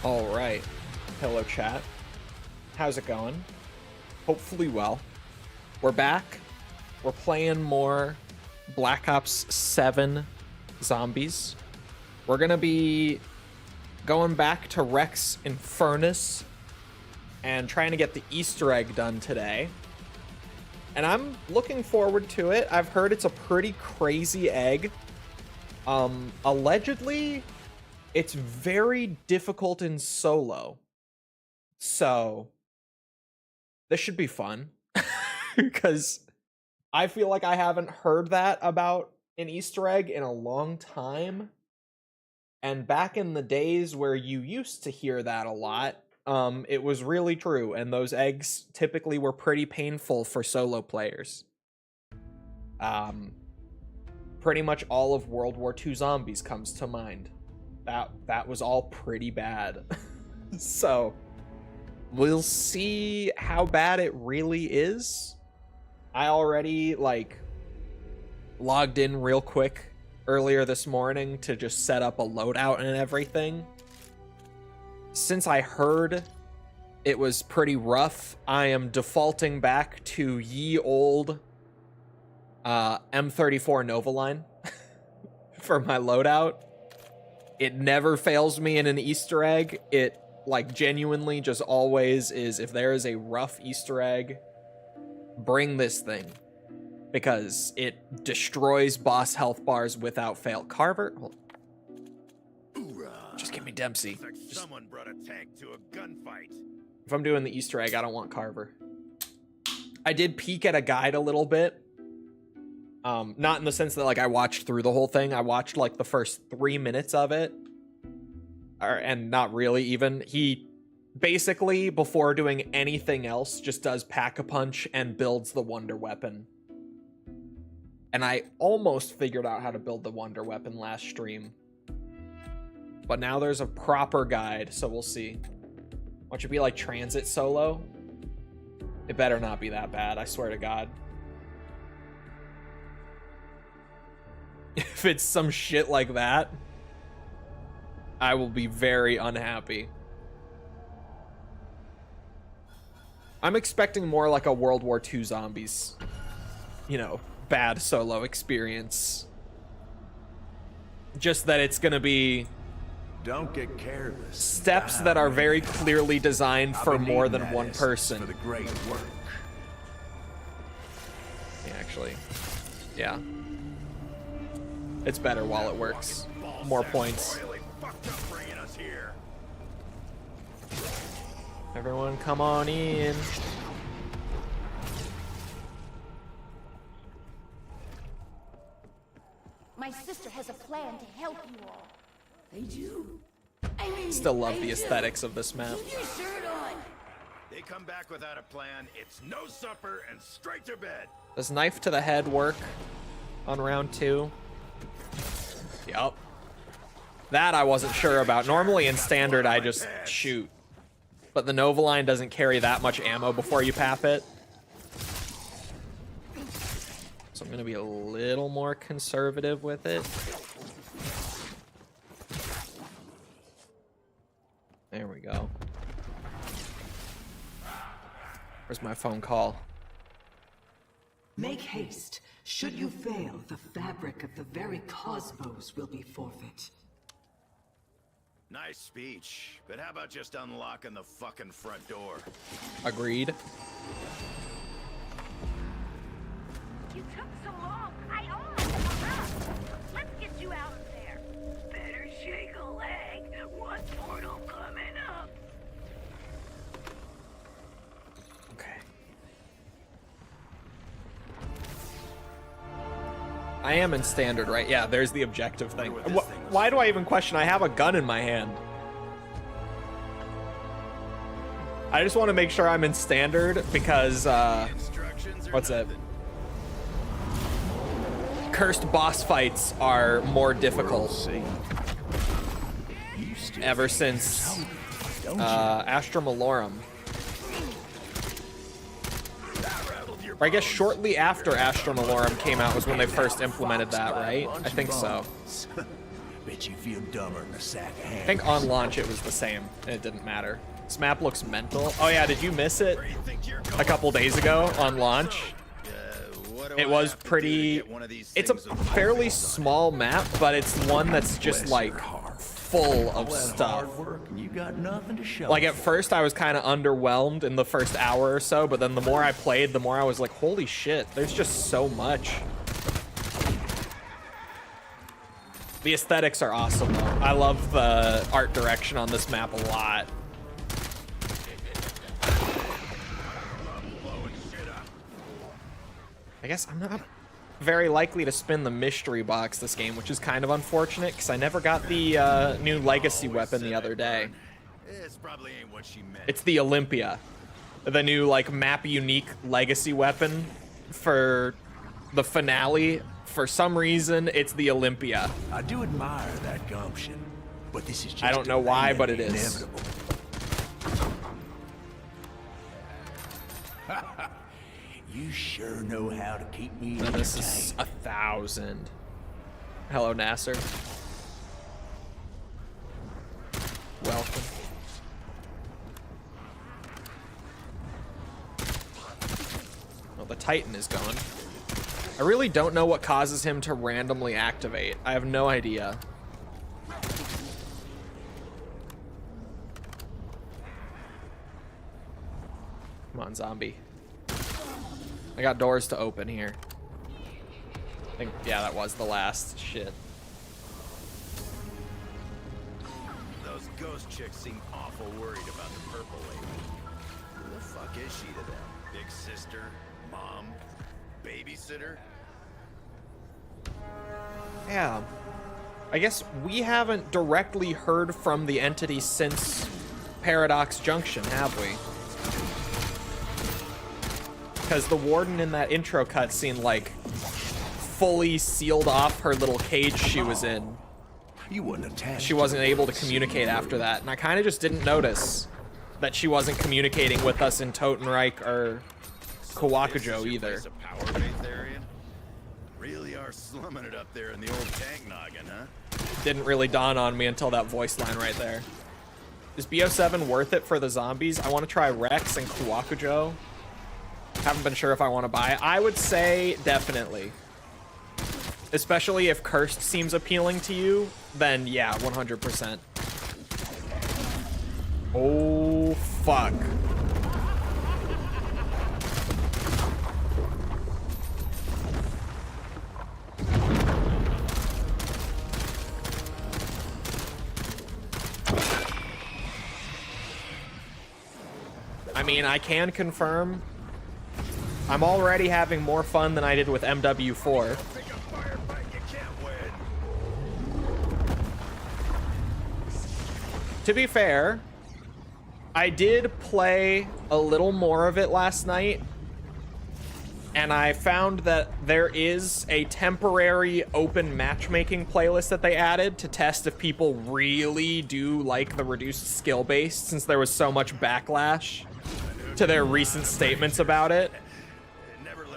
All right. Hello, chat. How's it going? Hopefully well. We're back. We're playing more Black Ops 7 Zombies. We're going to be going back to Rex Infernus and trying to get the Easter egg done today. And I'm looking forward to it. I've heard it's a pretty crazy egg. Allegedly, it's very difficult in solo. So this should be fun. Because I feel like I haven't heard that about an Easter egg in a long time. And back in the days where you used to hear that a lot, it was really true. And those eggs typically were pretty painful for solo players. Pretty much all of World War II Zombies comes to mind. That was all pretty bad. So we'll see how bad it really is. I already logged in real quick earlier this morning to just set up a loadout and everything. Since I heard it was pretty rough, I am defaulting back to ye old M34 Nova line for my loadout. It never fails me in an Easter egg. It, genuinely just always is, if there is a rough Easter egg, bring this thing. Because it destroys boss health bars without fail. Carver? Just give me Dempsey. Like someone brought a tank to a gunfight. If I'm doing the Easter egg, I don't want Carver. I did peek at a guide a little bit. Not in the sense that I watched through the whole thing. I watched the first 3 minutes of it. And not really even. He basically, before doing anything else, just does Pack-a-Punch and builds the Wonder Weapon. And I almost figured out how to build the Wonder Weapon last stream. But now there's a proper guide, so we'll see. Won't you be transit solo? It better not be that bad, I swear to God. If it's some shit like that, I will be very unhappy. I'm expecting more like a World War II Zombies, bad solo experience. Just that it's gonna be Don't get careless. Steps that are very clearly designed for more than one person. For the great work. Actually, yeah. It's better while it works. More points. Everyone come on in. My sister has a plan to help you all. They do. Still love the aesthetics of this map. They come back without a plan. It's no supper and straight to bed. Does knife to the head work on round 2? Yup. That I wasn't sure about. Normally in standard I just shoot. But the Novaline doesn't carry that much ammo before you pap it. So I'm gonna be a little more conservative with it. There we go. Where's my phone call? Make haste. Should you fail, the fabric of the very cosmos will be forfeit. Nice speech, but how about just unlocking the fucking front door? Agreed. You took so long. I almost hung up. Let's get you out of there. Better shake a leg. One portal coming up. Okay. I am in standard, right? Yeah, there's the objective thing. Why do I even question? I have a gun in my hand. I just want to make sure I'm in standard because, what's it? Cursed boss fights are more difficult ever since Astra Malorum. Or I guess shortly after Astra Malorum came out was when they first implemented that, right? I think so. Bet you feel dumber than a sack of ham. I think on launch it was the same, and it didn't matter. This map looks mental. Oh yeah, did you miss it a couple days ago on launch? It was pretty... It's a fairly small map, but it's one that's just like full of stuff. You got nothing to show. Like at first I was kind of underwhelmed in the first hour or so, but then the more I played, the more I was like, holy shit, there's just so much. The aesthetics are awesome though. I love the art direction on this map a lot. I guess I'm not very likely to spin the mystery box this game, which is kind of unfortunate because I never got the new legacy weapon the other day. This probably ain't what she meant. It's the Olympia, the new like map unique legacy weapon for the finale. For some reason, it's the Olympia. I do admire that gumption, but this is just I don't know why, but it is. inevitable. You sure know how to keep me And this is entertained. 1,000. Hello, Nasser. Welcome. Well, the Titan is gone. I really don't know what causes him to randomly activate. I have no idea. Come on, zombie. I got doors to open here. I think, yeah, that was the last. Shit. Those ghost chicks seem awful worried about the purple lady. Who the fuck is she to them? Big sister? Mom? Babysitter? Yeah. I guess we haven't directly heard from the entity since Paradox Junction, have we? Because the warden in that intro cutscene, like, fully sealed off her little cage she was in. You wouldn't attach. She wasn't able to communicate after that, and I kind of just didn't notice that she wasn't communicating with us in Totenreich or Kawakujo either. Really are slumming it up there in the old tank noggin, huh? Didn't really dawn on me until that voice line right there. Is BO7 worth it for the zombies? I want to try Rex and Kawakujo. Haven't been sure if I want to buy it. I would say definitely. Especially if Cursed seems appealing to you, then yeah, 100%. Oh, fuck. I mean, I can confirm I'm already having more fun than I did with MW4. Pick a firefight you can't win. To be fair, I did play a little more of it last night, and I found that there is a temporary open matchmaking playlist that they added to test if people really do like the reduced skill base, since there was so much backlash to their recent statements about it.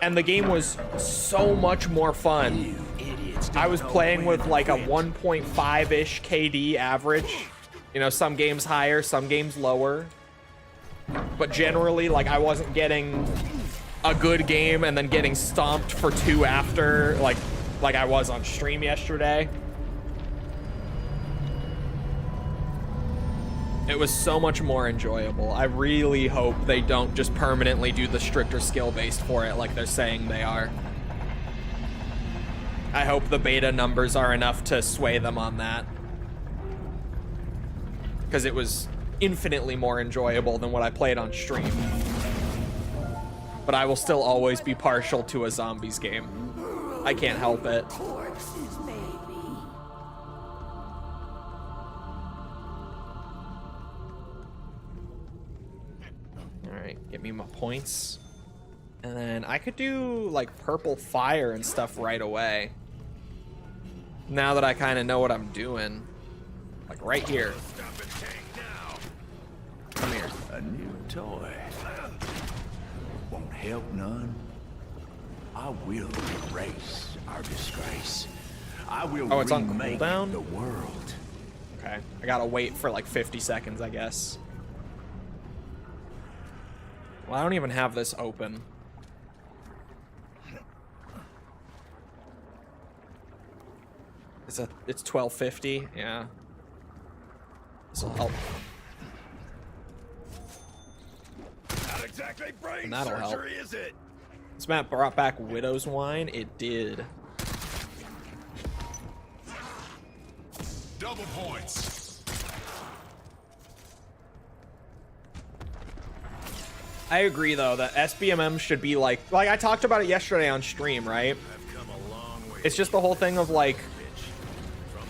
And the game was so much more fun. I was playing with like a 1.5-ish KD average. You know, some games higher, some games lower. But generally, like, I wasn't getting a good game and then getting stomped for 2 after, like I was on stream yesterday. It was so much more enjoyable. I really hope they don't just permanently do the stricter skill based for it like they're saying they are. I hope the beta numbers are enough to sway them on that, because it was infinitely more enjoyable than what I played on stream. But I will still always be partial to a zombies game. I can't help it. Alright, get me my points. And then I could do like purple fire and stuff right away. Now that I kind of know what I'm doing. Like right here. Come here. A new toy. Won't help none. I will erase our disgrace. I will Oh, it's on remake cooldown? the world. Okay, I gotta wait for like 50 seconds, I guess. Well, I don't even have this open. It's 12:50, yeah. This'll help. Not exactly brain And that'll help. surgery, is it? This map brought back Widow's Wine. It did. Double points. I agree though that SBMM should be like I talked about it yesterday on stream, right? I've come a long way. It's just the whole thing of like,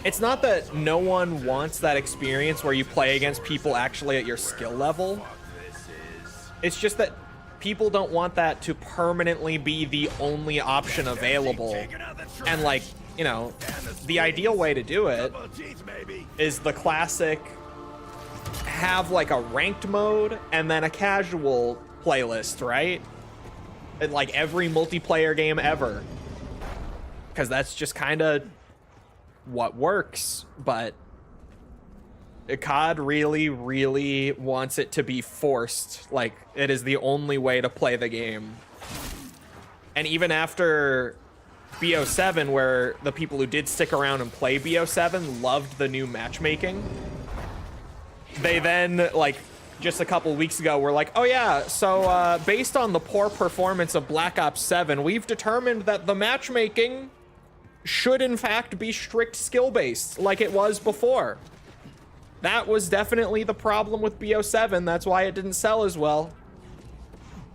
it's not that no one wants that experience where you play against people actually at your skill level. It's just that people don't want that to permanently be the only option available. And like, you know, the ideal way to do it is the classic have like a ranked mode and then a casual playlist, right? In like every multiplayer game ever. Because that's just kind of what works, but COD really, really wants it to be forced. Like, it is the only way to play the game. And even after BO7, where the people who did stick around and play BO7 loved the new matchmaking, they then, like, just a couple weeks ago were like, oh yeah, so based on the poor performance of Black Ops 7, we've determined that the matchmaking should in fact be strict skill-based, like it was before. That was definitely the problem with BO7. That's why it didn't sell as well.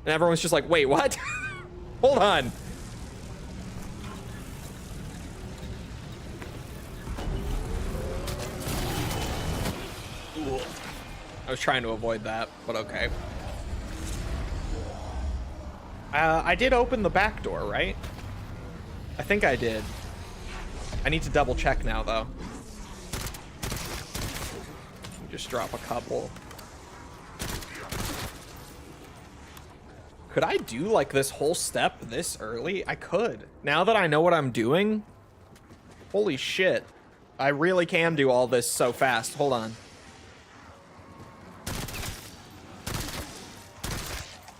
And everyone's just like, wait, what? Hold on. I was trying to avoid that, but okay. I did open the back door, right? I think I did. I need to double check now, though. Just drop a couple. Could I do like this whole step this early? I could. Now that I know what I'm doing, holy shit. I really can do all this so fast. Hold on.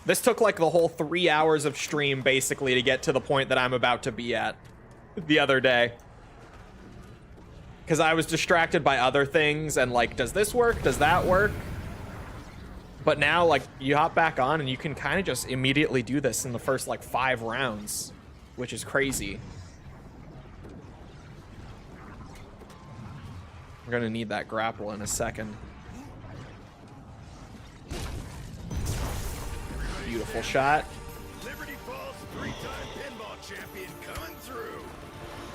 This took like the whole 3 hours of stream basically to get to the point that I'm about to be at the other day. Because I was distracted by other things and like, does this work? Does that work? But now, like, you hop back on and you can kind of just immediately do this in the first like 5 rounds, which is crazy. We're gonna need that grapple in a second. Beautiful shot. Liberty Falls 3-time pinball champion coming through.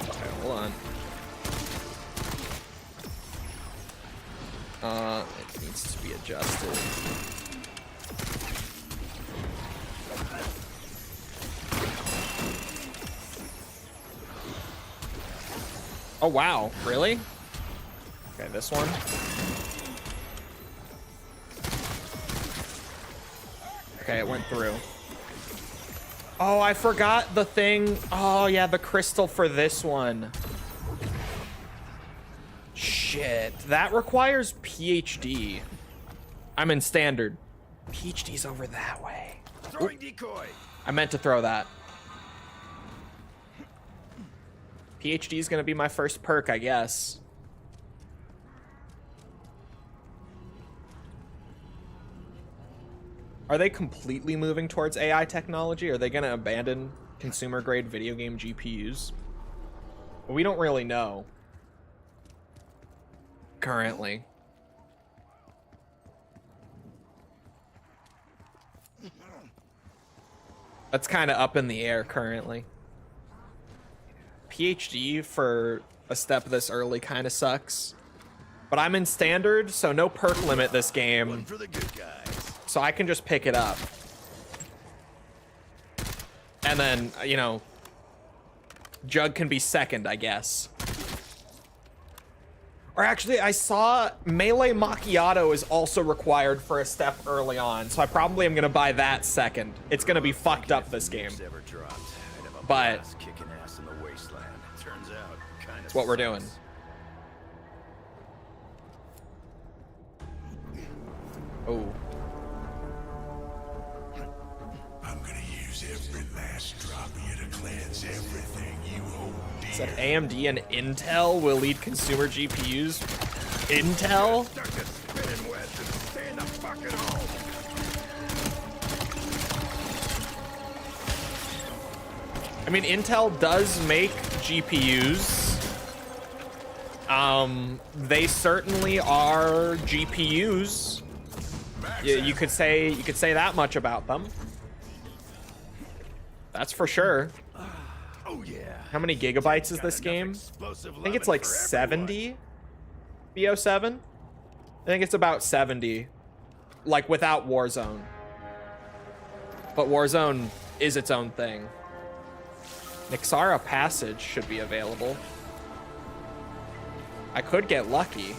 Okay, hold on. It needs to be adjusted. Oh, wow. Really? Okay, this one. Okay, it went through. Oh, I forgot the thing. Oh, yeah, the crystal for this one. Shit. That requires PhD. I'm in standard. PhD's over that way. Throwing decoy. I meant to throw that. PhD is going to be my first perk, I guess. Are they completely moving towards AI technology? Are they going to abandon consumer-grade video game GPUs? We don't really know. Currently. That's kind of up in the air currently. PhD for a step this early kind of sucks. But I'm in standard, so no perk limit this game. One for the good guys. So I can just pick it up. And then, you know, Jug can be second, I guess. Or actually, I saw Melee Macchiato is also required for a step early on, so I probably am going to buy that second. It's going to be fucked up this game. Ever dropped, I'd have a But blast kicking ass in the wasteland. Turns out, kind of it's what we're doing. Oh. I'm gonna use every last drop of you to cleanse everything you hold dear. Said AMD and Intel will lead consumer GPUs. Intel? Start to spinning west and stay in the fucking home. I mean, Intel does make GPUs. They certainly are GPUs. You could say that much about them. That's for sure. Oh yeah. How many gigabytes is this game? I think it's like 70. BO7? I think it's about 70. Like without Warzone. But Warzone is its own thing. Nixara Passage should be available. I could get lucky.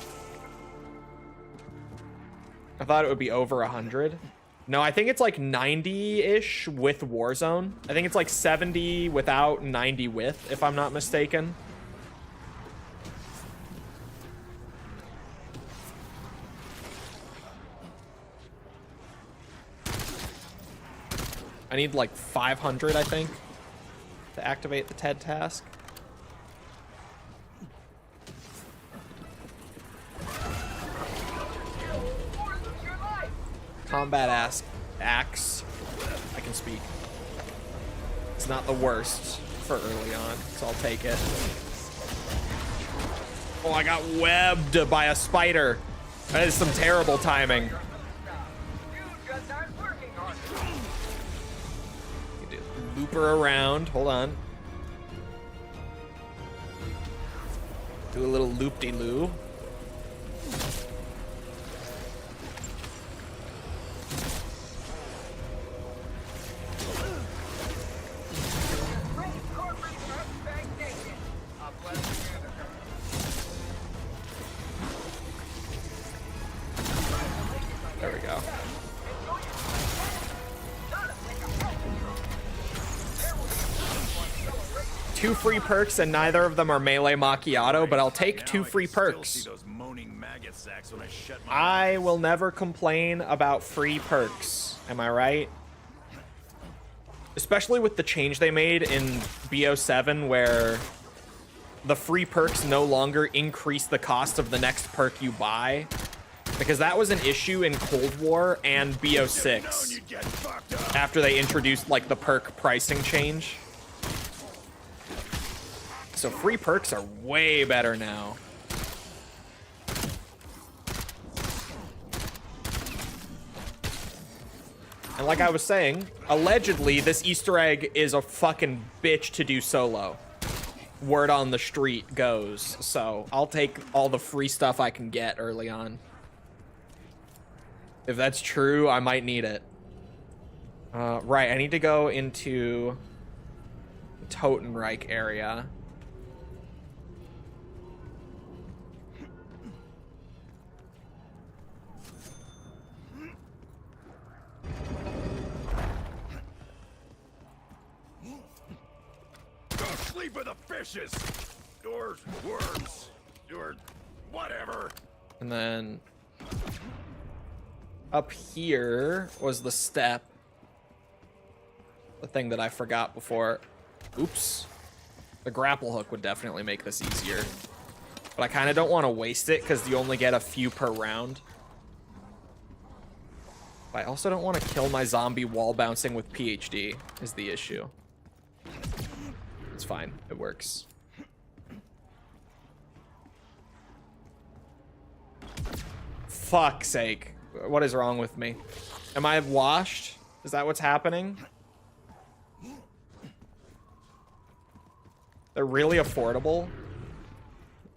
I thought it would be over 100. No, I think it's like 90-ish with Warzone. I think it's like 70 without, 90 with, if I'm not mistaken. I need like 500, I think, to activate the TED task. Combat axe. I can speak. It's not the worst for early on, so I'll take it. Oh, I got webbed by a spider. That is some terrible timing. Loop her around. Hold on. Do a little loop-de-loo. There we go. Two free perks and neither of them are Melee Macchiato, but I'll take two free perks. I will never complain about free perks. Am I right? Especially with the change they made in BO7 where the free perks no longer increase the cost of the next perk you buy. Because that was an issue in Cold War and BO6 after they introduced like the perk pricing change. So free perks are way better now. And like I was saying, allegedly this Easter egg is a fucking bitch to do solo. Word on the street goes. So I'll take all the free stuff I can get early on. If that's true, I might need it. Right, I need to go into the Totenreich area. Go sleep with the fishes! Or worms. Or whatever. And then up here was the step. The thing that I forgot before. Oops. The grapple hook would definitely make this easier. But I kind of don't want to waste it because you only get a few per round. But I also don't want to kill my zombie wall bouncing with PhD is the issue. It's fine. It works. Fuck's sake. What is wrong with me? Am I washed? Is that what's happening? They're really affordable.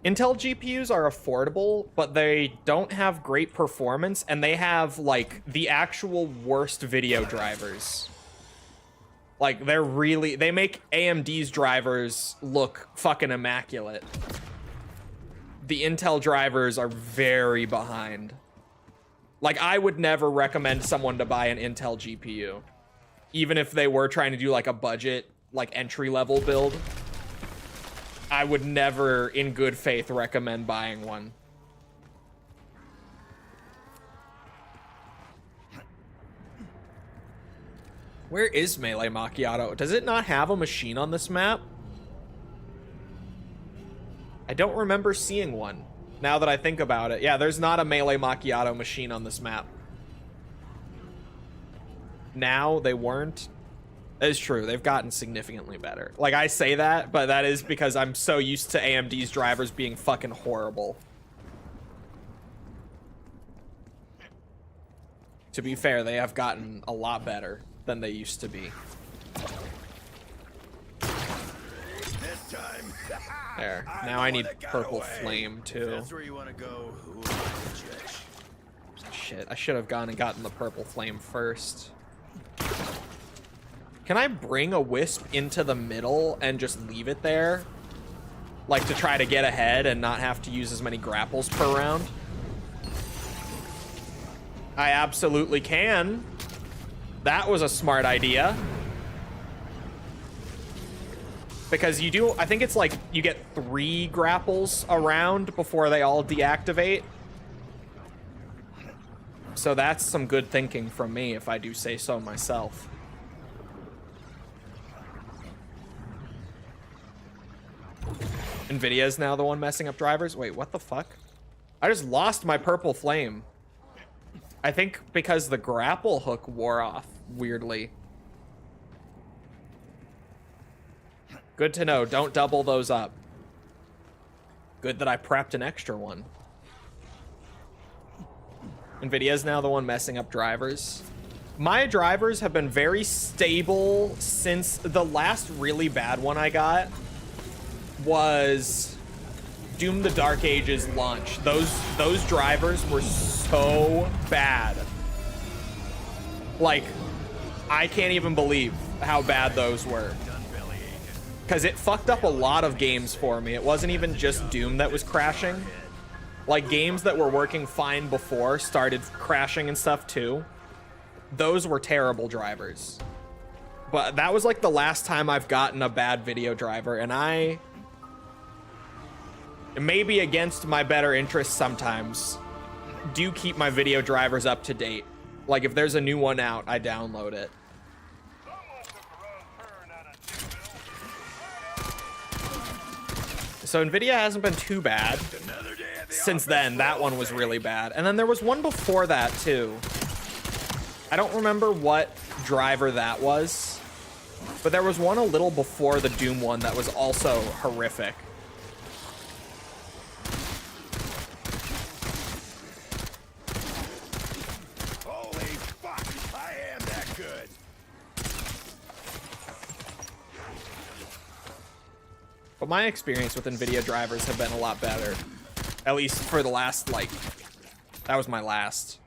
Intel GPUs are affordable, but they don't have great performance, and they have, like, the actual worst video drivers. Like, they make AMD's drivers look fucking immaculate. The Intel drivers are very behind. Like, I would never recommend someone to buy an Intel GPU. Even if they were trying to do, like, a budget, like, entry-level build. I would never, in good faith, recommend buying one. Where is Melee Macchiato? Does it not have a machine on this map? I don't remember seeing one, now that I think about it. Yeah, there's not a Melee Macchiato machine on this map. Now, they weren't. That is true. They've gotten significantly better. Like, I say that, but that is because I'm so used to AMD's drivers being fucking horrible. To be fair, they have gotten a lot better than they used to be. This time. There. Now I need purple flame, too. That's where you want to go. Who am I to judge? Shit, I should have gone and gotten the purple flame first. Can I bring a wisp into the middle and just leave it there? Like, to try to get ahead and not have to use as many grapples per round? I absolutely can. That was a smart idea. Because you do, I think it's like you get 3 grapples around before they all deactivate. So that's some good thinking from me, if I do say so myself. Nvidia's now the one messing up drivers? Wait, what the fuck? I just lost my purple flame. I think because the grapple hook wore off, weirdly. Good to know. Don't double those up. Good that I prepped an extra one. Nvidia's now the one messing up drivers. My drivers have been very stable since the last really bad one I got was Doom the Dark Ages launch. Those drivers were so bad. Like, I can't even believe how bad those were. Because it fucked up a lot of games for me. It wasn't even just Doom that was crashing. Like, games that were working fine before started crashing and stuff too. Those were terrible drivers. But that was like the last time I've gotten a bad video driver, and it may be against my better interests sometimes, do keep my video drivers up to date. Like, if there's a new one out, I download it. So Nvidia hasn't been too bad. Since then, that one was really bad. And then there was one before that, too. I don't remember what driver that was, but there was one a little before the Doom one that was also horrific. Holy fuck, I am that good. But my experience with NVIDIA drivers have been a lot better. At least for the last, like, that was my last.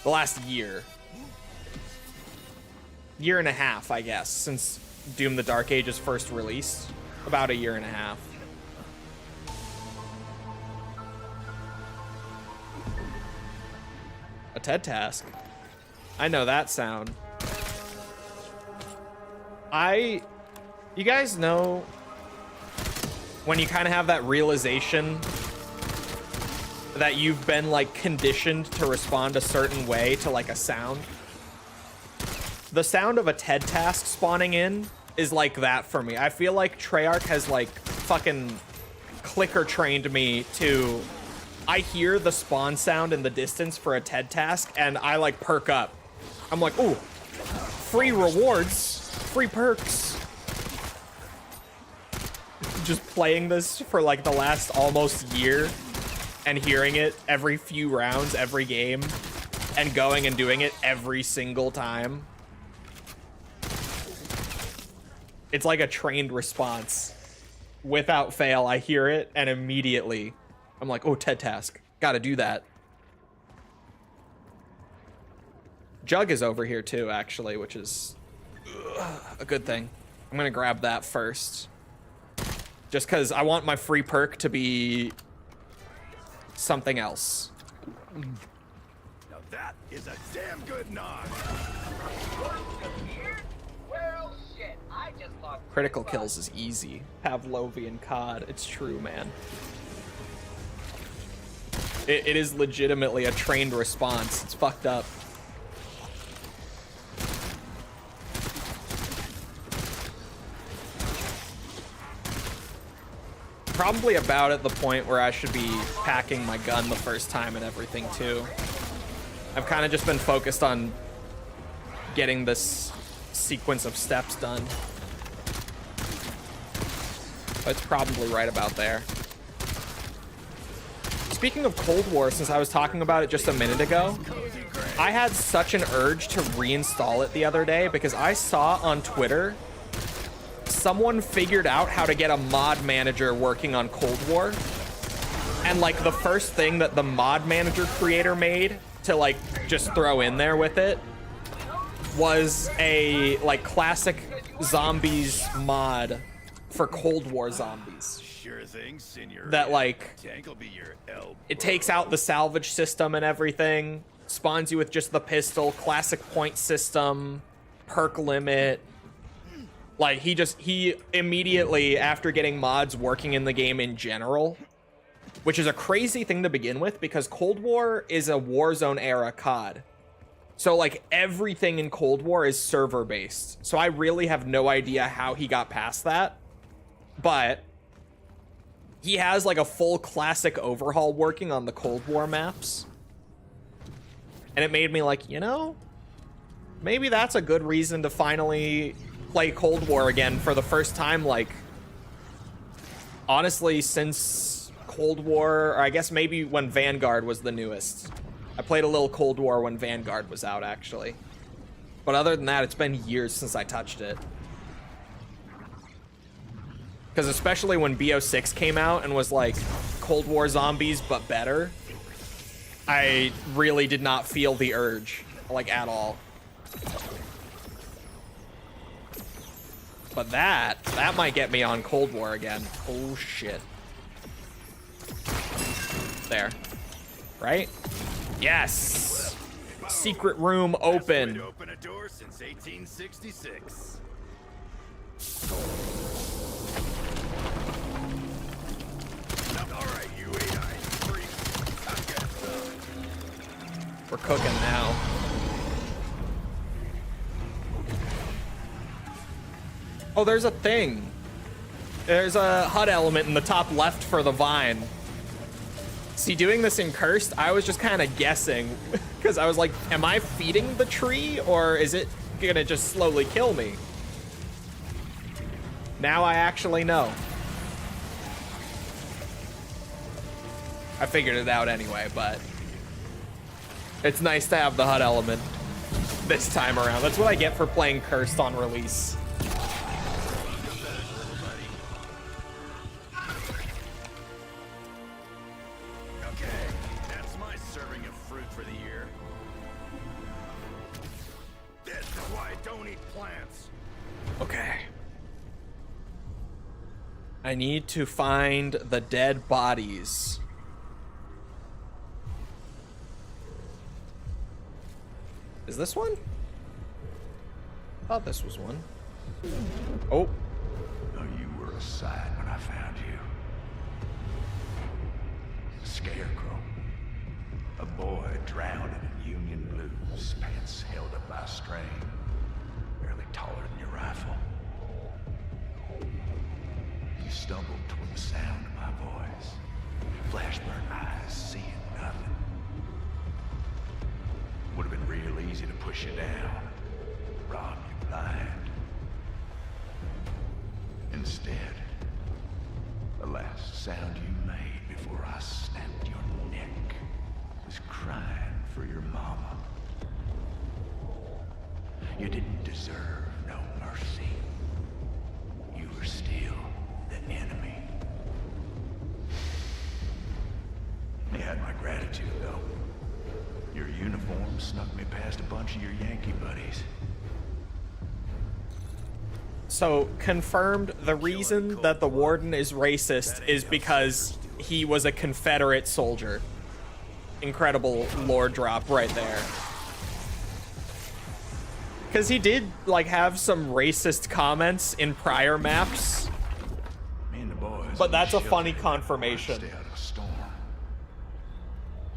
The last year. Year and a half, I guess, since Doom the Dark Ages first released. About a year and a half. A TED task. I know that sound. You guys know when you kind of have that realization that you've been like conditioned to respond a certain way to like a sound? The sound of a TED task spawning in is like that for me. I feel like Treyarch has like fucking clicker trained me to, I hear the spawn sound in the distance for a TED task and I like perk up. I'm like, ooh, free rewards, free perks. Just playing this for like the last almost year and hearing it every few rounds, every game, and going and doing it every single time. It's like a trained response. Without fail, I hear it and immediately I'm like, oh, TED task, gotta do that. Jug is over here too, actually, which is a good thing. I'm gonna grab that first. Just because I want my free perk to be something else. Now that is a damn good nod. Well, shit, I just lost. Critical kills is easy. Pavlovian COD. It's true, man. It is legitimately a trained response. It's fucked up. Probably about at the point where I should be packing my gun the first time and everything too. I've kind of just been focused on getting this sequence of steps done. But it's probably right about there. Speaking of Cold War, since I was talking about it just a minute ago, I had such an urge to reinstall it the other day because I saw on Twitter someone figured out how to get a mod manager working on Cold War. And like the first thing that the mod manager creator made to like just throw in there with it was a like classic zombies mod for Cold War zombies. Sure thing, Senor. That like Tank will be your elbow. it takes out the salvage system and everything, spawns you with just the pistol, classic point system, perk limit. Like he immediately, after getting mods working in the game in general, which is a crazy thing to begin with because Cold War is a Warzone era COD. So like everything in Cold War is server based. So I really have no idea how he got past that. But he has like a full classic overhaul working on the Cold War maps. And it made me like, you know, maybe that's a good reason to finally play Cold War again for the first time, like, honestly, since Cold War, or I guess maybe when Vanguard was the newest. I played a little Cold War when Vanguard was out, actually. But other than that, it's been years since I touched it. Because especially when BO6 came out and was like Cold War zombies, but better, I really did not feel the urge, like, at all. But that might get me on Cold War again. Oh, shit. There. Right? Yes! Secret room Best way open. to open a door since 1866. All right, you eight-eyed freak. I've got some. We're cooking now. Oh, there's a thing. There's a HUD element in the top left for the vine. See, doing this in Cursed, I was just kind of guessing. Because I was like, am I feeding the tree? Or is it gonna just slowly kill me? Now I actually know. I figured it out anyway, but it's nice to have the HUD element this time around. That's what I get for playing Cursed on release. I need to find the dead bodies. Is this one? I thought this was one. Oh. Oh, you were a sight when I found you. A scarecrow. A boy drowned in Union blues, pants held up by a string. Barely taller than your rifle. You stumbled toward the sound of my voice. Flash-burnt eyes, seeing nothing. Would have been real easy to push you down, rob you blind. Instead, the last sound you made before I snapped your neck was crying for your mama. You didn't deserve no mercy. You were still the enemy. You had my gratitude, though. Your uniform snuck me past a bunch of your Yankee buddies. So, confirmed, the reason that the warden is racist is because he was a Confederate soldier. Incredible lore drop right there. Because he did, like, have some racist comments in prior maps. Me and the boys, But that's a sheltered funny in confirmation. Stay out of a storm.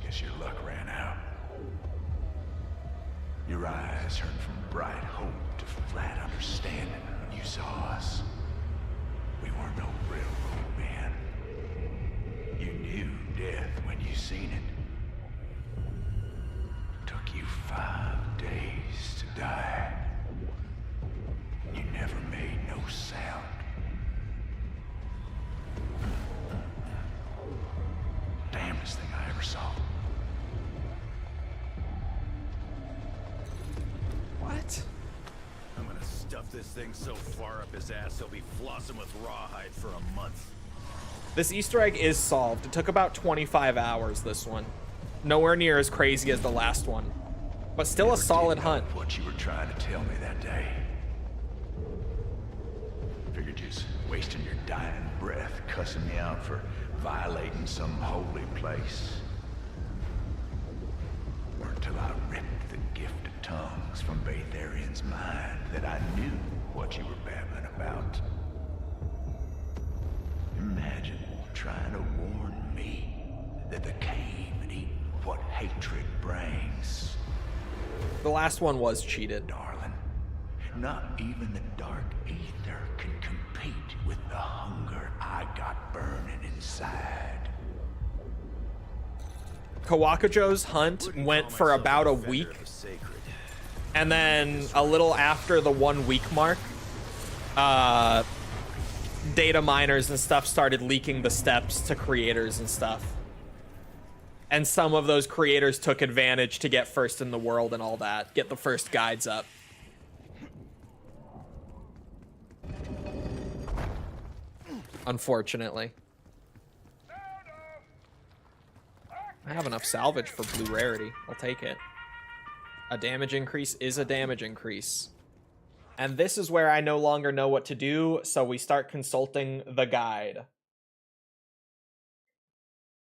Guess your luck ran out. Your eyes turned from bright hope to flat understanding when you saw us. We weren't no railroad men. You knew death when you seen it. Took you 5 days to die. You never made no sound. Damnedest thing I ever saw. What? I'm gonna stuff this thing so far up his ass he'll be flossing with rawhide for a month. This Easter egg is solved. It took about 25 hours, this one. Nowhere near as crazy as the last one. But still a Never solid did know hunt. what you were trying to tell me that day. Figured just wasting your dying breath cussing me out for violating some holy place. Or until I ripped the gift of tongues from Batharian's mind that I knew what you were babbling about. Imagine trying to warn me that the cave would eat what hatred brings. The last one was cheated. Darling, not even the dark ether can compete with the hunger I got burning inside. Kawakujo's hunt went for about a week. And then a little after the 1 week mark, data miners and stuff started leaking the steps to creators and stuff. And some of those creators took advantage to get first in the world and all that. Get the first guides up. Unfortunately. I have enough salvage for blue rarity. I'll take it. A damage increase is a damage increase. And this is where I no longer know what to do, so we start consulting the guide.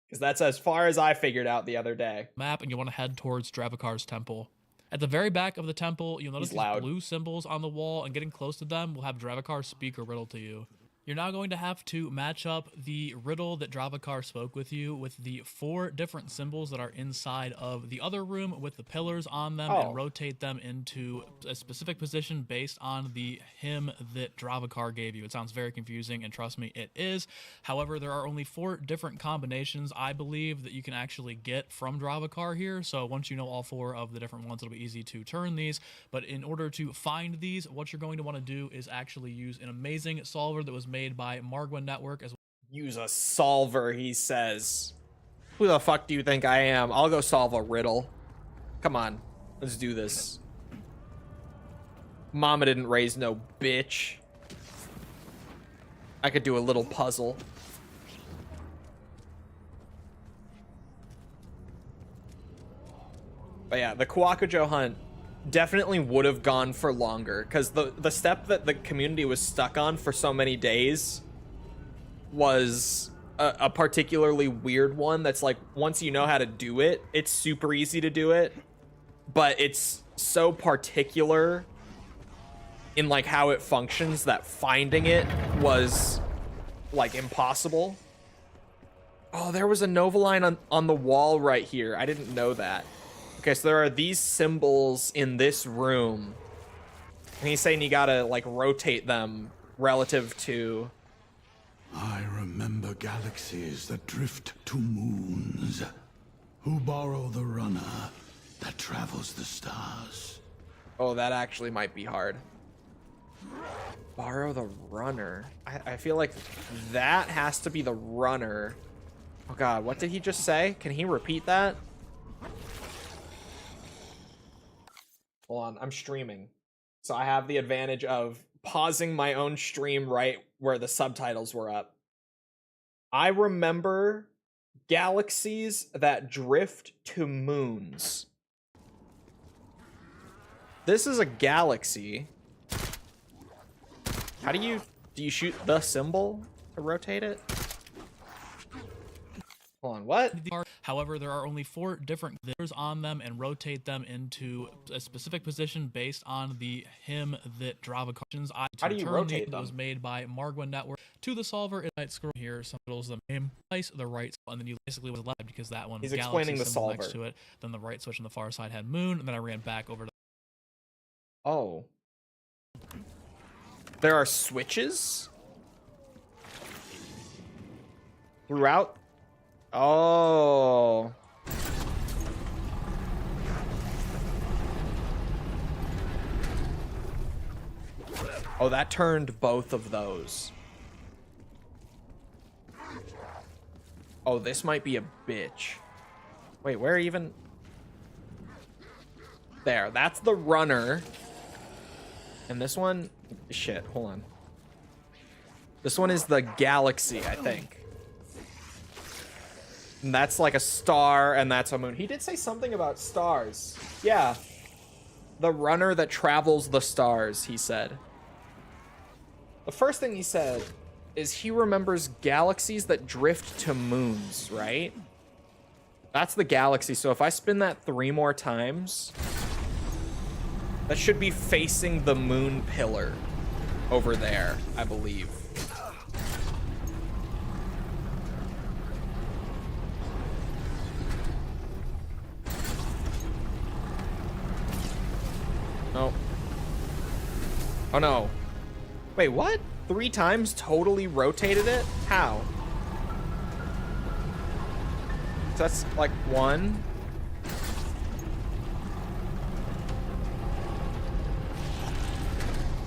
Because that's as far as I figured out the other day. Map, and you want to head towards Dravakar's temple. At the very back of the temple, you'll notice these blue symbols on the wall, and getting close to them will have Dravakar speak a riddle to you. You're now going to have to match up the riddle that Dravakar spoke with you with the 4 different symbols that are inside of the other room with the pillars on them and rotate them into a specific position based on the hymn that Dravakar gave you. It sounds very confusing, and trust me, it is. However, there are only 4 different combinations, I believe, that you can actually get from Dravakar here. So once you know all 4 of the different ones, it'll be easy to turn these. But in order to find these, what you're going to want to do is actually use an amazing solver that was made by Margwin Network as well. Use a solver, he says. Who the fuck do you think I am? I'll go solve a riddle. Come on, let's do this. Mama didn't raise no bitch. I could do a little puzzle. But yeah, the Kawakujo hunt definitely would have gone for longer, because the step that the community was stuck on for so many days was a particularly weird one that's like, once you know how to do it, it's super easy to do it, but it's so particular in like how it functions that finding it was like impossible. Oh, there was a Novaline on the wall right here. I didn't know that. Okay, so there are these symbols in this room. And he's saying you gotta like rotate them relative to... I remember galaxies that drift to moons, who borrow the runner that travels the stars. Oh, that actually might be hard. Borrow the runner. I feel like that has to be the runner. Oh god, what did he just say? Can he repeat that? Hold on, I'm streaming. So I have the advantage of pausing my own stream right where the subtitles were up. I remember galaxies that drift to moons. This is a galaxy. How do you shoot the symbol to rotate it? Hold on, what? However, there are only 4 different glitters on them and rotate them into a specific position based on the hymn that Drava questions. How do you rotate them? That was made by Margwin Network to the solver. It might scroll here, some middles the name, place the right, and then you basically was left because that one. He's explaining the solver next to it. Then the right switch on the far side had moon, and then I ran back over to. Oh. There are switches throughout. Oh. Oh, that turned both of those. Oh, this might be a bitch. Wait, where even? There, that's the runner. And this one, shit, hold on. This one is the galaxy, I think. And that's like a star, and that's a moon. He did say something about stars. Yeah. The runner that travels the stars, he said. The first thing he said is he remembers galaxies that drift to moons, right? That's the galaxy. So if I spin that 3 more times, that should be facing the moon pillar over there, I believe. Oh. Oh no. Wait, what? 3 times totally rotated it? How? So that's like 1.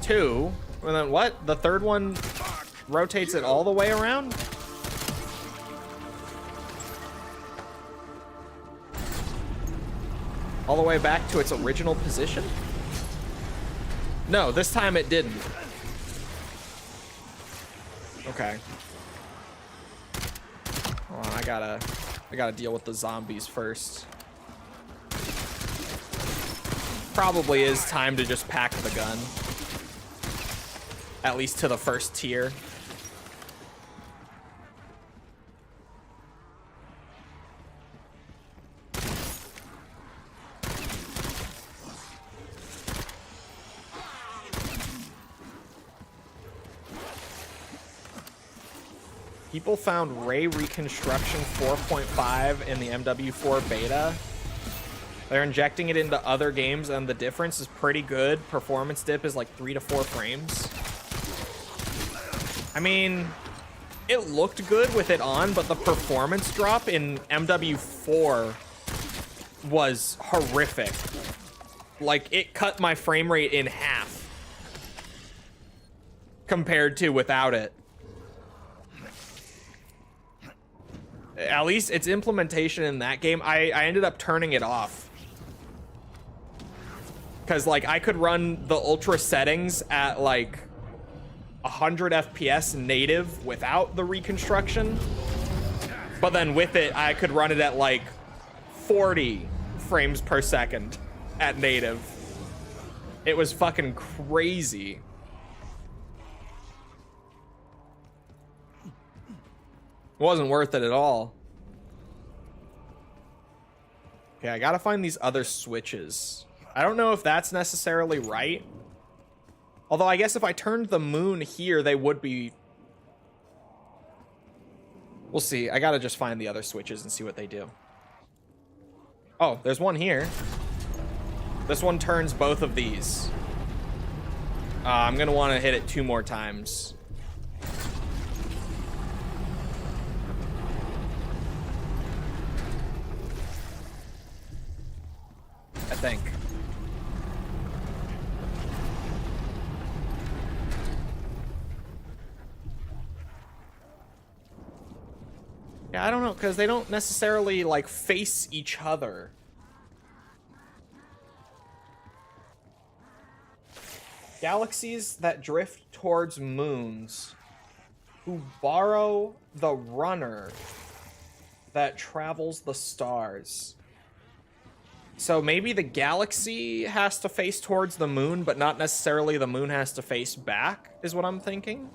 Two. And then what? The third one rotates it all the way around? All the way back to its original position? No, this time it didn't. Okay. Hold on, I gotta deal with the zombies first. Probably is time to just pack the gun. At least to the first tier. People found Ray Reconstruction 4.5 in the MW4 beta. They're injecting it into other games, and the difference is pretty good. Performance dip is like 3 to 4 frames. I mean, it looked good with it on, but the performance drop in MW4 was horrific. Like, it cut my frame rate in half compared to without it. At least its implementation in that game, I ended up turning it off. Because, like, I could run the ultra settings at, like, 100 FPS native without the reconstruction. But then with it, I could run it at, like, 40 frames per second at native. It was fucking crazy. wasn't worth it at all. Okay, I gotta find these other switches. I don't know if that's necessarily right. Although I guess if I turned the moon here, they would be... We'll see. I gotta just find the other switches and see what they do. Oh, there's one here. This one turns both of these. I'm gonna want to hit it 2 more times. I think. Yeah, I don't know, because they don't necessarily, like, face each other. Galaxies that drift towards moons who borrow the runner that travels the stars. So maybe the galaxy has to face towards the moon, but not necessarily the moon has to face back, is what I'm thinking.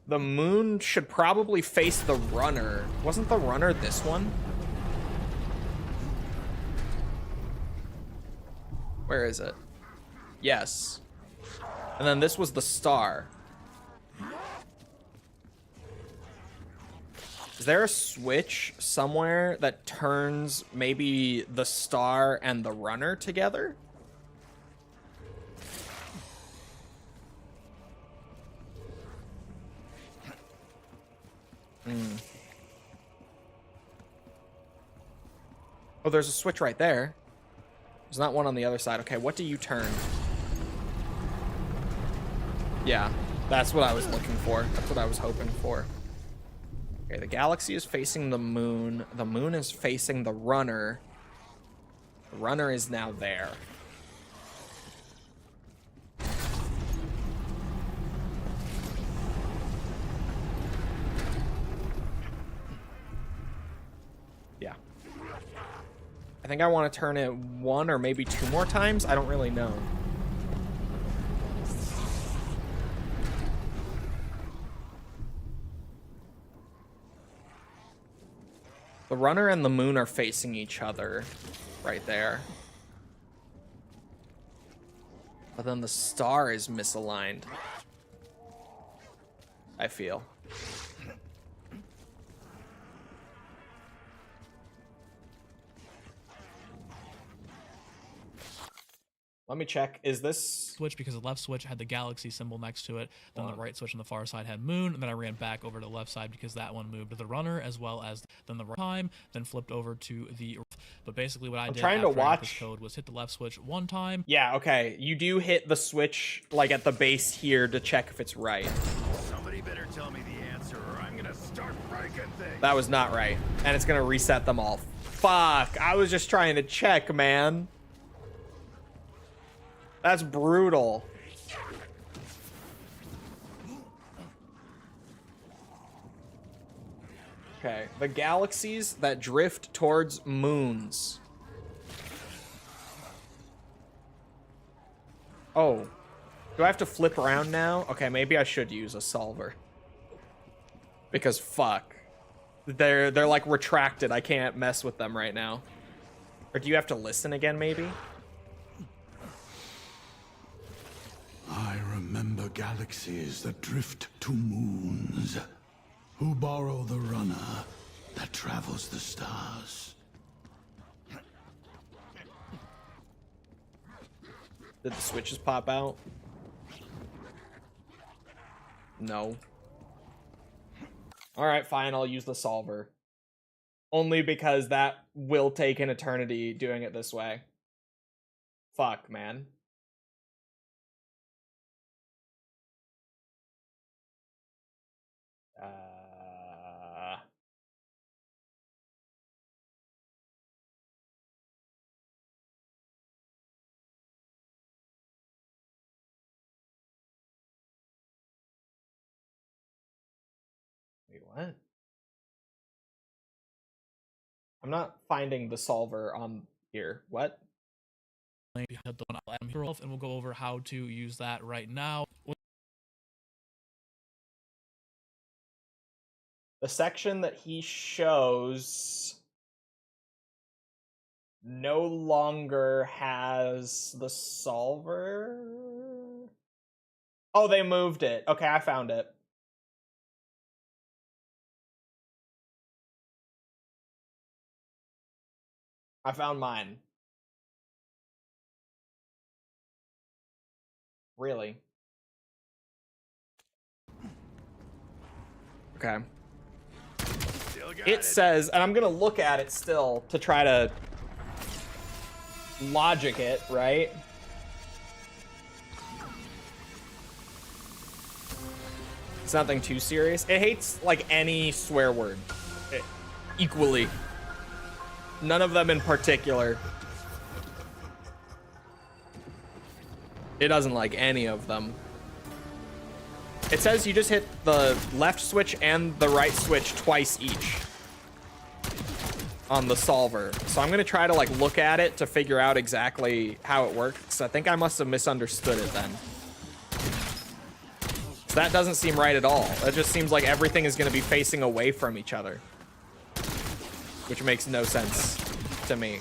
The moon should probably face the runner. Wasn't the runner this one? Where is it? Yes. And then this was the star. Is there a switch somewhere that turns maybe the star and the runner together? Oh, there's a switch right there. There's not one on the other side. Okay, what do you turn? Yeah, that's what I was looking for. That's what I was hoping for. Okay, the galaxy is facing the moon. The moon is facing the runner. The runner is now there. Yeah. I think I want to turn it 1 or maybe 2 more times. I don't really know. The runner and the moon are facing each other right there. But then the star is misaligned, I feel. Let me check. Is this switch, because the left switch had the galaxy symbol next to it, then the right switch on the far side had moon, and then I ran back over to the left side because that one moved to the runner, as well as then the right time, then flipped over to the... But basically what I did trying to after I got this watch code was hit the left switch 1 time. Yeah, okay. You do hit the switch like at the base here to check if it's right. Somebody better tell me the answer or I'm gonna start breaking things. That was not right. And it's gonna reset them all. Fuck. I was just trying to check, man. That's brutal. Okay, the galaxies that drift towards moons. Oh, do I have to flip around now? Okay, maybe I should use a solver. Because fuck. They're like retracted. I can't mess with them right now. Or do you have to listen again, maybe? I remember galaxies that drift to moons, who borrow the runner that travels the stars. Did the switches pop out? No. Alright, fine, I'll use the solver. Only because that will take an eternity doing it this way. Fuck, man. Wait, what? I'm not finding the solver on here. What? And we'll go over how to use that right now. The section that he shows no longer has the solver. Oh, they moved it. Okay, I found it. I found mine. Really? Okay. It says, and I'm gonna look at it still to try to logic it, right? It's nothing too serious. It hates like any swear word equally. None of them in particular. It doesn't like any of them. It says you just hit the left switch and the right switch twice each on the solver. So I'm gonna try to like look at it to figure out exactly how it works. I think I must have misunderstood it then. So that doesn't seem right at all. That just seems like everything is gonna be facing away from each other, which makes no sense to me.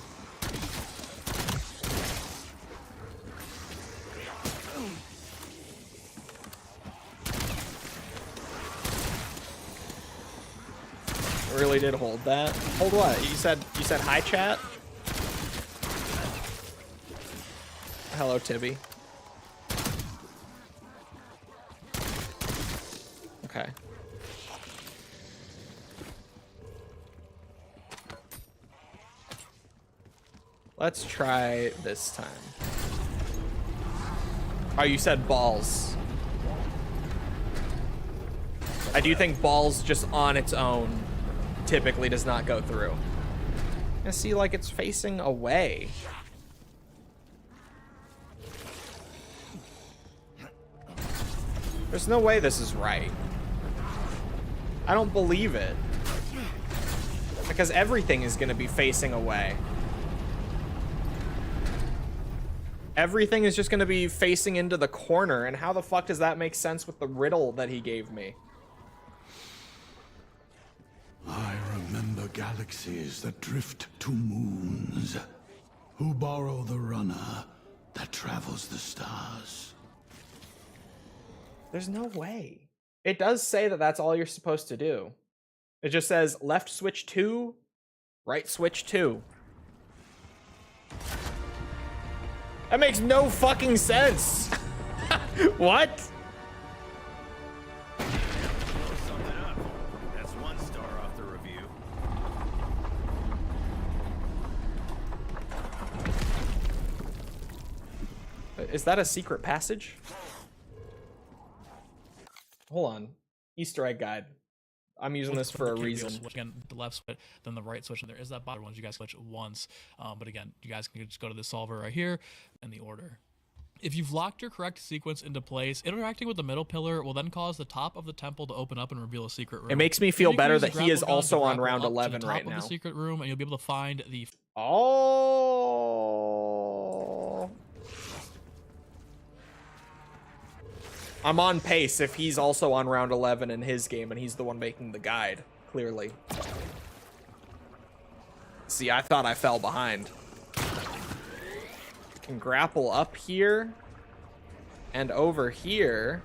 Really did hold that. Hold what? You said hi, chat? Hello, Tibby. Okay. Let's try this time. Oh, you said balls. I do think balls just on its own typically does not go through. I see like it's facing away. There's no way this is right. I don't believe it. Because everything is gonna be facing away. Everything is just gonna be facing into the corner, and how the fuck does that make sense with the riddle that he gave me? I remember galaxies that drift to moons, who borrow the runner that travels the stars. There's no way. It does say that that's all you're supposed to do. It just says left switch 2, right switch 2. That makes no fucking sense. What? Is that a secret passage? Hold on. Easter egg guide. I'm using this for a reason. Again, the left switch, then the right switch, and there is that bottom one. You guys switch once, but again, you guys can just go to the solver right here and the order. If you've locked your correct sequence into place, interacting with the middle pillar will then cause the top of the temple to open up and reveal a secret room. It makes me feel better that he is also on round 11 right now. The secret room, and you'll be able to find the. Oh. I'm on pace if he's also on round 11 in his game and he's the one making the guide, clearly. See, I thought I fell behind. Can grapple up here. And over here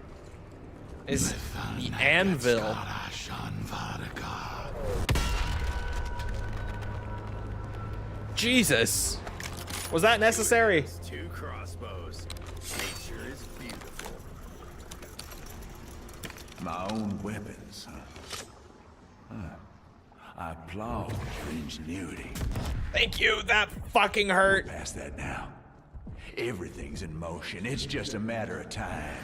is the anvil. Jesus. Was that necessary? 2 crossbows. Nature is beautiful. My own weapons, huh? I applaud your ingenuity. Thank you. That fucking hurt. Past that now. Everything's in motion. It's just a matter of time.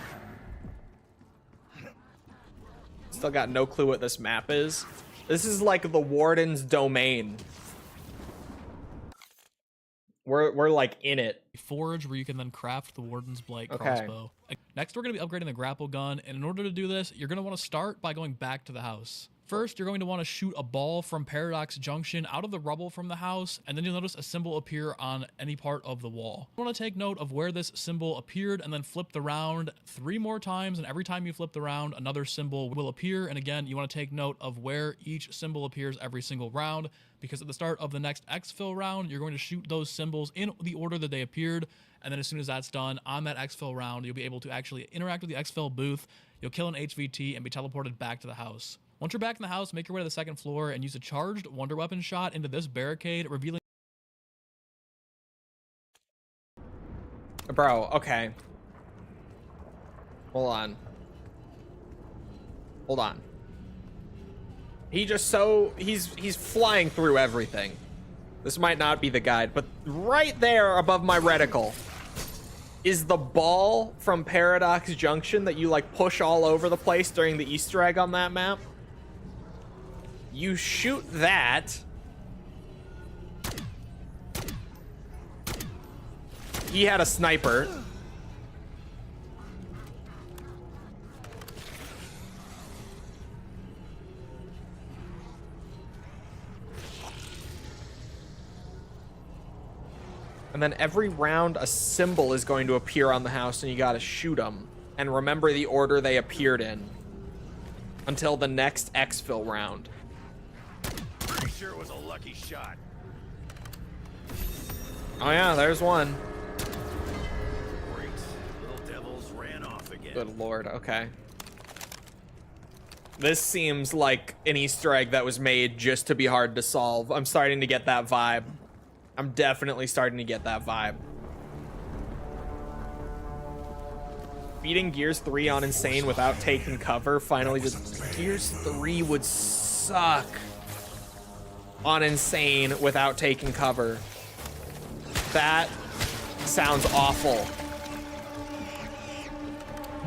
Still got no clue what this map is. This is like the Warden's domain. We're like in it. Forge where you can then craft the Warden's Blight crossbow. Next, we're going to be upgrading the grapple gun, and in order to do this, you're going to want to start by going back to the house. First, you're going to want to shoot a ball from Paradox Junction out of the rubble from the house, and then you'll notice a symbol appear on any part of the wall. You want to take note of where this symbol appeared and then flip the round 3 more times, and every time you flip the round, another symbol will appear. And again, you want to take note of where each symbol appears every single round, because at the start of the next exfil round, you're going to shoot those symbols in the order that they appeared, and then as soon as that's done, on that exfil round, you'll be able to actually interact with the exfil booth, you'll kill an HVT, and be teleported back to the house. Once you're back in the house, make your way to the 2nd floor and use a charged wonder weapon shot into this barricade, revealing... Bro, okay. Hold on. He's flying through everything. This might not be the guide, but right there above my reticle is the ball from Paradox Junction that you like push all over the place during the Easter egg on that map. You shoot that. He had a sniper. And then every round, a symbol is going to appear on the house, and you gotta shoot them. And remember the order they appeared in until the next exfil round. Pretty sure it was a lucky shot. Oh yeah, there's one. Great. Little devils ran off again. Good lord, okay. This seems like an Easter egg that was made just to be hard to solve. I'm starting to get that vibe. I'm definitely starting to get that vibe. Beating Gears 3 on Insane without taking cover finally just... Gears 3 would suck on Insane without taking cover. That sounds awful.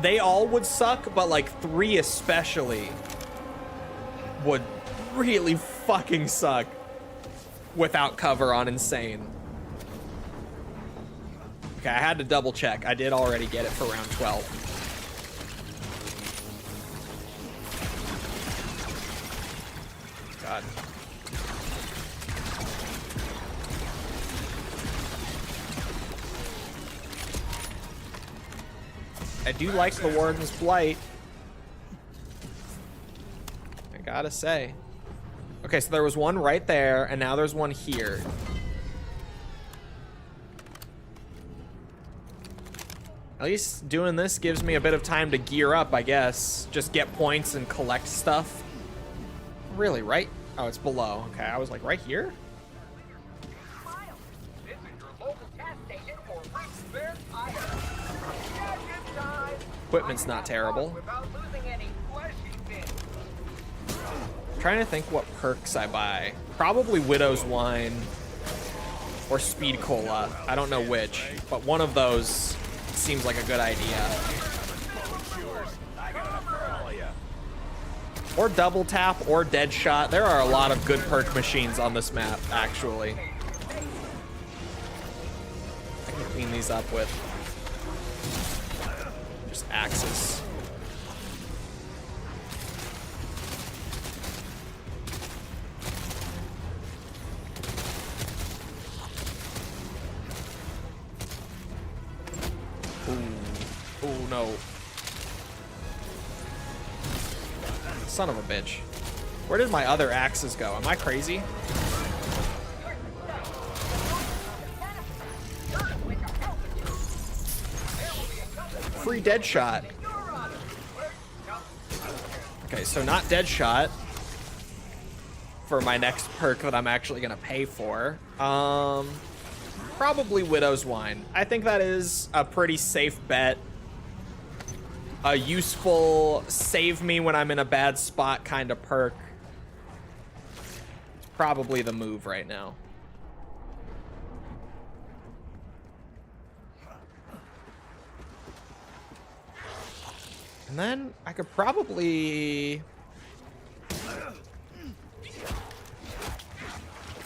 They all would suck, but like 3 especially would really fucking suck without cover on Insane. Okay, I had to double check. I did already get it for round 12. God. I do like the Warden's Blight. I gotta say. Okay, so there was one right there, and now there's one here. At least doing this gives me a bit of time to gear up, I guess. Just get points and collect stuff. Really, right? Oh, it's below. Okay, I was like, right here? This is your local gas station for Rex Infernus Easter Egg. Equipment's not terrible. Without losing any fleshy bits. Trying to think what perks I buy. Probably Widow's Wine or Speed Cola. I don't know which, but one of those seems like a good idea. Or Double Tap or Dead Shot. There are a lot of good perk machines on this map, actually. I can clean these up with just axes. Ooh, no. Son of a bitch. Where did my other axes go? Am I crazy? Free Dead Shot. Okay, so not Dead Shot for my next perk that I'm actually gonna pay for. Probably Widow's Wine. I think that is a pretty safe bet. A useful save me when I'm in a bad spot kind of perk. It's probably the move right now. And then I could probably...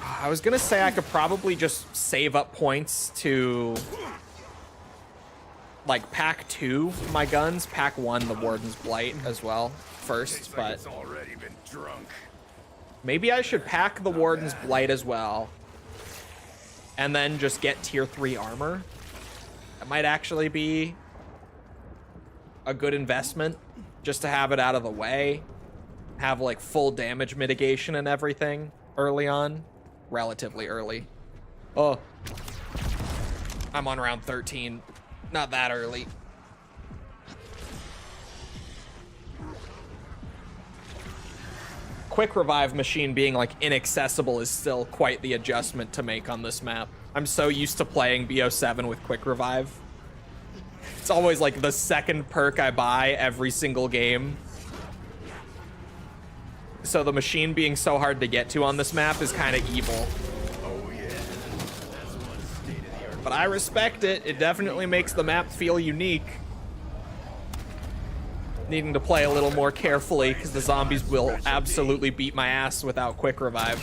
I was gonna say I could probably just save up points to like pack 2 my guns, pack 1 the Warden's Blight as well first, but It's already been drunk. maybe I should pack the Warden's Blight as well. And then just get tier 3 armor. That might actually be a good investment, just to have it out of the way. Have like full damage mitigation and everything early on. Relatively early. Oh. I'm on round 13. Not that early. Quick revive machine being like inaccessible is still quite the adjustment to make on this map. I'm so used to playing BO7 with quick revive. It's always like the second perk I buy every single game. So the machine being so hard to get to on this map is kind of evil. Oh yeah. That's one state of the art. But I respect it. It definitely makes the map feel unique. Needing to play a little more carefully because the zombies will absolutely beat my ass without quick revive.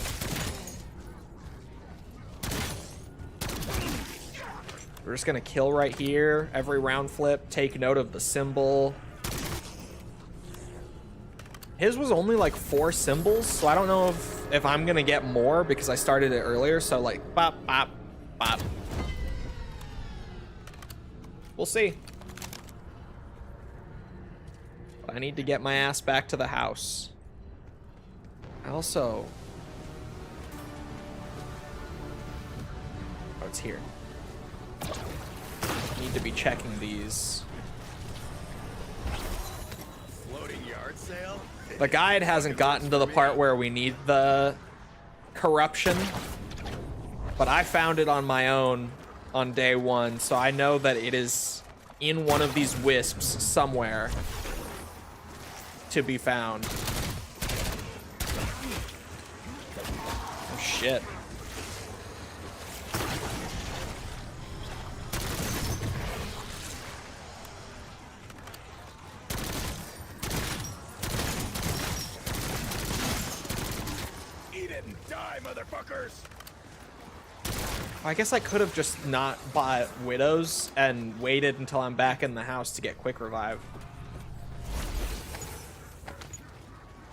We're just gonna kill right here. Every round flip, take note of the symbol. His was only like 4 symbols, so I don't know if I'm gonna get more because I started it earlier, so like bop, bop, bop. We'll see. I need to get my ass back to the house. I also... Oh, it's here. Need to be checking these. Floating yard sale? The guide hasn't gotten to the part where we need the corruption, but I found it on my own on day 1, so I know that it is in one of these wisps somewhere to be found. Oh shit. Eat it and die, motherfuckers! I guess I could have just not bought Widows and waited until I'm back in the house to get quick revive.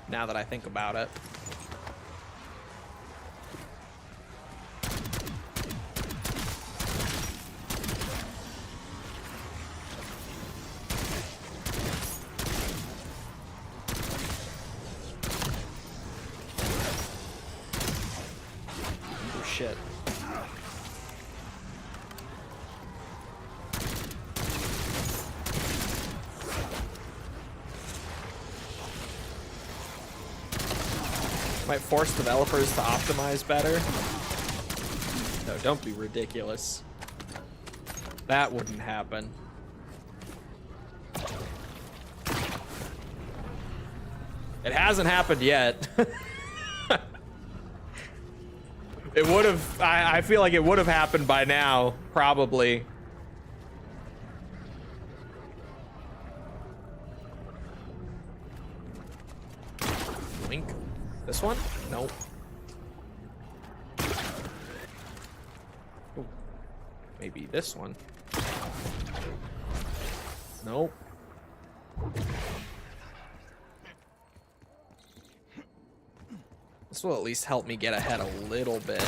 Now that I think about it. Oh shit. Might force developers to optimize better. No, don't be ridiculous. That wouldn't happen. It hasn't happened yet. It would have, I feel like it would have happened by now, probably. Link. This one? Nope. Ooh. Maybe this one. Nope. This will at least help me get ahead a little bit.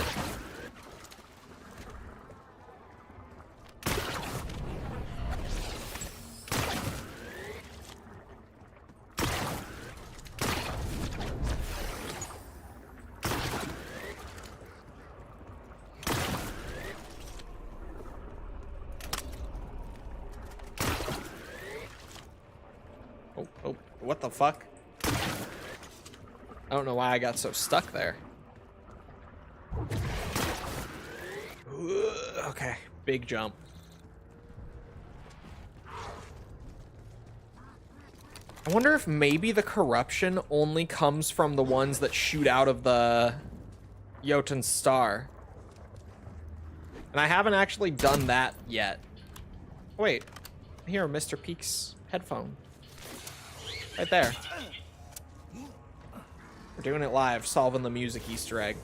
Oh, what the fuck? I don't know why I got so stuck there. Okay, big jump. I wonder if maybe the corruption only comes from the ones that shoot out of the Jotun Star. And I haven't actually done that yet. Wait, here, Mr. Peak's headphone. Right there. We're doing it live, solving the music Easter egg.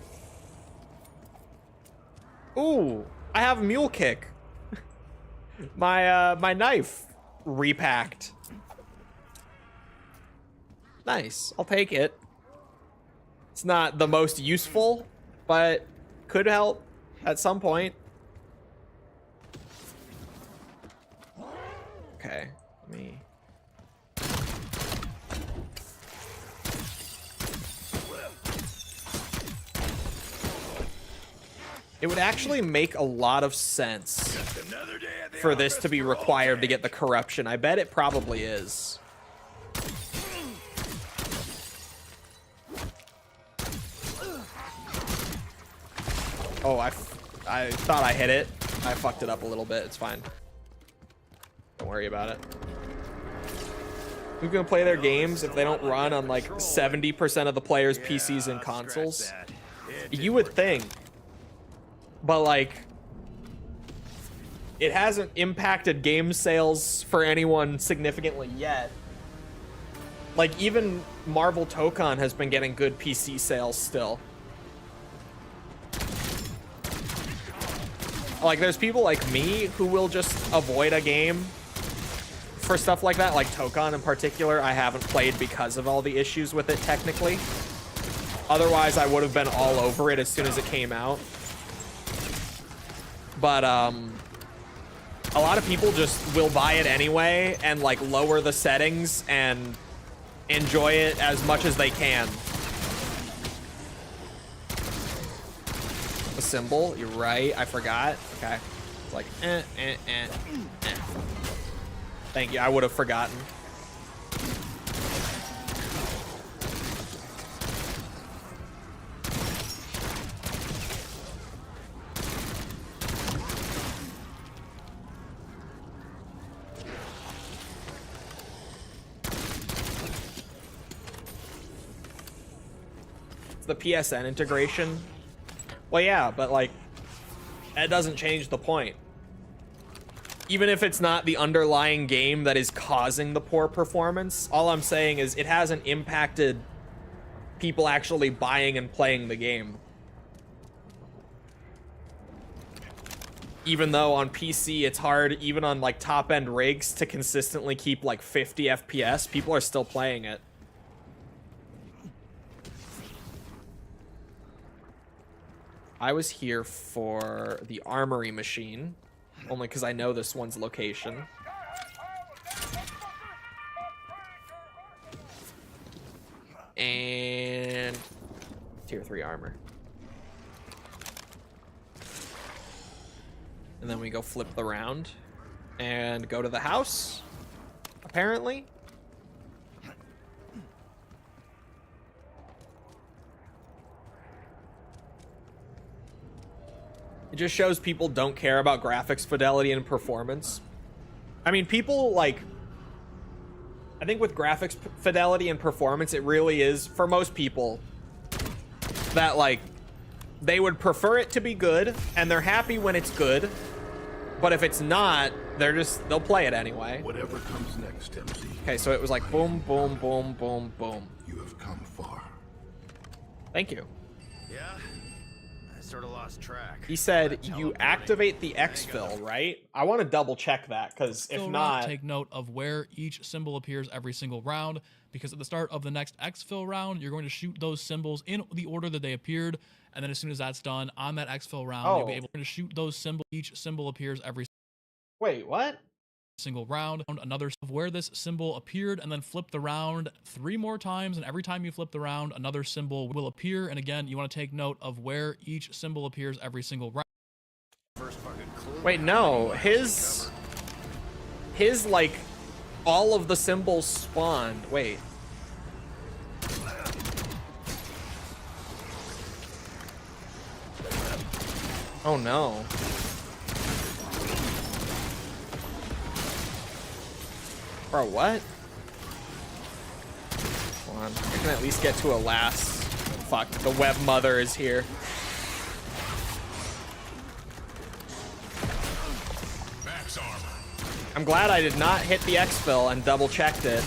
Ooh, I have a mule kick. My knife repacked. Nice. I'll take it. It's not the most useful, but could help at some point. Okay, let me... It would actually make a lot of sense for this to be required to get the corruption. I bet it probably is. Oh, I thought I hit it. I fucked it up a little bit. It's fine. Don't worry about it. Who's gonna play their games if they don't run on like 70% of the players' PCs and consoles? You would think. But like, it hasn't impacted game sales for anyone significantly yet. Like, even Marvel Tokon has been getting good PC sales still. Like, there's people like me who will just avoid a game for stuff like that. Like Tokon in particular, I haven't played because of all the issues with it technically. Otherwise, I would have been all over it as soon as it came out. But a lot of people just will buy it anyway and like lower the settings and enjoy it as much as they can. The symbol, you're right, I forgot. Okay, it's like Thank you, I would have forgotten. The PSN integration. Well, yeah, but like, that doesn't change the point. Even if it's not the underlying game that is causing the poor performance, all I'm saying is it hasn't impacted people actually buying and playing the game. Even though on PC it's hard, even on like top-end rigs, to consistently keep like 50 FPS, people are still playing it. I was here for the armory machine, only because I know this one's location. And tier 3 armor. And then we go flip the round and go to the house, apparently. It just shows people don't care about graphics fidelity and performance. I mean, people like... I think with graphics fidelity and performance, it really is, for most people, that like, they would prefer it to be good, and they're happy when it's good. But if it's not, they'll play it anyway. Whatever comes next, MC. Okay, so it was like boom, boom, boom, boom, boom. You have come far. Thank you. Yeah? Sort of lost track. He said you activate the exfil, right? I want to double check that, because if not... Take note of where each symbol appears every single round, because at the start of the next exfil round, you're going to shoot those symbols in the order that they appeared, and then as soon as that's done, on that exfil round, you'll be able to shoot those symbols. Each symbol appears every... Wait, what? Single round, another of where this symbol appeared, and then flip the round 3 more times, and every time you flip the round, another symbol will appear. And again, you want to take note of where each symbol appears every single round. Wait, no, his like all of the symbols spawned. Wait. Oh no. Bro, what? Hold on. I can at least get to a last. Fuck, the web mother is here. Max armor. I'm glad I did not hit the exfil and double checked it.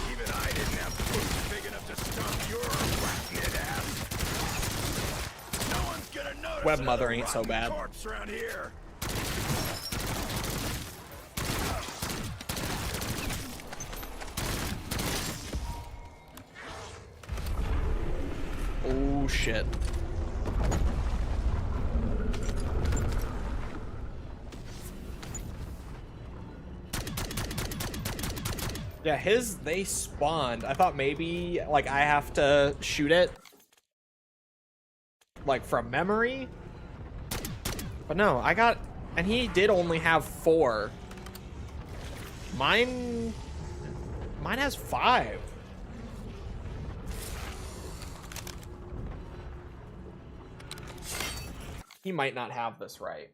Even I didn't have boots big enough to stomp your arachnid ass. No one's gonna notice Web mother ain't so bad. corpse around here. Oh, shit. Yeah, they spawned. I thought maybe, like, I have to shoot it, like, from memory. But no, and he did only have 4. Mine has 5. He might not have this right.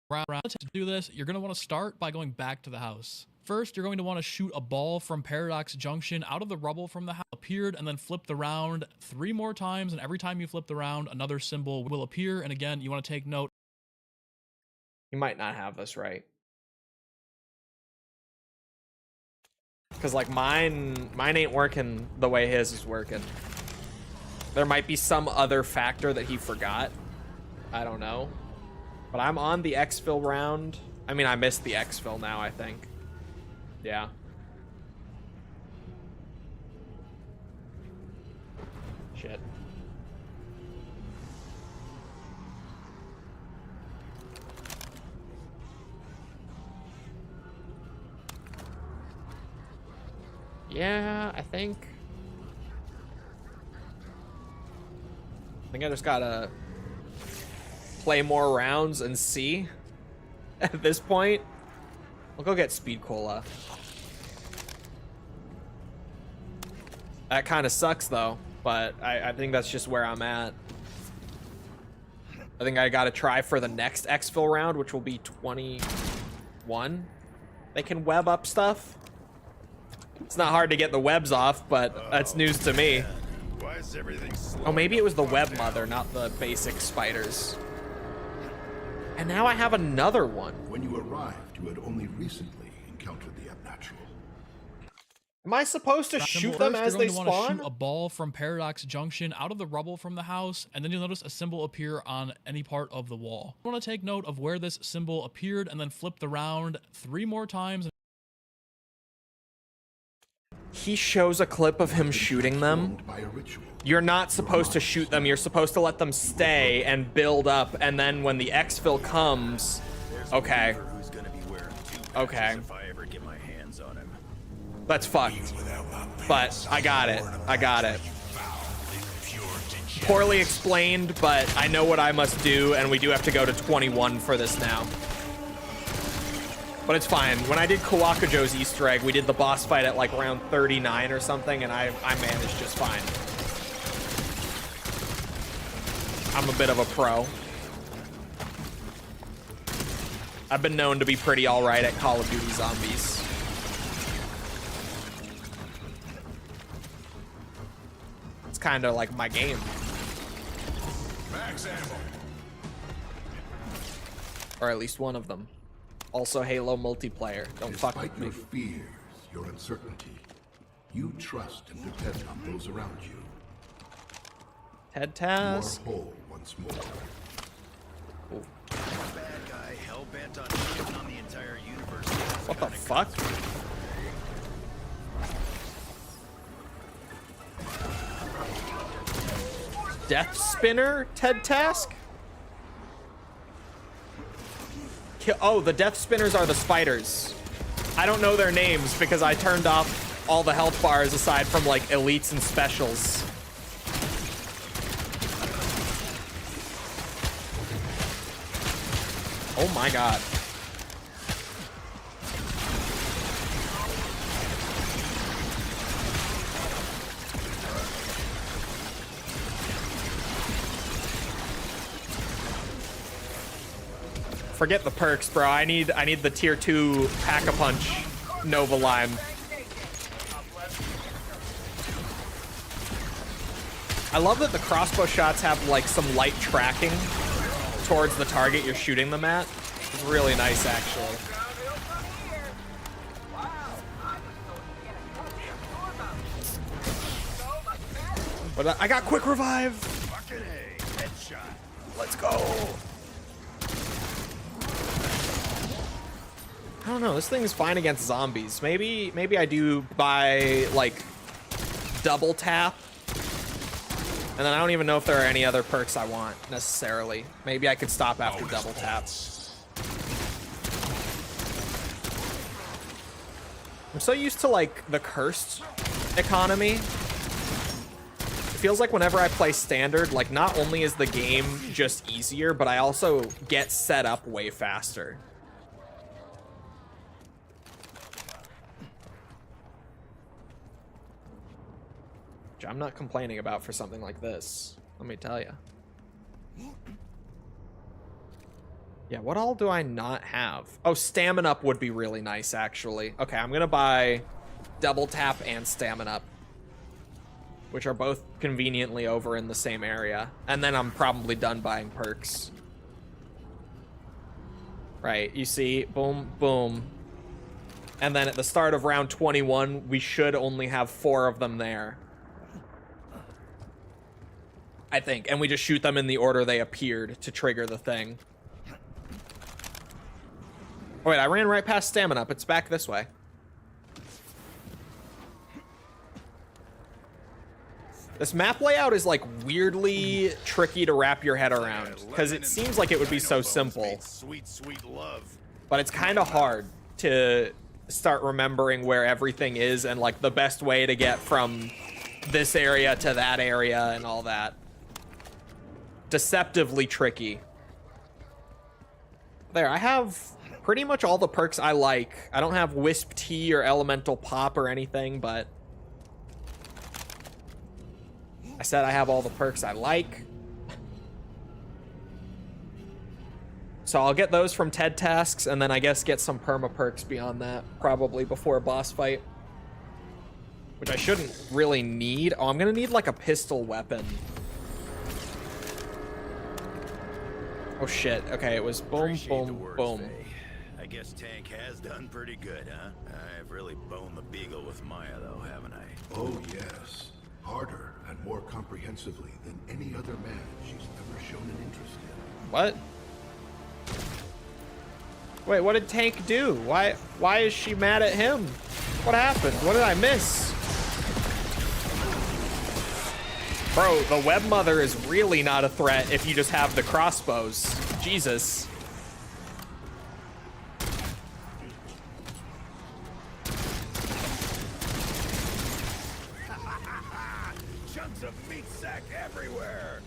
To do this, you're going to want to start by going back to the house. First, you're going to want to shoot a ball from Paradox Junction out of the rubble from the house appeared, and then flip the round 3 more times, and every time you flip the round, another symbol will appear. And again, you want to take note. You might not have this right. Because, like, mine ain't working the way his is working. There might be some other factor that he forgot. I don't know. But I'm on the exfil round. I mean, I missed the exfil now, I think. Yeah. Shit. Yeah, I think I just gotta play more rounds and see at this point. We'll go get Speed Cola. That kind of sucks though, but I think that's just where I'm at. I think I gotta try for the next exfil round, which will be 21. They can web up stuff. It's not hard to get the webs off, but that's news to me. Why is everything slow? Oh, maybe it was the web mother, not the basic spiders. And now I have another one. When you arrived, you had only recently encountered the unnatural. Am I supposed to shoot them as they spawn? You're going to want to shoot a ball from Paradox Junction out of the rubble from the house, and then you'll notice a symbol appear on any part of the wall. You want to take note of where this symbol appeared, and then flip the round 3 more times. He shows a clip of him shooting them. You're not supposed to shoot them. You're supposed to let them stay and build up, and then when the exfil comes, okay. Okay. If I ever get my hands on him. That's fucked. But I got it. I got it. Poorly explained, but I know what I must do, and we do have to go to 21 for this now. But it's fine. When I did Kawakujo's Easter egg, we did the boss fight at like round 39 or something, and I managed just fine. I'm a bit of a pro. I've been known to be pretty alright at Call of Duty Zombies. It's kind of like my game. Max ammo. Or at least one of them. Also Halo multiplayer. Don't fuck with me. Despite your fears, your uncertainty, you trust and depend on those around you. Head task. You are whole once more. Bad guy hell-bent on shitting on the entire universe. What the fuck? Death Spinner Ted task? Oh, the Death Spinners are the spiders. I don't know their names because I turned off all the health bars aside from like elites and specials. Oh my god. Forget the perks, bro. I need the tier 2 Pack-a-Punch Nova line. I love that the crossbow shots have like some light tracking towards the target you're shooting them at. It's really nice, actually. But I got quick revive. Fucking A. Headshot. Let's go. I don't know. This thing is fine against zombies. Maybe I do buy like double tap. And then I don't even know if there are any other perks I want necessarily. Maybe I could stop after double tap. I'm so used to like the cursed economy. It feels like whenever I play standard, like not only is the game just easier, but I also get set up way faster. Which I'm not complaining about for something like this, let me tell you. Yeah, what all do I not have? Oh, Stamina Up would be really nice, actually. Okay, I'm gonna buy Double Tap and Stamina Up, which are both conveniently over in the same area. And then I'm probably done buying perks. Right, you see, boom, boom. And then at the start of round 21, we should only have 4 of them there. I think, and we just shoot them in the order they appeared to trigger the thing. Oh wait, I ran right past Stamina Up. It's back this way. This map layout is like weirdly tricky to wrap your head around because it seems like it would be so simple, but it's kind of hard to start remembering where everything is and like the best way to get from this area to that area and all that. Deceptively tricky. There, I have pretty much all the perks I like. I don't have Wisp Tea or Elemental Pop or anything, but I said I have all the perks I like. So I'll get those from TED Tasks, and then I guess get some perma perks beyond that, probably before a boss fight. Which I shouldn't really need. Oh, I'm gonna need like a pistol weapon. Oh shit, okay, it was boom, boom, boom. I guess Tank has done pretty good, huh? I've really boned the beagle with Maya though, haven't I? Oh yes. Harder and more comprehensively than any other man she's ever shown an interest in. What? Wait, what did Tank do? Why is she mad at him? What happened? What did I miss? Bro, the web mother is really not a threat if you just have the crossbows. Jesus. Chunks of meat sack everywhere.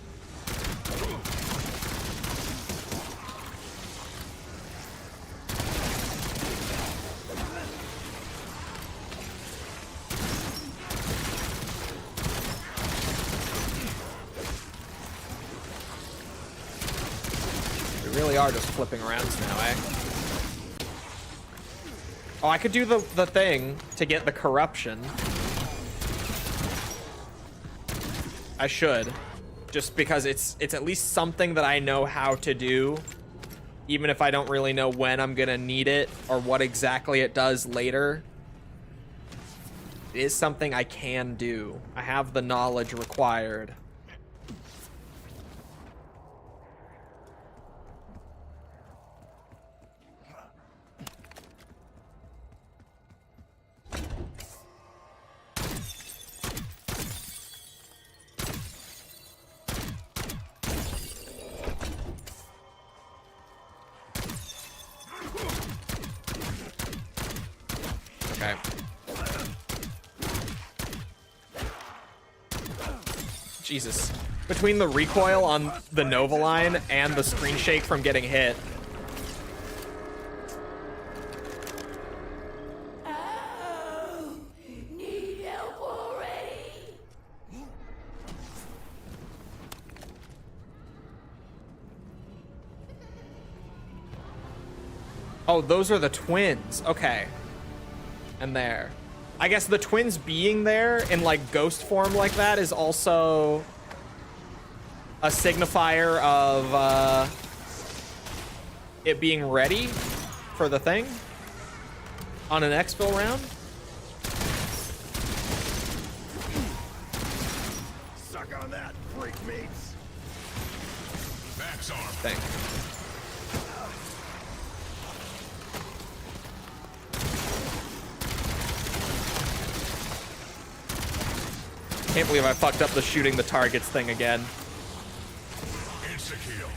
We really are just flipping arounds now, eh? Oh, I could do the thing to get the corruption. I should. Just because it's at least something that I know how to do. Even if I don't really know when I'm gonna need it or what exactly it does later. It is something I can do. I have the knowledge required. Okay. Jesus. Between the recoil on the Nova line and the screen shake from getting hit. Oh, need help already? Oh, those are the twins. Okay. And there. I guess the twins being there in like ghost form like that is also a signifier of it being ready for the thing on an exfil round. Suck on that, freak meats. Max arm. Thing. Can't believe I fucked up the shooting the targets thing again. Insta-kill.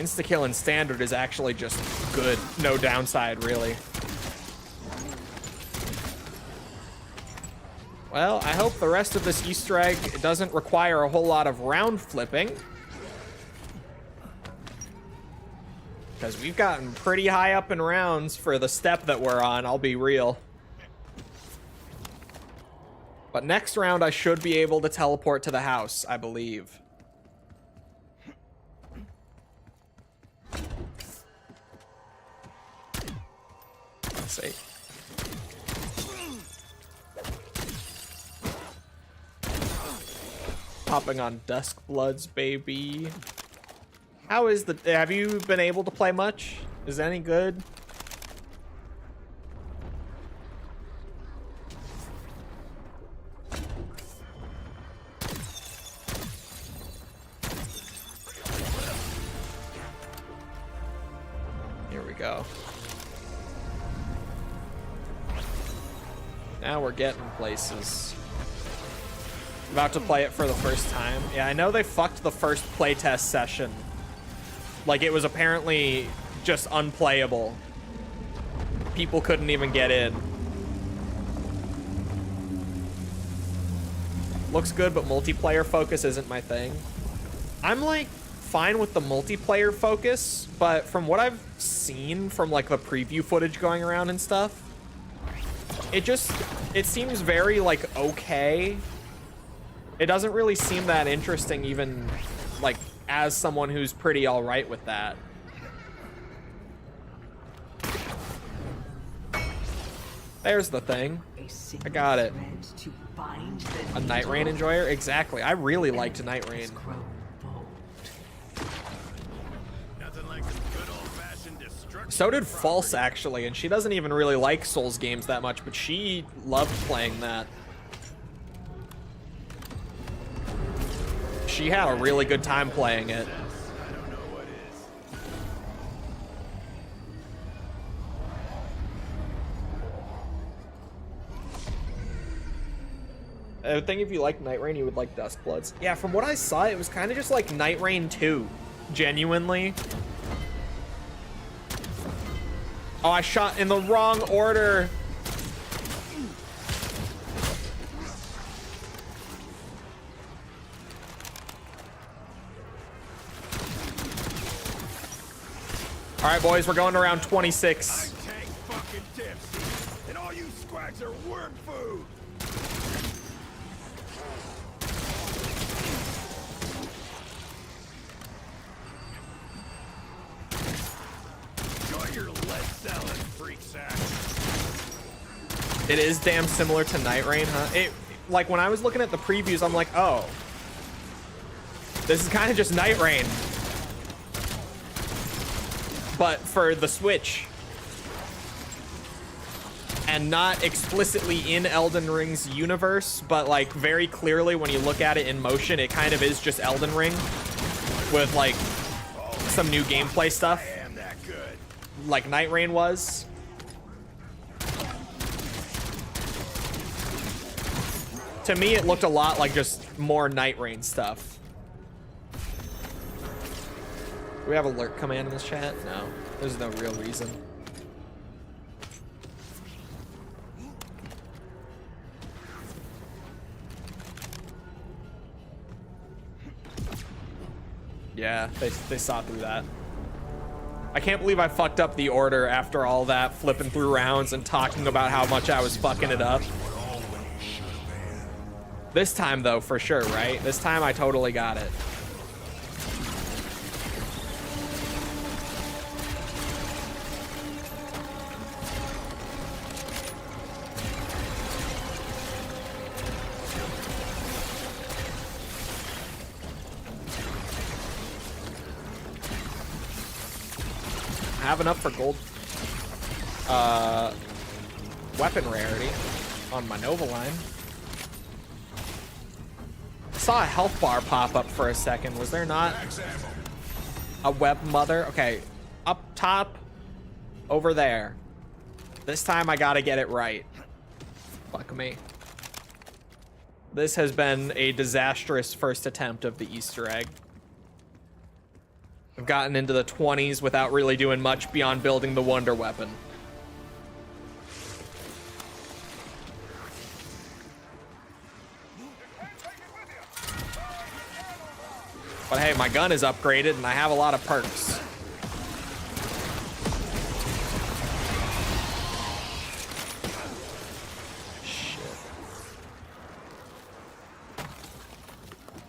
Insta-kill in standard is actually just good. No downside, really. Well, I hope the rest of this Easter egg doesn't require a whole lot of round flipping. Because we've gotten pretty high up in rounds for the step that we're on, I'll be real. But next round I should be able to teleport to the house, I believe. Let's see. Hopping on Duskbloods, baby. How is the... Have you been able to play much? Is it any good? Here we go. Now we're getting places. About to play it for the first time. Yeah, I know they fucked the first playtest session. Like, it was apparently just unplayable. People couldn't even get in. Looks good, but multiplayer focus isn't my thing. I'm, like, fine with the multiplayer focus, but from what I've seen from, like, the preview footage going around and stuff, it seems very, like, okay. It doesn't really seem that interesting, even, like, as someone who's pretty all right with that. There's the thing. I got it. A Night Rain enjoyer? Exactly. I really liked Night Rain. So did False, actually, and she doesn't even really like Souls games that much, but she loved playing that. She had a really good time playing it. I would think if you like Night Rain, you would like Duskbloods. Yeah, from what I saw, it was kind of just like Night Rain 2. Genuinely. Oh, I shot in the wrong order. All right, boys, we're going to round 26. Tank fucking dips, and all you squags are worm food. Enjoy your lead salad, freak sack. It is damn similar to Night Rain, huh? Like, when I was looking at the previews, I'm like, oh, this is kind of just Night Rain, but for the Switch, and not explicitly in Elden Ring's universe, but like very clearly when you look at it in motion, it kind of is just Elden Ring with like some new gameplay stuff, like Night Rain was. To me, it looked a lot like just more Night Rain stuff. Do we have alert command in this chat? No, there's no real reason. Yeah, they saw through that. I can't believe I fucked up the order after all that flipping through rounds and talking about how much I was fucking it up. This time though, for sure, right? This time I totally got it. I have enough for gold weapon rarity on my Nova line. I saw a health bar pop up for a second. Was there not a web mother? Okay, up top over there. This time I gotta get it right. Fuck me. This has been a disastrous first attempt of the Easter egg. I've gotten into the 20s without really doing much beyond building the wonder weapon. But hey, my gun is upgraded and I have a lot of perks.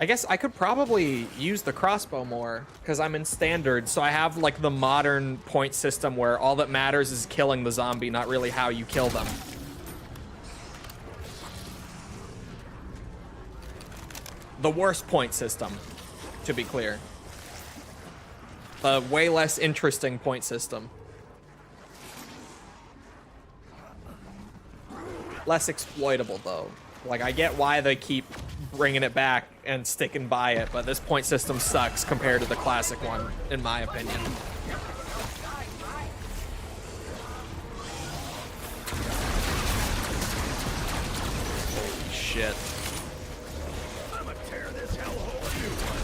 I guess I could probably use the crossbow more because I'm in standard, so I have like the modern point system where all that matters is killing the zombie, not really how you kill them. The worst point system, to be clear. The way less interesting point system. Less exploitable though. Like, I get why they keep bringing it back and sticking by it, but this point system sucks compared to the classic one, in my opinion. Holy shit. I'ma tear this hellhole a new one.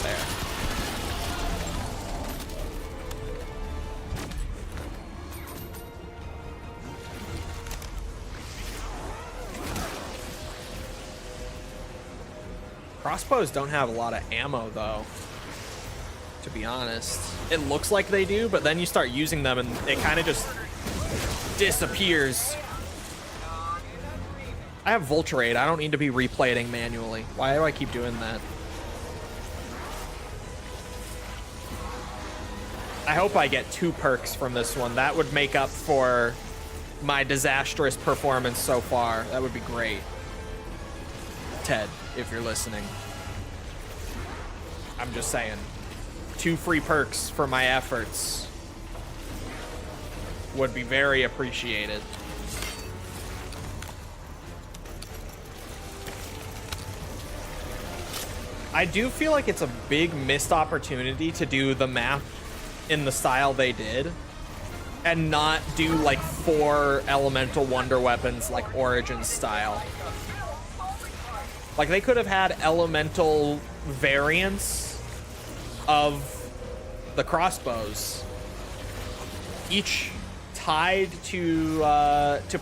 There. Crossbows don't have a lot of ammo, though, to be honest. It looks like they do, but then you start using them and it kind of just disappears. I have Vulturate. I don't need to be replating manually. Why do I keep doing that? I hope I get 2 perks from this one. That would make up for my disastrous performance so far. That would be great. Ted, if you're listening. I'm just saying. 2 free perks for my efforts would be very appreciated. I do feel like it's a big missed opportunity to do the map in the style they did and not do like 4 elemental wonder weapons like Origin style. Like, they could have had elemental variants of the crossbows, each tied to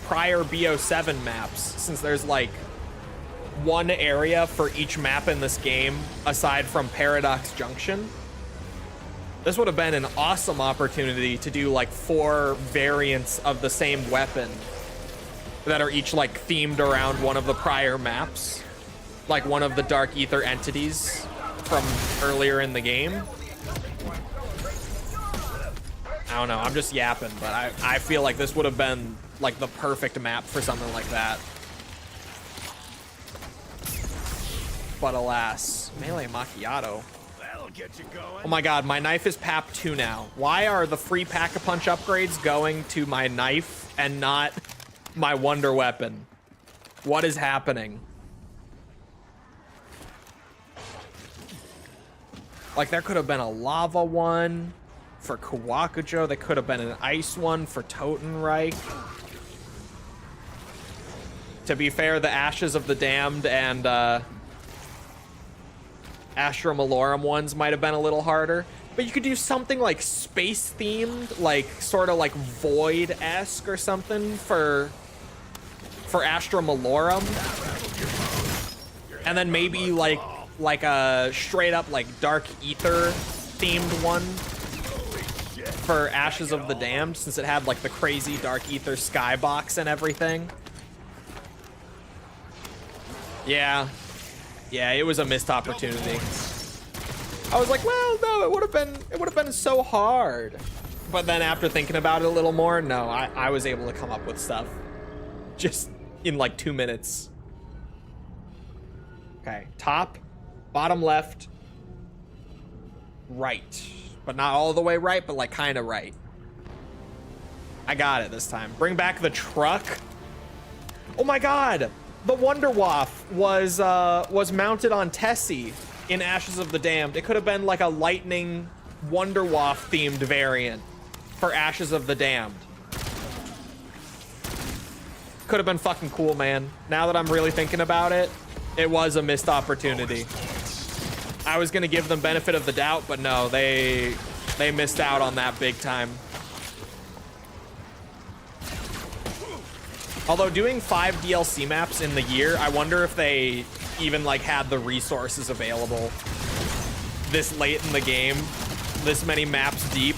prior BO7 maps, since there's like 1 area for each map in this game aside from Paradox Junction. This would have been an awesome opportunity to do like 4 variants of the same weapon that are each like themed around one of the prior maps. Like one of the Dark Ether entities from earlier in the game. I don't know, I'm just yapping, but I feel like this would have been like the perfect map for something like that. But alas, melee macchiato. That'll get you going. Oh my god, my knife is PAP 2 now. Why are the free Pack-a-Punch upgrades going to my knife and not my wonder weapon? What is happening? Like, there could have been a lava one for Kawakujo. There could have been an ice one for Totenreich. To be fair, the Ashes of the Damned and Astra Malorum ones might have been a little harder. But you could do something like space-themed, like sort of like Void-esque or something for Astra Malorum. And then maybe like a straight up like Dark Ether themed one for Ashes of the Damned, since it had like the crazy Dark Ether skybox and everything. Yeah, it was a missed opportunity. I was like, well, no, it would have been so hard. But then after thinking about it a little more, no, I was able to come up with stuff just in like 2 minutes. Okay, top, bottom left, right. But not all the way right, but like kind of right. I got it this time. Bring back the truck. Oh my god! The Wonder Waff was mounted on Tessie in Ashes of the Damned. It could have been like a lightning Wonder Waff themed variant for Ashes of the Damned. Could have been fucking cool, man. Now that I'm really thinking about it, it was a missed opportunity. I was gonna give them benefit of the doubt, but no, they missed out on that big time. Although doing 5 DLC maps in the year, I wonder if they even like had the resources available this late in the game, this many maps deep.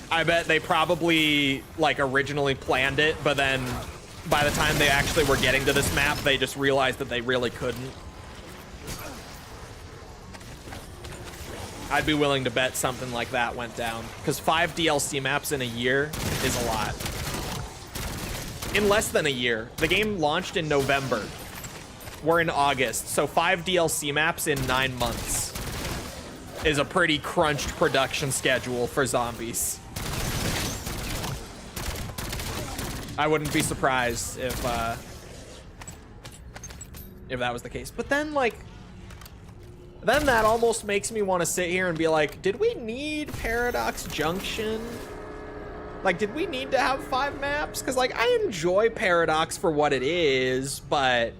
I bet they probably like originally planned it, but then by the time they actually were getting to this map, they just realized that they really couldn't. I'd be willing to bet something like that went down, because 5 DLC maps in a year is a lot. In less than a year. The game launched in November. We're in August, so 5 DLC maps in 9 months is a pretty crunched production schedule for zombies. I wouldn't be surprised if that was the case. But then, like, then that almost makes me want to sit here and be like, did we need Paradox Junction? Like, did we need to have 5 maps? Because, like, I enjoy Paradox for what it is, but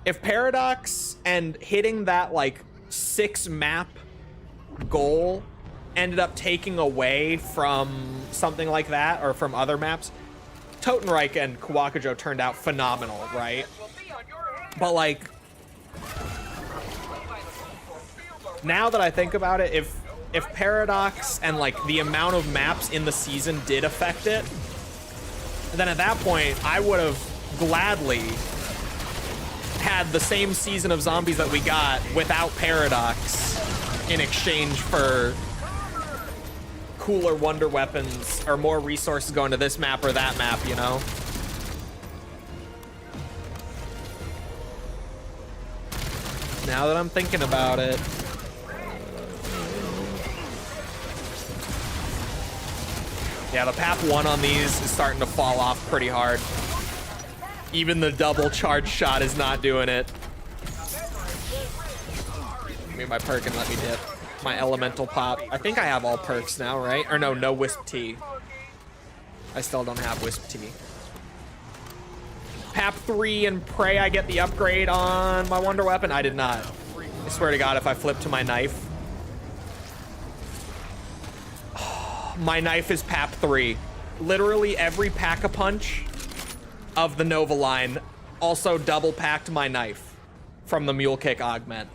if Paradox and hitting that, like, 6 map goal ended up taking away from something like that, or from other maps, Totenreich and Kawakujo turned out phenomenal, right? But, like, now that I think about it, if Paradox and like the amount of maps in the season did affect it, then at that point I would have gladly had the same season of zombies that we got without Paradox in exchange for cooler wonder weapons or more resources going to this map or that map, you know? Now that I'm thinking about it. Yeah, the PAP 1 on these is starting to fall off pretty hard. Even the double charge shot is not doing it. Give me my perk and let me dip. My elemental pop. I think I have all perks now, right? Or no, no Wisp Tea. I still don't have Wisp Tea. PAP 3 and pray I get the upgrade on my wonder weapon. I did not. I swear to God, if I flip to my knife. My knife is PAP 3. Literally every Pack-a-Punch of the Nova line also double packed my knife from the Mule Kick Augment.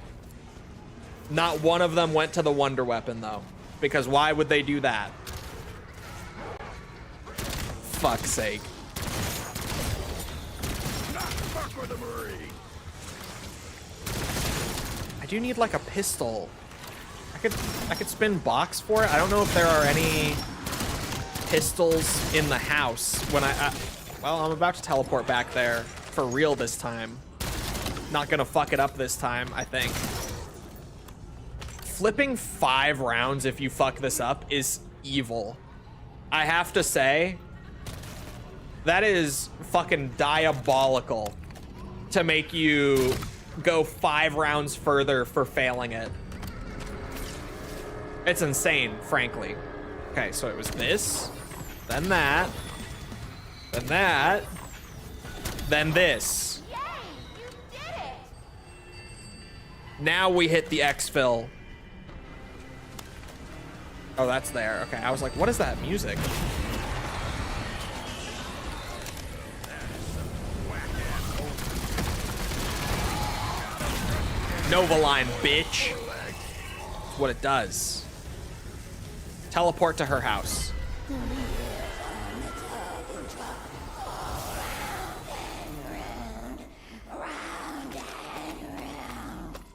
Not one of them went to the Wonder Weapon though, because why would they do that? Fuck's sake. I do need like a pistol. I could spin box for it. I don't know if there are any pistols in the house when well, I'm about to teleport back there for real this time. Not gonna fuck it up this time, I think. Flipping 5 rounds if you fuck this up is evil. I have to say, that is fucking diabolical to make you go 5 rounds further for failing it. It's insane, frankly. Okay, so it was this, then that, then this. Yay! You did it! Now we hit the exfil. Oh, that's there. Okay, I was like, what is that music? Nova line, bitch. That's what it does. Teleport to her house.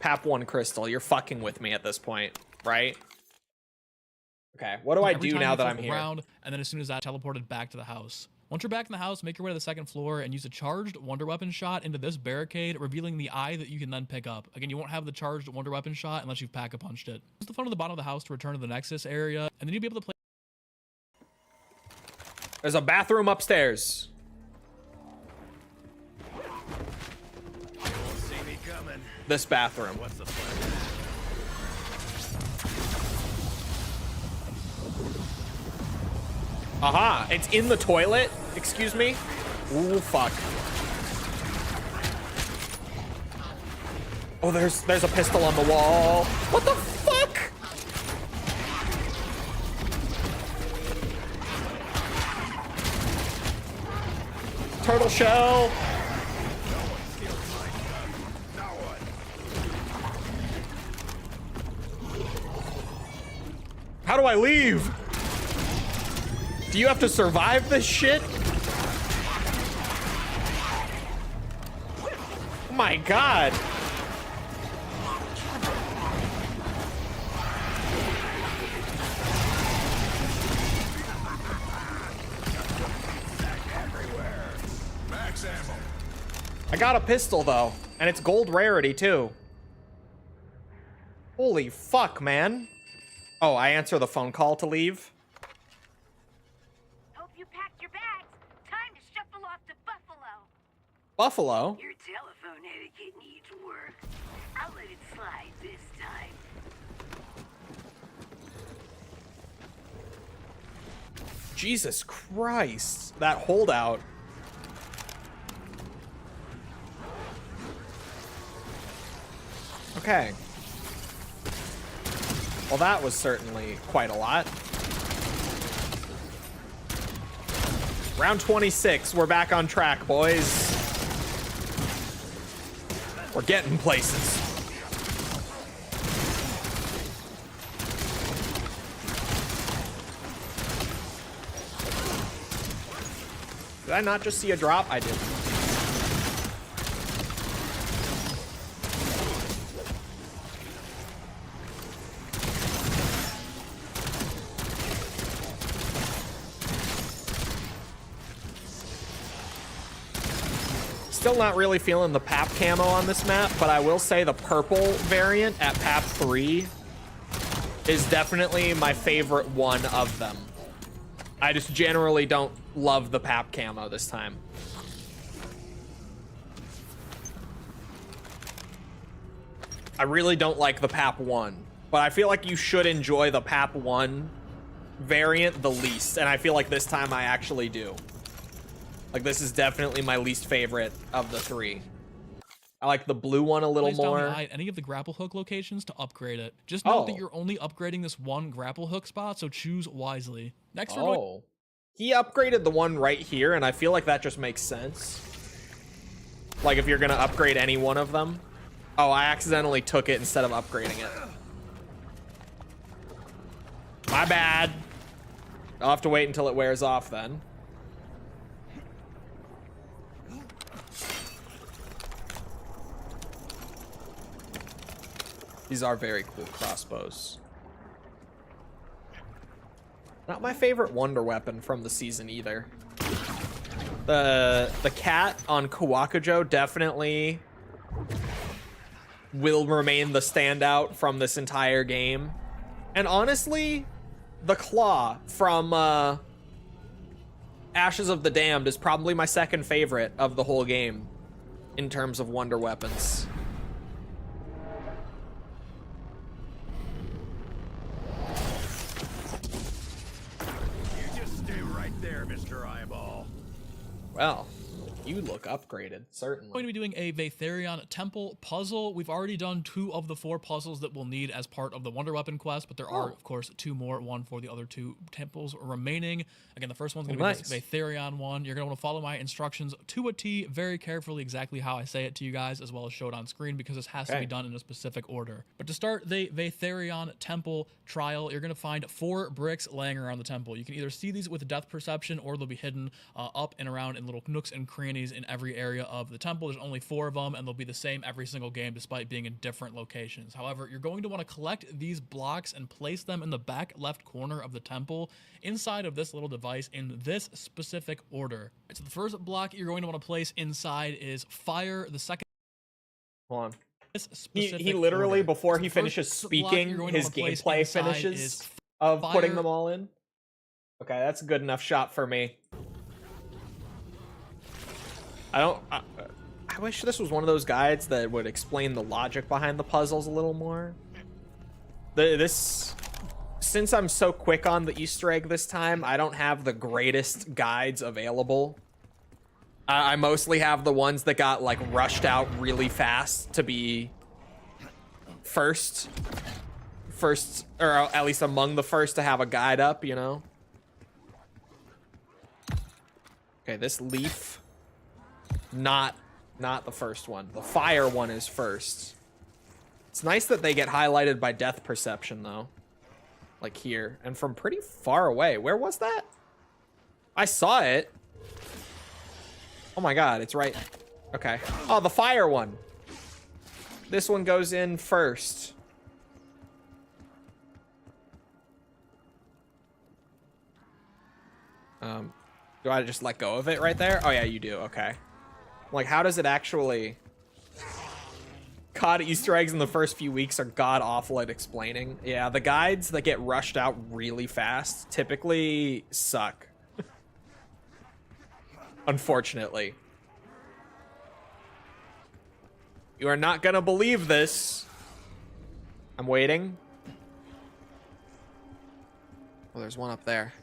PAP 1 crystal, you're fucking with me at this point, right? Okay, what do I do now that I'm here? Around, and then as soon as that, teleported back to the house. Once you're back in the house, make your way to the 2nd floor and use a charged wonder weapon shot into this barricade, revealing the eye that you can then pick up. Again, you won't have the charged wonder weapon shot unless you've pack-a-punched it. Use the phone at the bottom of the house to return to the Nexus area, and then you'll be able to play. There's a bathroom upstairs. See me coming. This bathroom. What's the plan? Aha, it's in the toilet. Excuse me. Ooh, fuck. Oh, there's a pistol on the wall. What the fuck? Turtle shell. How do I leave? Do you have to survive this shit? Oh my god. Max ammo. I got a pistol though, and it's gold rarity too. Holy fuck, man. Oh, I answer the phone call to leave. Hope you packed your bags. Time to shuffle off to Buffalo. Buffalo? Your telephone etiquette needs work. I'll let it slide this time. Jesus Christ. That holdout. Okay. Well, that was certainly quite a lot. Round 26. We're back on track, boys. We're getting places. Did I not just see a drop? I did. Still not really feeling the PAP camo on this map, but I will say the purple variant at PAP 3 is definitely my favorite one of them. I just generally don't love the PAP camo this time. I really don't like the PAP 1, but I feel like you should enjoy the PAP 1 variant the least, and I feel like this time I actually do. Like, this is definitely my least favorite of the three. I like the blue one a little more. Down any of the grapple hook locations to upgrade it. Just note that you're only upgrading this one grapple hook spot, so choose wisely. Next, we're going... He upgraded the one right here, and I feel like that just makes sense. Like, if you're gonna upgrade any one of them. Oh, I accidentally took it instead of upgrading it. My bad. I'll have to wait until it wears off then. These are very cool crossbows. Not my favorite wonder weapon from the season either. The cat on Kawakujo definitely will remain the standout from this entire game. And honestly, the claw from Ashes of the Damned is probably my second favorite of the whole game in terms of wonder weapons. Well, you look upgraded, certainly. We're going to be doing a Vatherion Temple puzzle. We've already done 2 of the 4 puzzles that we'll need as part of the Wonder Weapon quest, but there are, of course, 2 more, one for the other 2 temples remaining. Again, the first one's going to be this Vatherion one. You're going to want to follow my instructions to a T, very carefully, exactly how I say it to you guys, as well as show it on screen, because this has to be done in a specific order. But to start the Vatherion Temple trial, you're going to find 4 bricks laying around the temple. You can either see these with depth perception, or they'll be hidden up and around in little nooks and crannies in every area of the temple. There's only 4 of them, and they'll be the same every single game despite being in different locations. However, you're going to want to collect these blocks and place them in the back left corner of the temple inside of this little device in this specific order. So the first block you're going to want to place inside is fire. The second... Hold on. He literally, before he finishes speaking, his gameplay finishes of putting them all in. Okay, that's a good enough shot for me. I wish this was one of those guides that would explain the logic behind the puzzles a little more. This since I'm so quick on the Easter egg this time, I don't have the greatest guides available. I mostly have the ones that got like rushed out really fast to be first, or at least among the first to have a guide up, you know? Okay, this leaf, not the first one. The fire one is first. It's nice that they get highlighted by depth perception though. Like here, and from pretty far away. Where was that? I saw it. Oh my god, it's right. Okay. Oh, the fire one. This one goes in first. Do I just let go of it right there? Oh yeah, you do. Okay. Like, how does it actually... God, Easter eggs in the first few weeks are god awful at explaining. Yeah, the guides that get rushed out really fast typically suck. Unfortunately. You are not gonna believe this. I'm waiting. Oh, there's one up there.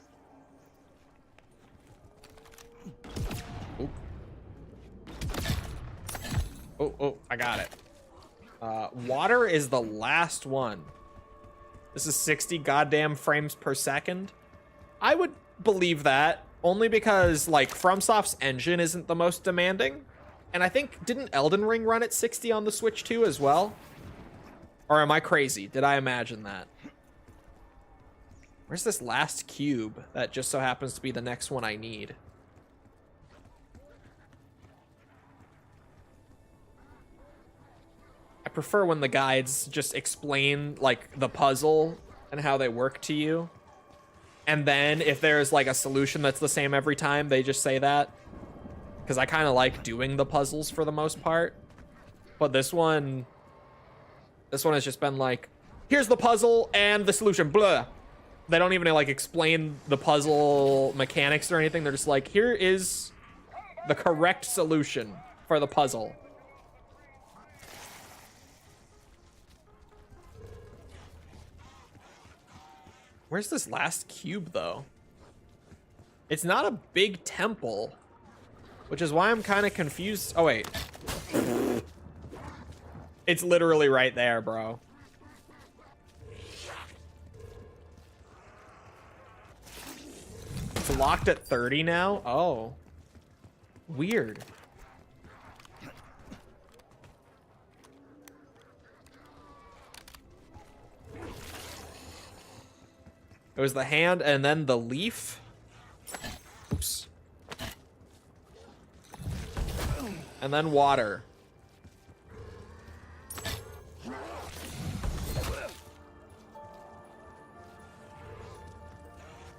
Oh, I got it. Water is the last one. This is 60 goddamn frames per second. I would believe that, only because, like, FromSoft's engine isn't the most demanding. And I think, didn't Elden Ring run at 60 on the Switch too as well? Or am I crazy? Did I imagine that? Where's this last cube that just so happens to be the next one I need? I prefer when the guides just explain, like, the puzzle and how they work to you. And then if there's, like, a solution that's the same every time, they just say that. Because I kind of like doing the puzzles for the most part. But this one has just been like, here's the puzzle and the solution, blah. They don't even, like, explain the puzzle mechanics or anything. They're just like, here is the correct solution for the puzzle. Where's this last cube, though? It's not a big temple, which is why I'm kind of confused. Oh, wait. It's literally right there, bro. It's locked at 30 now? Oh. Weird. It was the hand and then the leaf. Oops. And then water.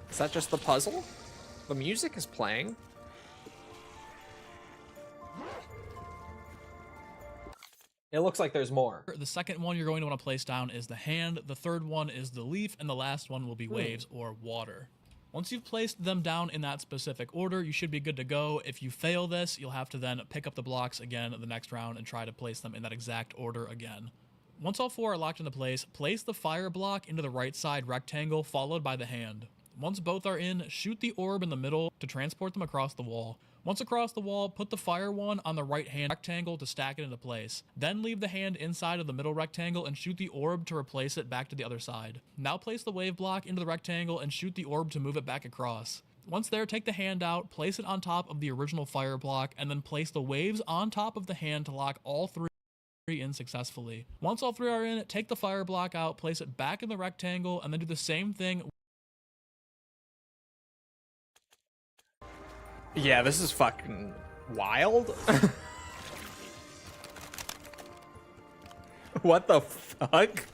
Is that just the puzzle? The music is playing. It looks like there's more. The second one you're going to want to place down is the hand, the third one is the leaf, and the last one will be waves or water. Once you've placed them down in that specific order, you should be good to go. If you fail this, you'll have to then pick up the blocks again the next round and try to place them in that exact order again. Once all four are locked into place the fire block into the right side rectangle followed by the hand. Once both are in, shoot the orb in the middle to transport them across the wall. Once across the wall, put the fire one on the right hand rectangle to stack it into place. Then leave the hand inside of the middle rectangle and shoot the orb to replace it back to the other side. Now place the wave block into the rectangle and shoot the orb to move it back across. Once there, take the hand out, place it on top of the original fire block, and then place the waves on top of the hand to lock all three in successfully. Once all three are in, take the fire block out, place it back in the rectangle, and then do the same thing. Yeah, this is fucking wild. What the fuck?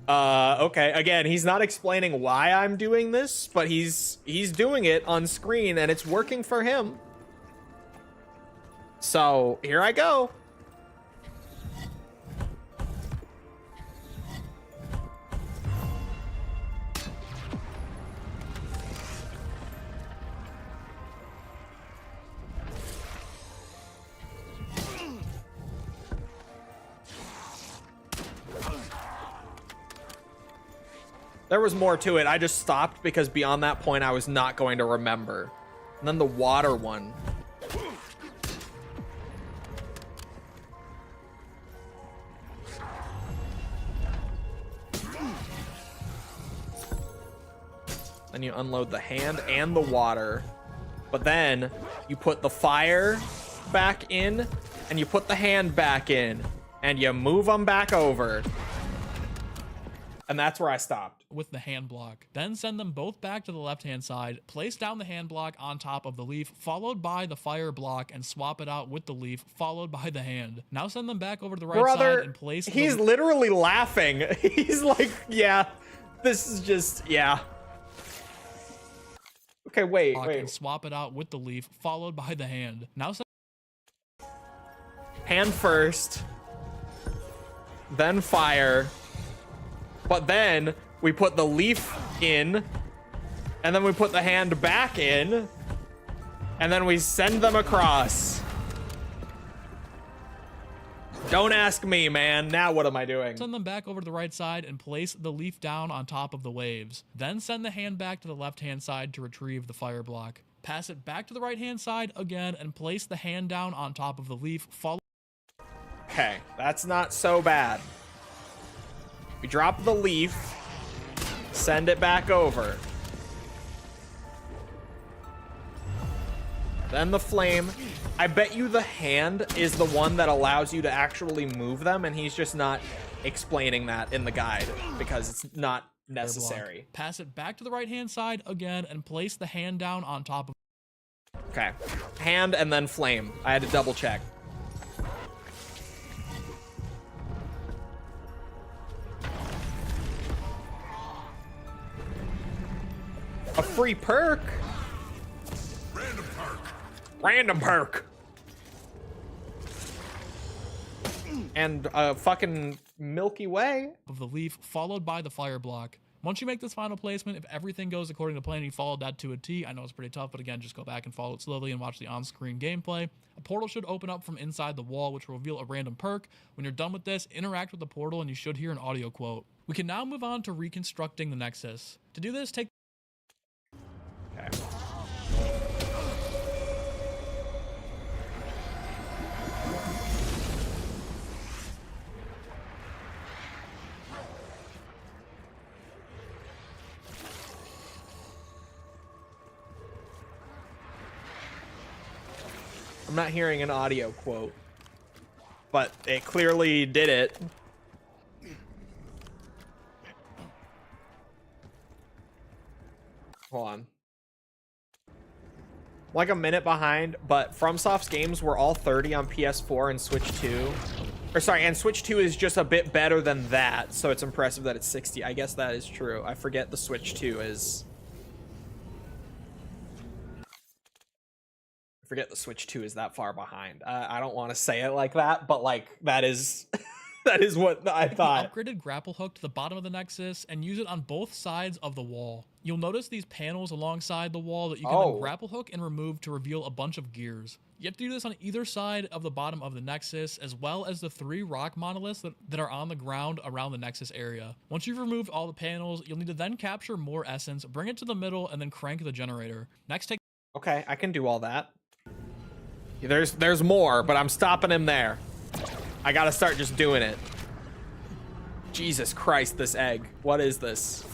Okay, again, he's not explaining why I'm doing this, but he's doing it on screen and it's working for him. So, here I go. There was more to it. I just stopped because beyond that point, I was not going to remember. And then the water one. Then you unload the hand and the water. But then you put the fire back in and you put the hand back in and you move them back over. And that's where I stopped. With the hand block. Then send them both back to the left-hand side, place down the hand block on top of the leaf, followed by the fire block, and swap it out with the leaf, followed by the hand. Now send them back over to the right side and place... He's literally laughing. He's like, yeah, this is just, yeah. Okay, wait. And swap it out with the leaf, followed by the hand. Now send... Hand first, then fire, but then we put the leaf in, and then we put the hand back in, and then we send them across. Don't ask me, man. Now what am I doing? Send them back over to the right side and place the leaf down on top of the waves. Then send the hand back to the left-hand side to retrieve the fire block. Pass it back to the right-hand side again and place the hand down on top of the leaf. Okay, that's not so bad. We drop the leaf, send it back over. Then the flame. I bet you the hand is the one that allows you to actually move them, and he's just not explaining that in the guide because it's not necessary. Pass it back to the right-hand side again and place the hand down on top of... Okay, hand and then flame. I had to double check. A free perk? Random perk. Random perk. And a fucking Milky Way. Of the leaf, followed by the fire block. Once you make this final placement, if everything goes according to plan and you followed that to a T, I know it's pretty tough, but again, just go back and follow it slowly and watch the on-screen gameplay. A portal should open up from inside the wall, which will reveal a random perk. When you're done with this, interact with the portal and you should hear an audio quote. We can now move on to reconstructing the Nexus. To do this, take... Okay. I'm not hearing an audio quote, but it clearly did it. Hold on. Like a minute behind, but FromSoft's games were all 30 on PS4 and Switch 2. Or sorry, and Switch 2 is just a bit better than that, so it's impressive that it's 60. I guess that is true. I forget the Switch 2 is... I forget the Switch 2 is that far behind. I don't want to say it like that, but like, that is... that is what I thought. Upgraded grapple hook to the bottom of the Nexus and use it on both sides of the wall. You'll notice these panels alongside the wall that you can then grapple hook and remove to reveal a bunch of gears. You have to do this on either side of the bottom of the Nexus, as well as the 3 rock monoliths that are on the ground around the Nexus area. Once you've removed all the panels, you'll need to then capture more essence, bring it to the middle, and then crank the generator. Next, take... Okay, I can do all that. There's more, but I'm stopping him there. I gotta start just doing it. Jesus Christ, this egg. What is this?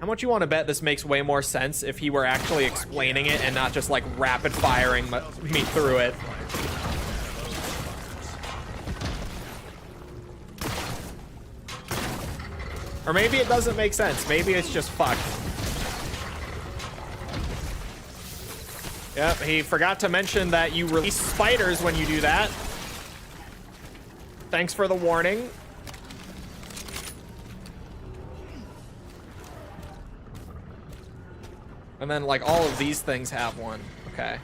How much you want to bet this makes way more sense if he were actually explaining it and not just like rapid firing me through it? Or maybe it doesn't make sense. Maybe it's just fucked. Yep, he forgot to mention that you release spiders when you do that. Thanks for the warning. And then, like, all of these things have one. Okay.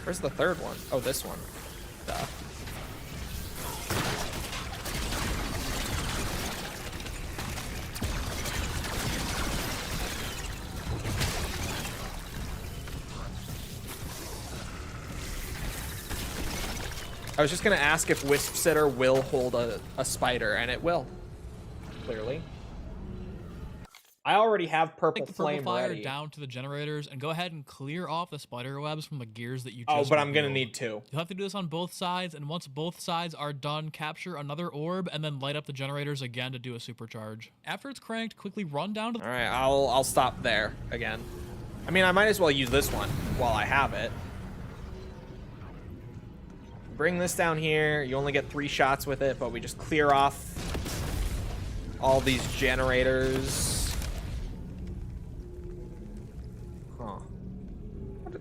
Where's the third one? Oh, this one. Duh. I was just gonna ask if Wisp Sitter will hold a spider, and it will. Clearly. I already have purple Take the purple flame fire ready. down to the generators and go ahead and clear off the spider webs from the gears that you just Oh, but I'm gonna revealed. need two. You'll have to do this on both sides, and once both sides are done, capture another orb and then light up the generators again to do a supercharge. After it's cranked, quickly run down to All right, I'll stop there again. I mean, I might as well use this one while I have it. Bring this down here. You only get 3 shots with it, but we just clear off all these generators. Huh.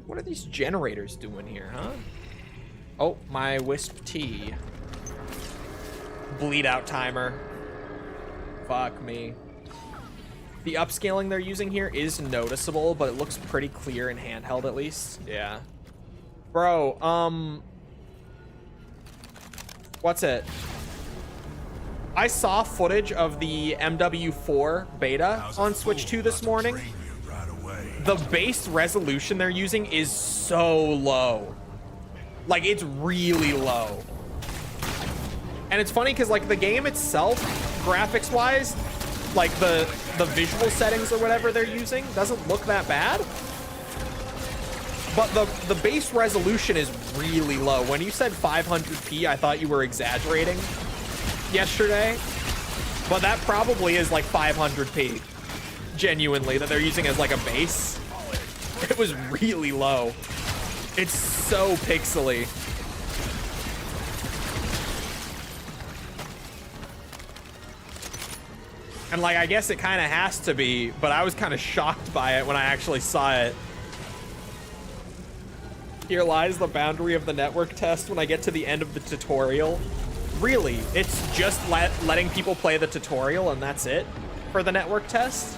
What are these generators doing here, huh? Oh, my Wisp T. Bleed out timer. Fuck me. The upscaling they're using here is noticeable, but it looks pretty clear in handheld at least. Yeah. Bro, what's it? I saw footage of the MW4 beta on Switch 2 this morning. The base resolution they're using is so low. Like, it's really low. And it's funny because, like, the game itself, graphics-wise, like, the visual settings or whatever they're using doesn't look that bad. But the base resolution is really low. When you said 500p, I thought you were exaggerating yesterday. But that probably is like 500p. Genuinely, that they're using as like a base. It was really low. It's so pixely. And like, I guess it kind of has to be, but I was kind of shocked by it when I actually saw it. Here lies the boundary of the network test when I get to the end of the tutorial. Really, it's just letting people play the tutorial and that's it for the network test?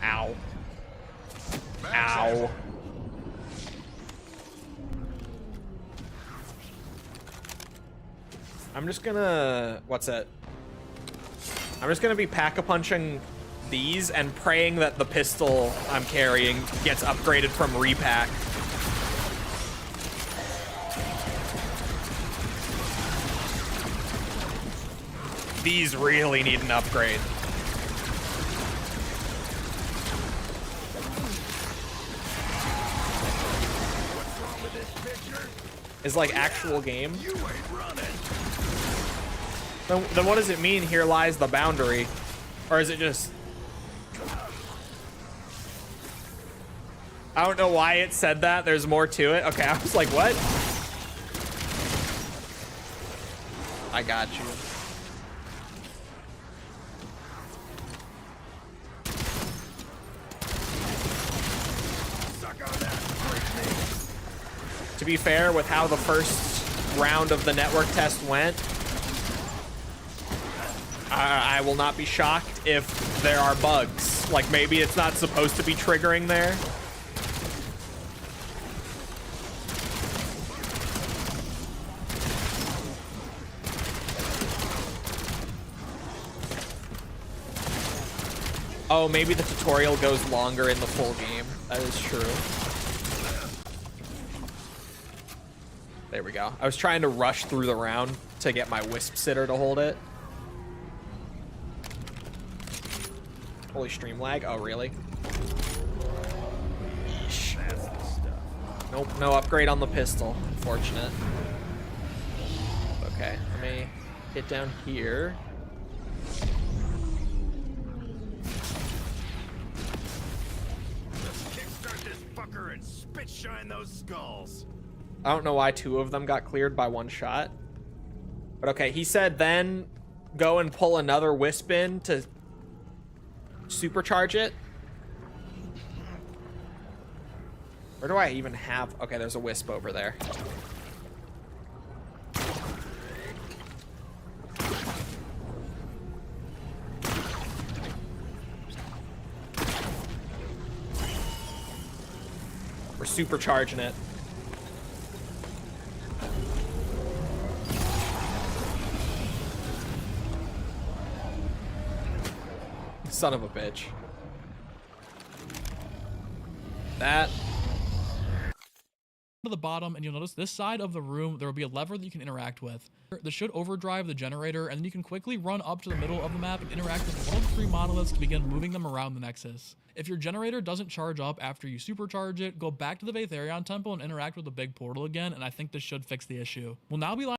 Ow. Ow. I'm just gonna... What's it? I'm just gonna be pack-a-punching these and praying that the pistol I'm carrying gets upgraded from repack. These really need an upgrade. What's wrong with this picture? Is like actual game. You ain't running. Then what does it mean, here lies the boundary? Or is it just... I don't know why it said that. There's more to it. Okay, I was like, what? I got you. Suck on that. To be fair, with how the first round of the network test went, I will not be shocked if there are bugs. Like, maybe it's not supposed to be triggering there. Oh, maybe the tutorial goes longer in the full game. That is true. There we go. I was trying to rush through the round to get my Wisp Sitter to hold it. Holy stream lag. Oh, really? Yeesh. Nope, no upgrade on the pistol. Unfortunate. Okay, let me get down here. Let's kickstart this fucker and spit shine those skulls. I don't know why 2 of them got cleared by 1 shot. But okay, he said then go and pull another Wisp in to supercharge it. Where do I even have... Okay, there's a Wisp over there. We're supercharging it. Son of a bitch. That to the bottom, and you'll notice this side of the room, there will be a lever that you can interact with. This should overdrive the generator, and then you can quickly run up to the middle of the map and interact with one of the 3 monoliths to begin moving them around the Nexus. If your generator doesn't charge up after you supercharge it, go back to the Vaetherion Temple and interact with the big portal again, and I think this should fix the issue. We'll now be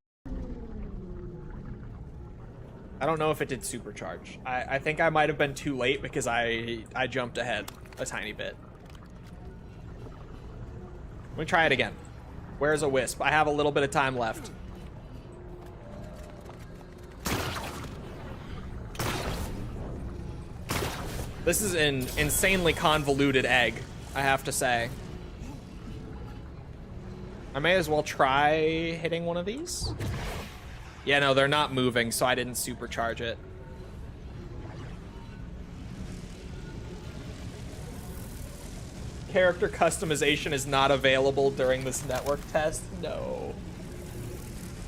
I don't know if it did supercharge. I think I might have been too late because I jumped ahead a tiny bit. Let me try it again. Where's a wisp? I have a little bit of time left. This is an insanely convoluted egg, I have to say. I may as well try hitting one of these. Yeah, no, they're not moving, so I didn't supercharge it. Character customization is not available during this network test. No.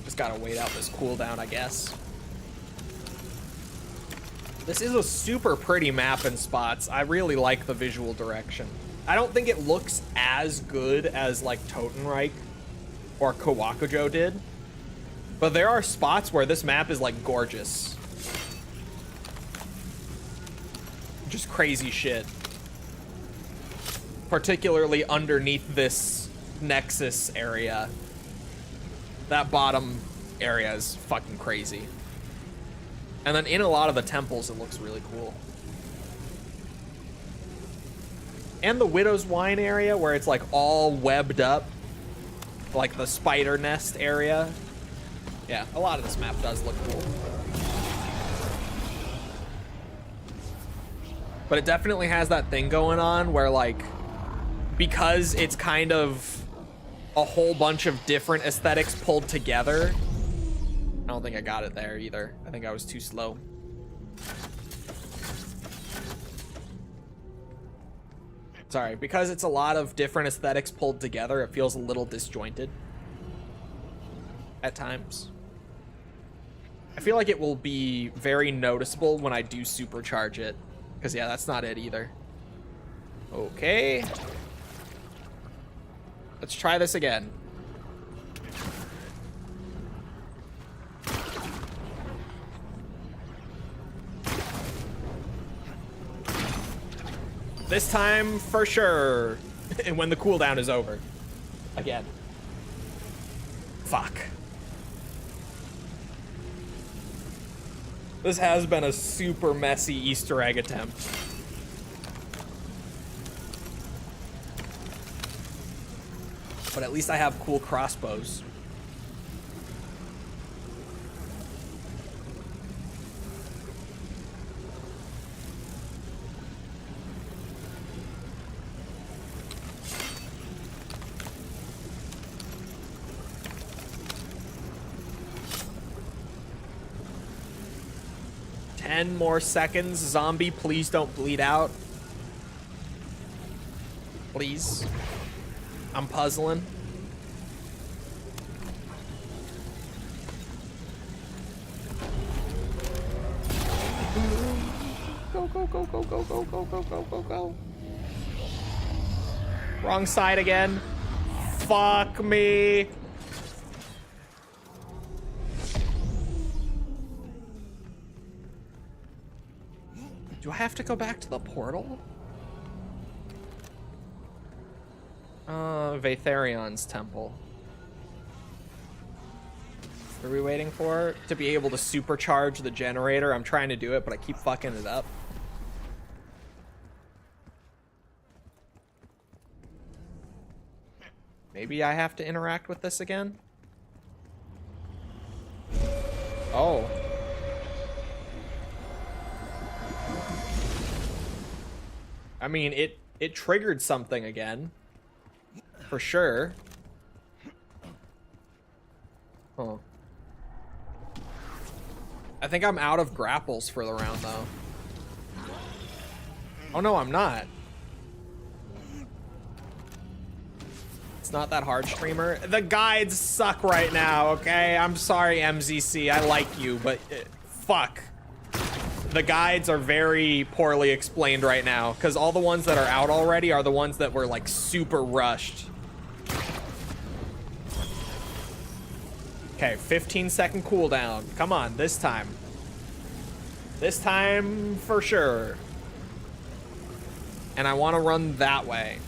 Just gotta wait out this cooldown, I guess. This is a super pretty map in spots. I really like the visual direction. I don't think it looks as good as like Totenreich or Kawakujo did, but there are spots where this map is like gorgeous. Just crazy shit. Particularly underneath this Nexus area. That bottom area is fucking crazy. And then in a lot of the temples, it looks really cool. And the Widow's Wine area, where it's like all webbed up, like the spider nest area. Yeah, a lot of this map does look cool. But it definitely has that thing going on where, like, because it's kind of a whole bunch of different aesthetics pulled together. I don't think I got it there either. I think I was too slow. Sorry, because it's a lot of different aesthetics pulled together, it feels a little disjointed at times. I feel like it will be very noticeable when I do supercharge it. Because, yeah, that's not it either. Okay. Let's try this again. This time for sure. And when the cooldown is over. Again. Fuck. This has been a super messy Easter egg attempt. But at least I have cool crossbows. Ten more seconds. Zombie, please don't bleed out. Please. I'm puzzling. Go, go, go, go, go, go, go, go, go, go, go. Wrong side again. Fuck me. Do I have to go back to the portal? Vaetherion's temple. What are we waiting for? To be able to supercharge the generator. I'm trying to do it, but I keep fucking it up. Maybe I have to interact with this again? Oh. I mean, it triggered something again. For sure. Huh. I think I'm out of grapples for the round, though. Oh, no, I'm not. It's not that hard, streamer. The guides suck right now, okay? I'm sorry, MZC. I like you, but fuck. The guides are very poorly explained right now, because all the ones that are out already are the ones that were, like, super rushed. Okay, 15-second cooldown. Come on, this time. This time for sure. And I want to run that way.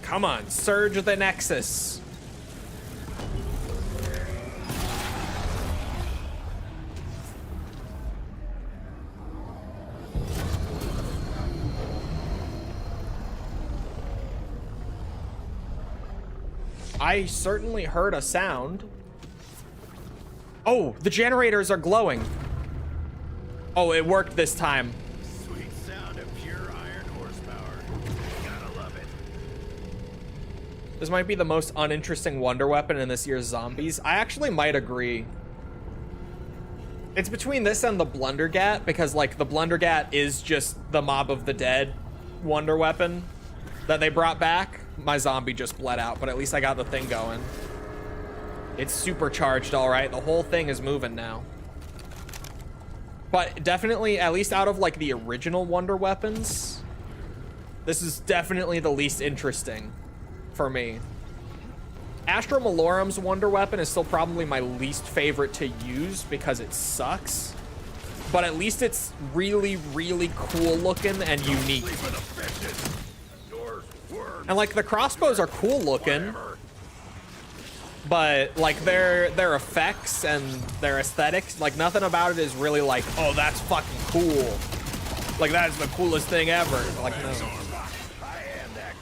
Come on, surge the Nexus. I certainly heard a sound. Oh, the generators are glowing. Oh, it worked this time. Sweet sound of pure iron horsepower. Gotta love it. This might be the most uninteresting wonder weapon in this year's zombies. I actually might agree. It's between this and the Blundergat, because like the Blundergat is just the Mob of the Dead wonder weapon that they brought back. My zombie just bled out, but at least I got the thing going. It's supercharged, all right. The whole thing is moving now. But definitely, at least out of like the original wonder weapons, this is definitely the least interesting for me. Astra Malorum's wonder weapon is still probably my least favorite to use because it sucks. But at least it's really, really cool looking and unique. And like the crossbows are cool looking, but like their effects and their aesthetics, like nothing about it is really like, oh, that's fucking cool. Like that is the coolest thing ever. Like no. I am that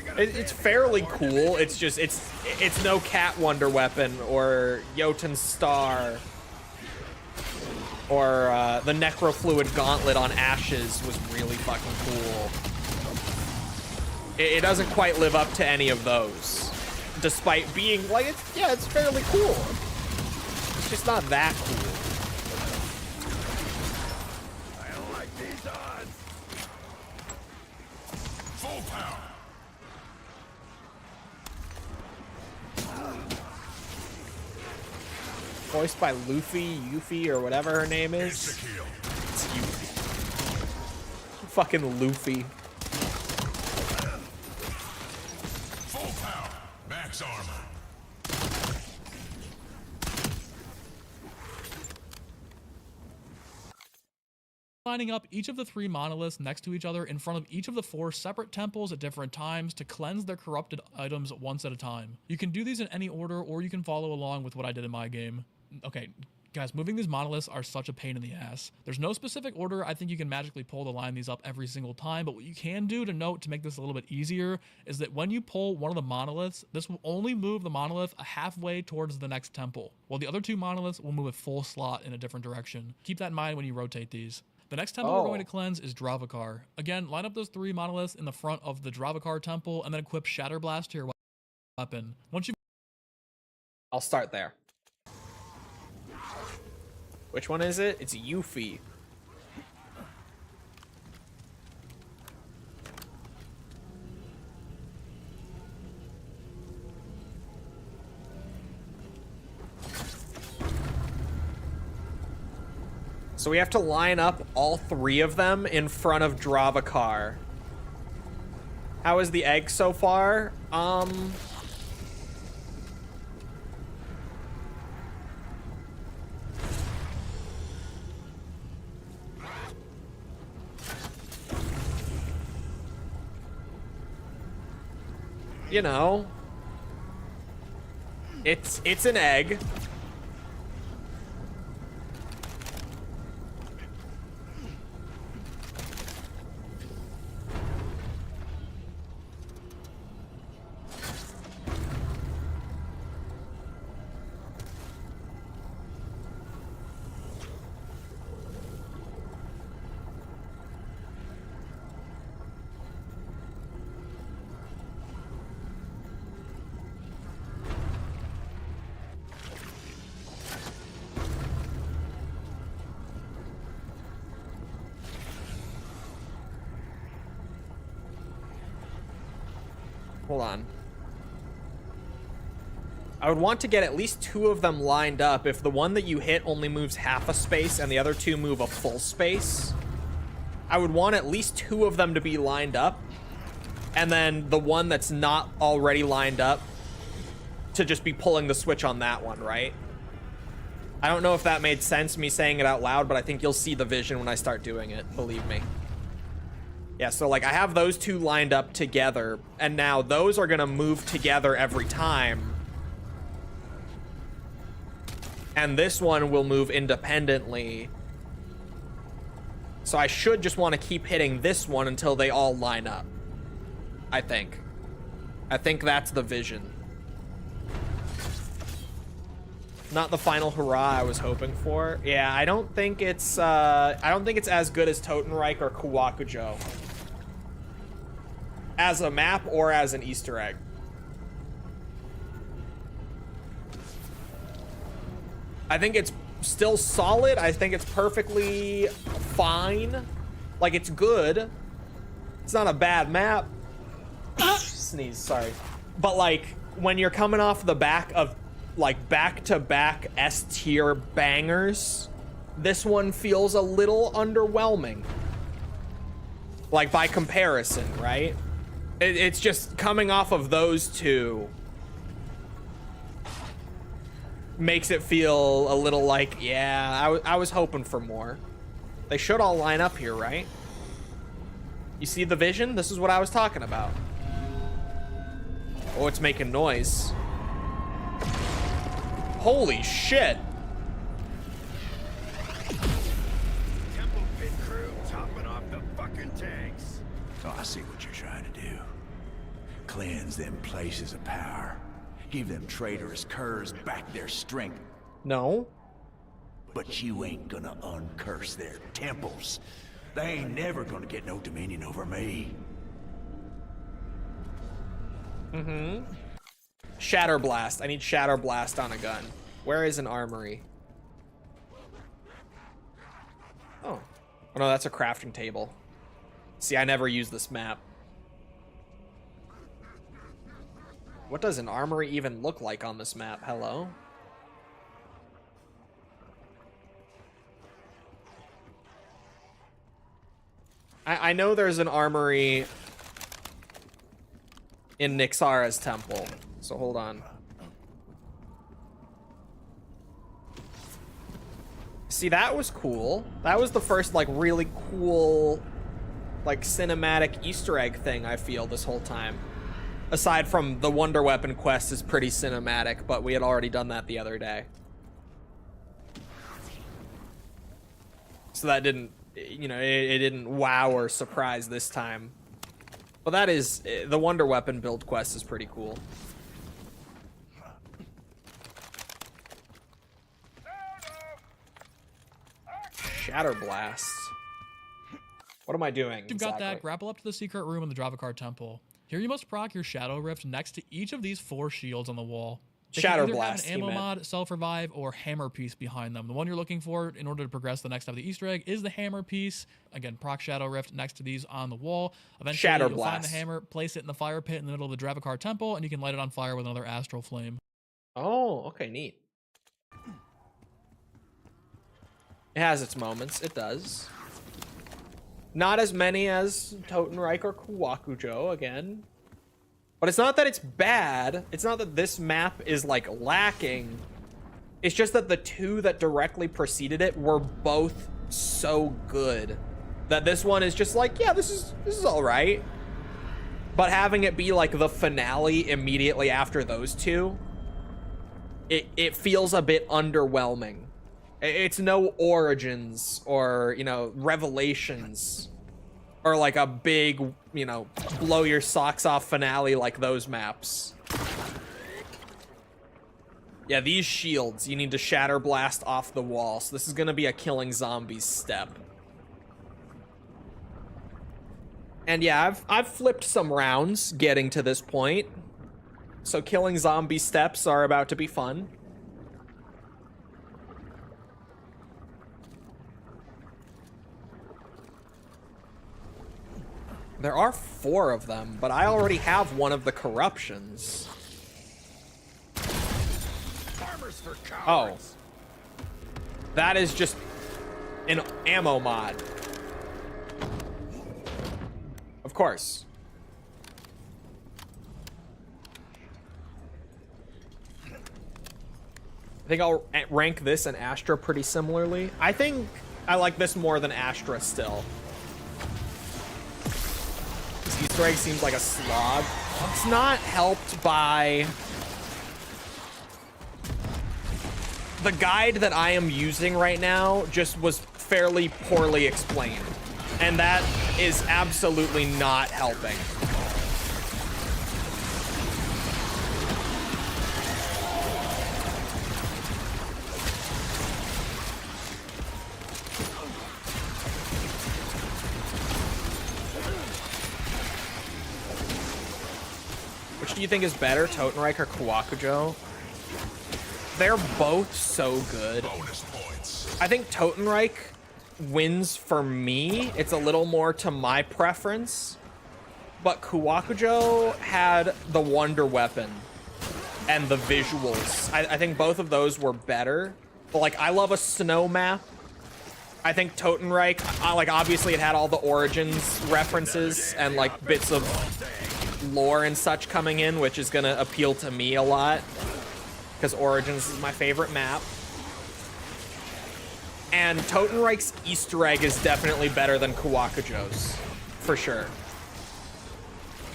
good. It's fairly cool. It's just it's no Cat Wonder Weapon or Jotun's Star. Or the Necrofluid Gauntlet on Ashes was really fucking cool. It doesn't quite live up to any of those, despite being like, it's fairly cool. It's just not that cool. I don't like these odds. Full power. Voiced by Yuffie, or whatever her name is. It's Yuffie. Fucking Luffy. Full power. Max armor. Lining up each of the 3 monoliths next to each other in front of each of the 4 separate temples at different times to cleanse their corrupted items once at a time. You can do these in any order, or you can follow along with what I did in my game. Okay, guys, moving these monoliths are such a pain in the ass. There's no specific order. I think you can magically pull to line these up every single time, but what you can do to note to make this a little bit easier is that when you pull one of the monoliths, this will only move the monolith a halfway towards the next temple, while the other 2 monoliths will move a full slot in a different direction. Keep that in mind when you rotate these. The next temple we're going to cleanse is Dravakar. Again, line up those 3 monoliths in the front of the Dravakar temple and then equip Shatter Blast to your weapon. Once you... I'll start there. Which one is it? It's Yuffie. So we have to line up all 3 of them in front of Dravakar. How is the egg so far? You know, it's an egg. Hold on. I would want to get at least 2 of them lined up if the one that you hit only moves half a space and the other 2 move a full space. I would want at least 2 of them to be lined up, and then the one that's not already lined up to just be pulling the switch on that one, right? I don't know if that made sense, me saying it out loud, but I think you'll see the vision when I start doing it, believe me. Yeah, so like I have those 2 lined up together, and now those are gonna move together every time. And this one will move independently. So I should just want to keep hitting this one until they all line up. I think that's the vision. Not the final hurrah I was hoping for. Yeah, I don't think it's as good as Totenreich or Kawakujo. As a map or as an Easter egg. I think it's still solid. I think it's perfectly fine. Like, it's good. It's not a bad map. Sneeze, sorry. But like, when you're coming off the back of like back-to-back S-tier bangers, this one feels a little underwhelming. Like, by comparison, right? It's just coming off of those 2 makes it feel a little like, yeah, I was hoping for more. They should all line up here, right? You see the vision? This is what I was talking about. Oh, it's making noise. Holy shit. Temple pit crew topping off the fucking tanks. Oh, I see what you're trying to do. Cleanse them places of power. Give them traitorous curs back their strength. No. But you ain't gonna uncurse their temples. They ain't never gonna get no dominion over me. Shatter Blast. I need Shatter Blast on a gun. Where is an armory? Oh. Oh no, that's a crafting table. See, I never use this map. What does an armory even look like on this map? Hello? I know there's an armory in Nixara's temple, so hold on. See, that was cool. That was the first, like, really cool, like, cinematic Easter egg thing I feel this whole time. Aside from the Wonder Weapon quest is pretty cinematic, but we had already done that the other day. So that didn't, you know, it didn't wow or surprise this time. But that is, the Wonder Weapon build quest is pretty cool. Shatter Blast. What am I doing? You've got that. Grapple up to the secret room in the Dravakar Temple. Here you must proc your Shadow Rift next to each of these 4 shields on the wall. They Shatter can Blast. Have an ammo mod, self-revive, or hammer piece behind them. The one you're looking for in order to progress the next step of the Easter egg is the hammer piece. Again, proc Shadow Rift next to these on the wall. Eventually, Shatter you'll Blast. find the hammer, place it in the fire pit in the middle of the Dravakar Temple, and you can light it on fire with another astral flame. Oh, okay, neat. It has its moments. It does. Not as many as Totenreich or Kawakujo, again. But it's not that it's bad. It's not that this map is, like, lacking. It's just that the 2 that directly preceded it were both so good that this one is just like, yeah, this is all right. But having it be, like, the finale immediately after those 2, it feels a bit underwhelming. It's no Origins or, you know, Revelations or like a big, you know, blow your socks off finale like those maps. Yeah, these shields, you need to Shatter Blast off the wall. So this is going to be a killing zombies step. And yeah, I've flipped some rounds getting to this point. So killing zombie steps are about to be fun. There are 4 of them, but I already have one of the corruptions. Armor's for cowards. Oh. That is just an ammo mod. Of course. I think I'll rank this and Astra pretty similarly. I think I like this more than Astra still. This Easter egg seems like a slog. It's not helped by the guide that I am using right now. Just was fairly poorly explained, and that is absolutely not helping. Which do you think is better, Totenreich or Kawakujo? They're both so good. I think Totenreich wins for me. It's a little more to my preference. But Kawakujo had the Wonder Weapon and the visuals. I think both of those were better. But like, I love a snow map. I think Totenreich, like, obviously it had all the Origins references and like bits of lore and such coming in, which is gonna appeal to me a lot because Origins is my favorite map. And Totenreich's Easter egg is definitely better than Kawakujo's, for sure.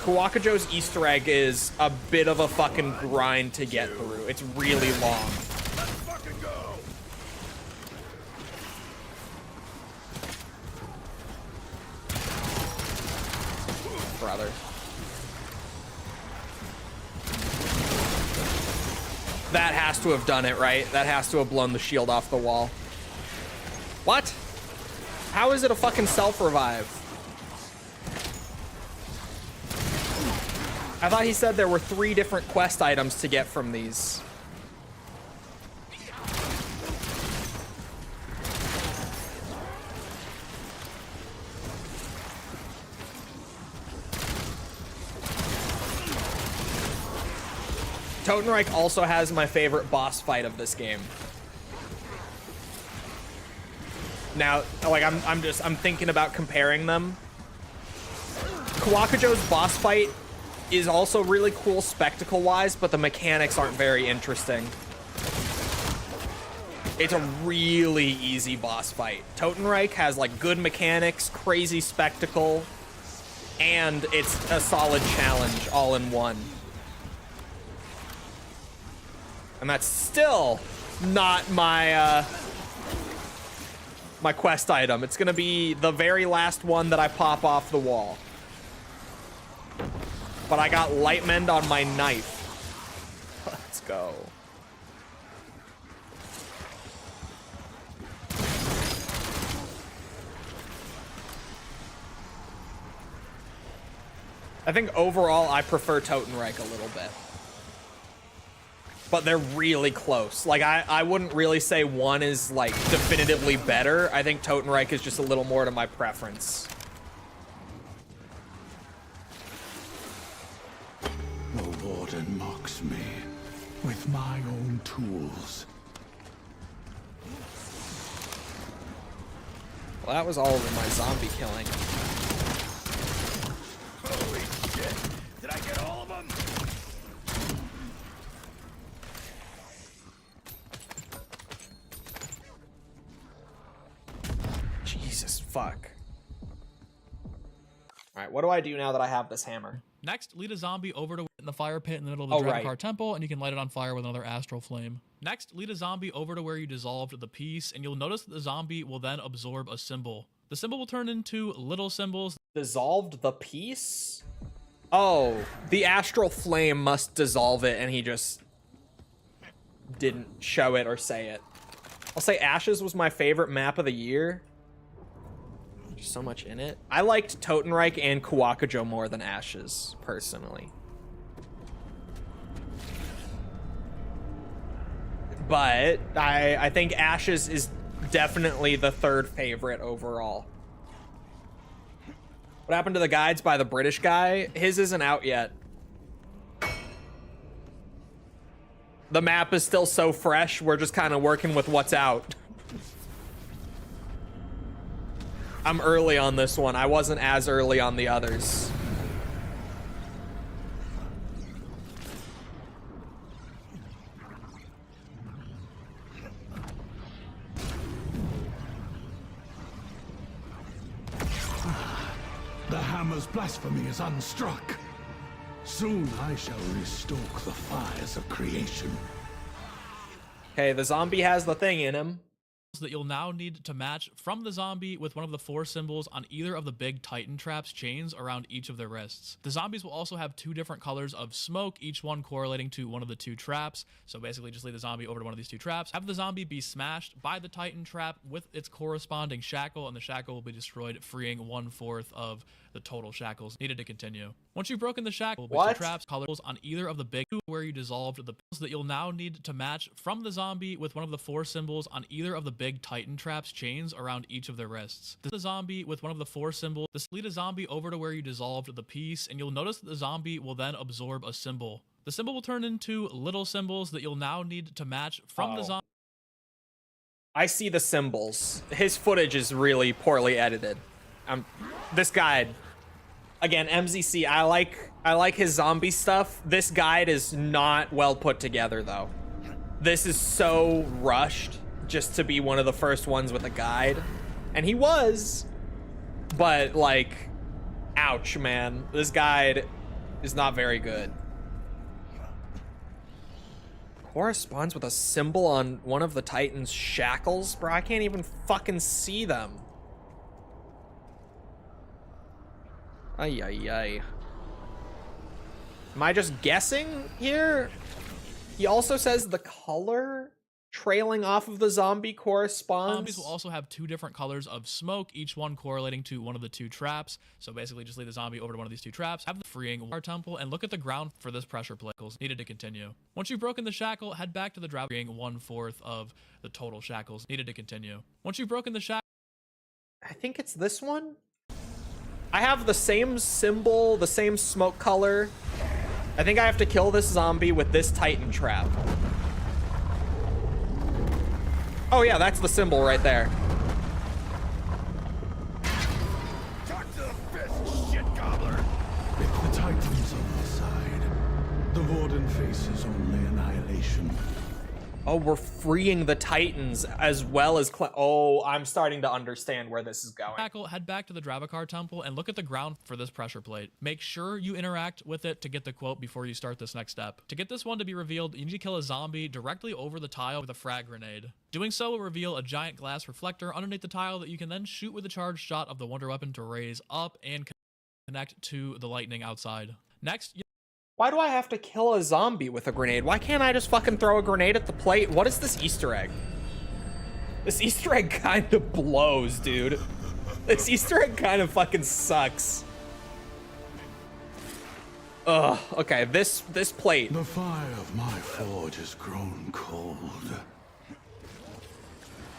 Kawakujo's Easter egg is a bit of a fucking grind to get through. It's really long. Let's fucking go. Brother. That has to have done it, right? That has to have blown the shield off the wall. What? How is it a fucking self-revive? I thought he said there were 3 different quest items to get from these. Totenreich also has my favorite boss fight of this game. Now, like, I'm thinking about comparing them. Kawakujo's boss fight is also really cool spectacle-wise, but the mechanics aren't very interesting. It's a really easy boss fight. Totenreich has like good mechanics, crazy spectacle, and it's a solid challenge all in one. And that's still not my my quest item. It's gonna be the very last one that I pop off the wall. But I got light mend on my knife. Let's go. I think overall I prefer Totenreich a little bit. But they're really close. Like, I wouldn't really say one is, like, definitively better. I think Totenreich is just a little more to my preference. The Warden mocks me with my own tools. Well, that was all of my zombie killing. Holy shit. Did I get all of them? Jesus, fuck. Alright, what do I do now that I have this hammer? Next, lead a zombie over to the fire pit in the middle of the Drakkar Temple, and you can light it on fire with another astral flame. Next, lead a zombie over to where you dissolved the piece, and you'll notice that the zombie will then absorb a symbol. The symbol will turn into little symbols. Dissolved the piece? Oh, the astral flame must dissolve it, and he just didn't show it or say it. I'll say Ashes was my favorite map of the year. There's so much in it. I liked Totenreich and Kawakujo more than Ashes, personally. But I think Ashes is definitely the third favorite overall. What happened to the guides by the British guy? His isn't out yet. The map is still so fresh, we're just kind of working with what's out. I'm early on this one. I wasn't as early on the others. The hammer's blasphemy is unstruck. Soon I shall restoke the fires of creation. Okay, the zombie has the thing in him. That you'll now need to match from the zombie with one of the 4 symbols on either of the big Titan traps chains around each of their wrists. The zombies will also have 2 different colors of smoke, each one correlating to one of the 2 traps. So basically just lead the zombie over to one of these 2 traps. Have the zombie be smashed by the Titan trap with its corresponding shackle, and the shackle will be destroyed, freeing 1/4 of the total shackles needed to continue. Once you've broken the shackle, with 2 traps, colors on either of the big where you dissolved the pills that you'll now need to match from the zombie with one of the 4 symbols on either of the big Titan traps chains around each of their wrists. This is a zombie with one of the 4 symbols. This lead a zombie over to where you dissolved the piece, and you'll notice that the zombie will then absorb a symbol. The symbol will turn into little symbols that you'll now need to match from the zombie. I see the symbols. His footage is really poorly edited. This guide, again, MZC, I like his zombie stuff. This guide is not well put together though. This is so rushed just to be one of the first ones with a guide. And he was, but like, ouch, man. This guide is not very good. Corresponds with a symbol on one of the Titan's shackles? Bro, I can't even fucking see them. Ay, ay, ay. Am I just guessing here? He also says the color trailing off of the zombie corresponds. Zombies will also have 2 different colors of smoke, each one correlating to one of the 2 traps. So basically just lead the zombie over to one of these 2 traps, have the freeing our temple, and look at the ground for this pressure plate needed to continue. Once you've broken the shackle, head back to the drop, freeing 1/4 of the total shackles needed to continue. Once you've broken the shackle, I think it's this one. I have the same symbol, the same smoke color. I think I have to kill this zombie with this Titan trap. Oh yeah, that's the symbol right there. Talk to the fist, shit gobbler. If the Titan's on our side, the Warden faces only annihilation. Oh, we're freeing the Titans as well as oh, I'm starting to understand where this is going. Head back to the Dravacar temple and look at the ground for this pressure plate. Make sure you interact with it to get the quote before you start this next step. To get this one to be revealed, you need to kill a zombie directly over the tile with a frag grenade. Doing so will reveal a giant glass reflector underneath the tile that you can then shoot with a charged shot of the wonder weapon to raise up and connect to the lightning outside. Next, why do I have to kill a zombie with a grenade? Why can't I just fucking throw a grenade at the plate? What is this Easter egg? This Easter egg kind of blows, dude. This Easter egg kind of fucking sucks. Ugh, okay, this plate. The fire of my forge has grown cold.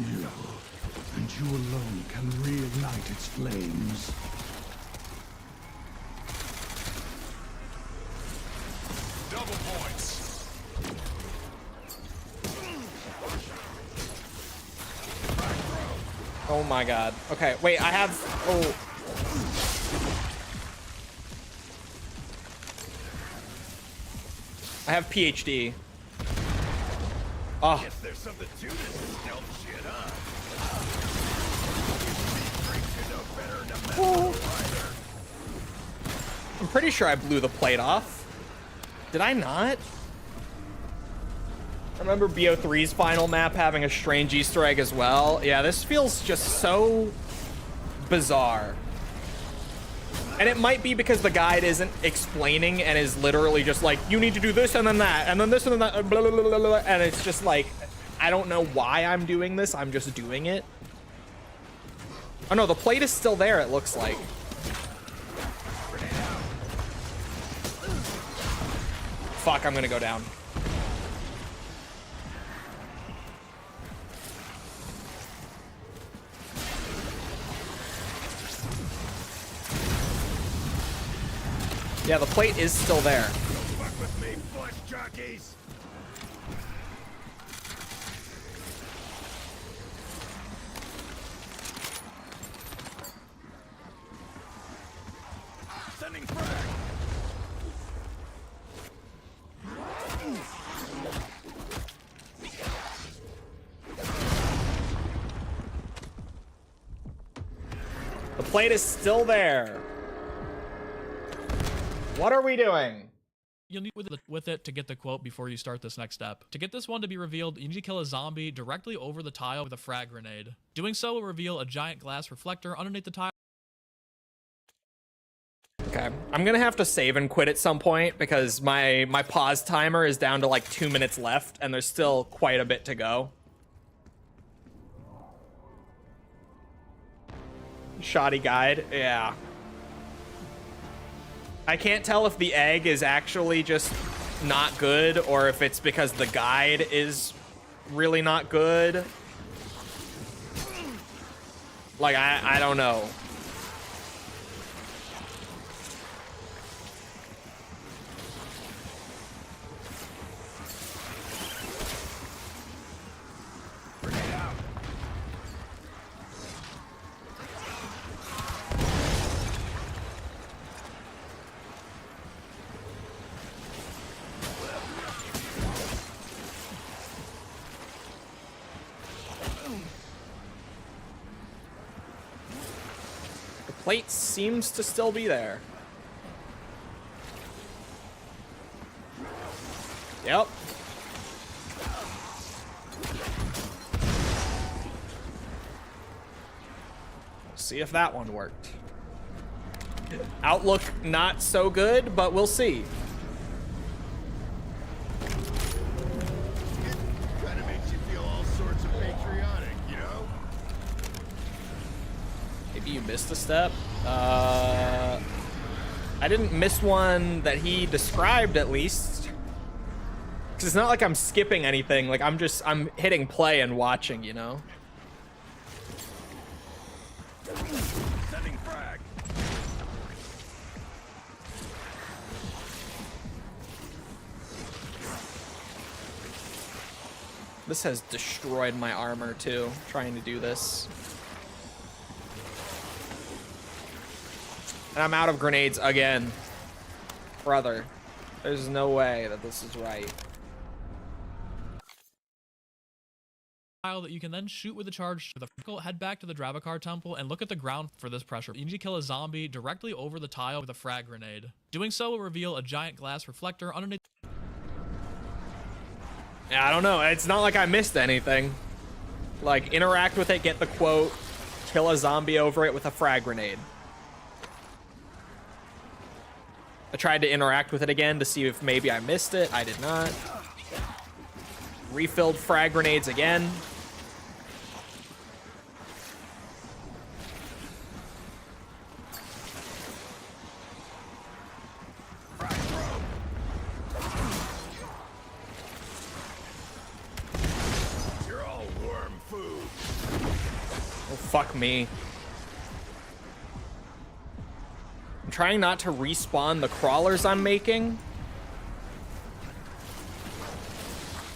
You, and you alone, can reignite its flames. Double points. Oh my god. Okay, wait, I have... Oh. I have PhD. Oh. Guess there's something to this stealth shit, huh? Oh. I'm pretty sure I blew the plate off. Did I not? I remember BO3's final map having a strange Easter egg as well. Yeah, this feels just so bizarre. And it might be because the guide isn't explaining and is literally just like, you need to do this and then that, and then this and then that, blah, blah, blah, blah, and it's just like, I don't know why I'm doing this, I'm just doing it. Oh no, the plate is still there, it looks like. Fuck, I'm gonna go down. Yeah, the plate is still there. Don't fuck with me, flesh jockeys. plate is still there. What are we doing? You'll need with it to get the quote before you start this next step. To get this one to be revealed, you need to kill a zombie directly over the tile with a frag grenade. Doing so will reveal a giant glass reflector underneath the tile. Okay, I'm gonna have to save and quit at some point because my pause timer is down to like 2 minutes left and there's still quite a bit to go. Shoddy guide, yeah. I can't tell if the egg is actually just not good or if it's because the guide is really not good. Like, I don't know. Plate seems to still be there. Yep. See if that one worked. Outlook not so good, but we'll see. It kind of makes you feel all sorts of patriotic, you know? Maybe you missed a step. I didn't miss one that he described, at least. Because it's not like I'm skipping anything. Like, I'm hitting play and watching, you know? Sending frag. This has destroyed my armor, too, trying to do this. And I'm out of grenades again. Brother, there's no way that this is right. That you can then shoot with a charge to the vehicle, head back to the Dravacar temple, and look at the ground for this pressure. You need to kill a zombie directly over the tile with a frag grenade. Doing so will reveal a giant glass reflector underneath. Yeah, I don't know. It's not like I missed anything. Like, interact with it, get the quote, kill a zombie over it with a frag grenade. I tried to interact with it again to see if maybe I missed it. I did not. Refilled frag grenades again. You're all worm food. Oh, fuck me. I'm trying not to respawn the crawlers I'm making.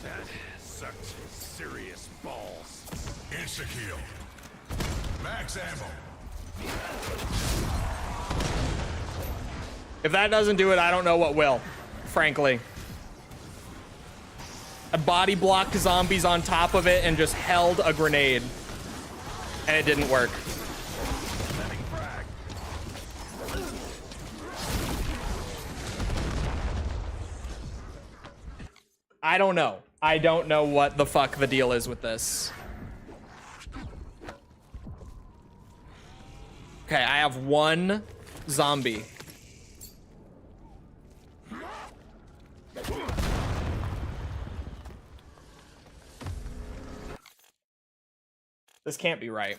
That sucked serious balls. Insta-kill. Max ammo. If that doesn't do it, I don't know what will, frankly. I body blocked zombies on top of it and just held a grenade. And it didn't work. Sending frag. I don't know. I don't know what the fuck the deal is with this. Okay, I have one zombie. This can't be right.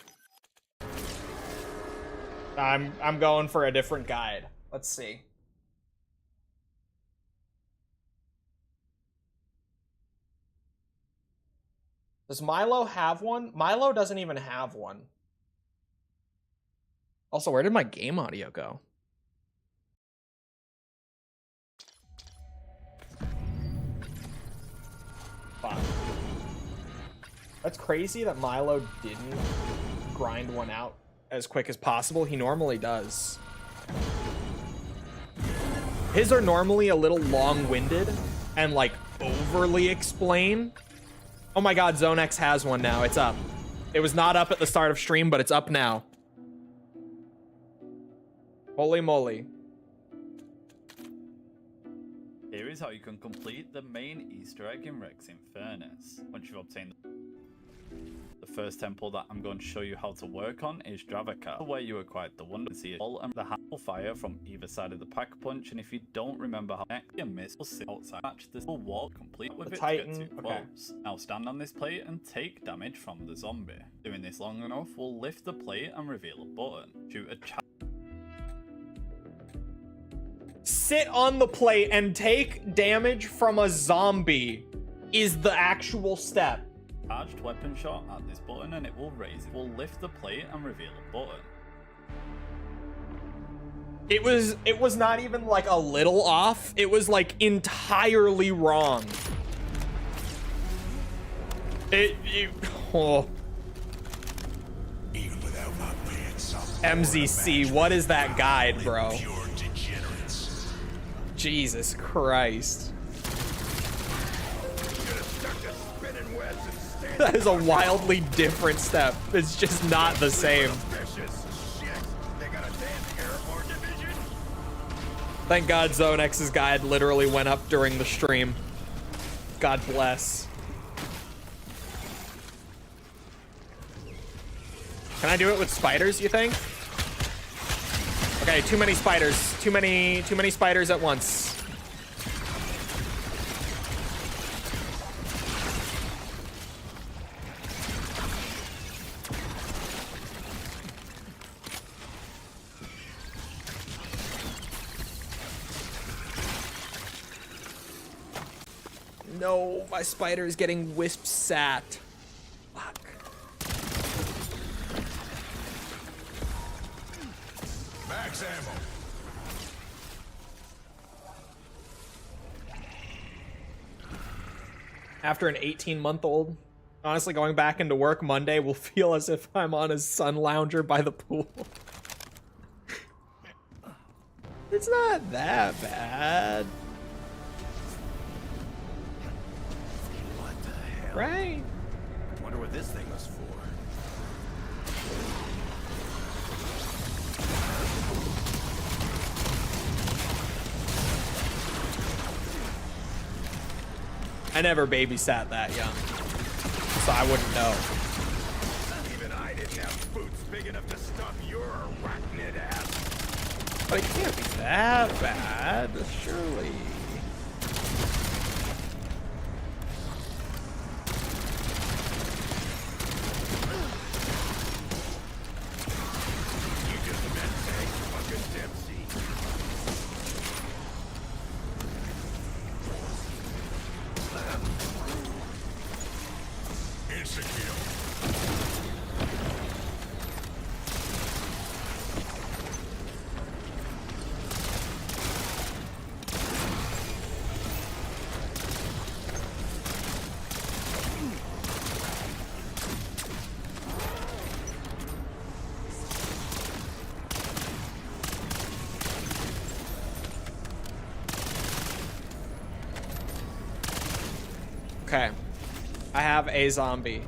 I'm going for a different guide. Let's see. Does Milo have one? Milo doesn't even have one. Also, where did my game audio go? Fuck. That's crazy that Milo didn't grind one out as quick as possible. He normally does. His are normally a little long-winded and like overly explain. Oh my god, Zone X has one now. It's up. It was not up at the start of stream, but it's up now. Holy moly. Here is how you can complete the main Easter egg in Rex Infernus. Once you've obtained the first temple that I'm going to show you how to work on is Dravaka, where you acquired the wonder see ball and the will fire from either side of the pack punch, and if you don't remember how your miss will sit outside match this will walk complete with the it Titan. to get too Okay. close. Now stand on this plate and take damage from the zombie. Doing this long enough will lift the plate and reveal a button. Shoot a Sit on the plate and take damage from a zombie is the actual step. charged weapon shot at this button and it will raise it. Will lift the plate and reveal a button. It was not even like a little off. It was like entirely wrong. Oh. Even without my pants up, MZC, what is that guide, bro? pure degenerates. Jesus Christ. That is a wildly different step. It's just not the same. Thank God Zone X's guide literally went up during the stream. God bless. Can I do it with spiders, you think? Okay, too many spiders. Too many spiders at once. No, my spider is getting wisp sat. Fuck. Max ammo. After an 18-month-old, honestly, going back into work Monday will feel as if I'm on a sun lounger by the pool. It's not that bad. What the hell? Right? Wonder what this thing was for. I never babysat that young, so I wouldn't know. Even I didn't have boots big enough to stop your arachnid ass. But it can't be that bad, surely. You just meant egg fucking Dempsey. Insta-kill. Okay. I have a zombie.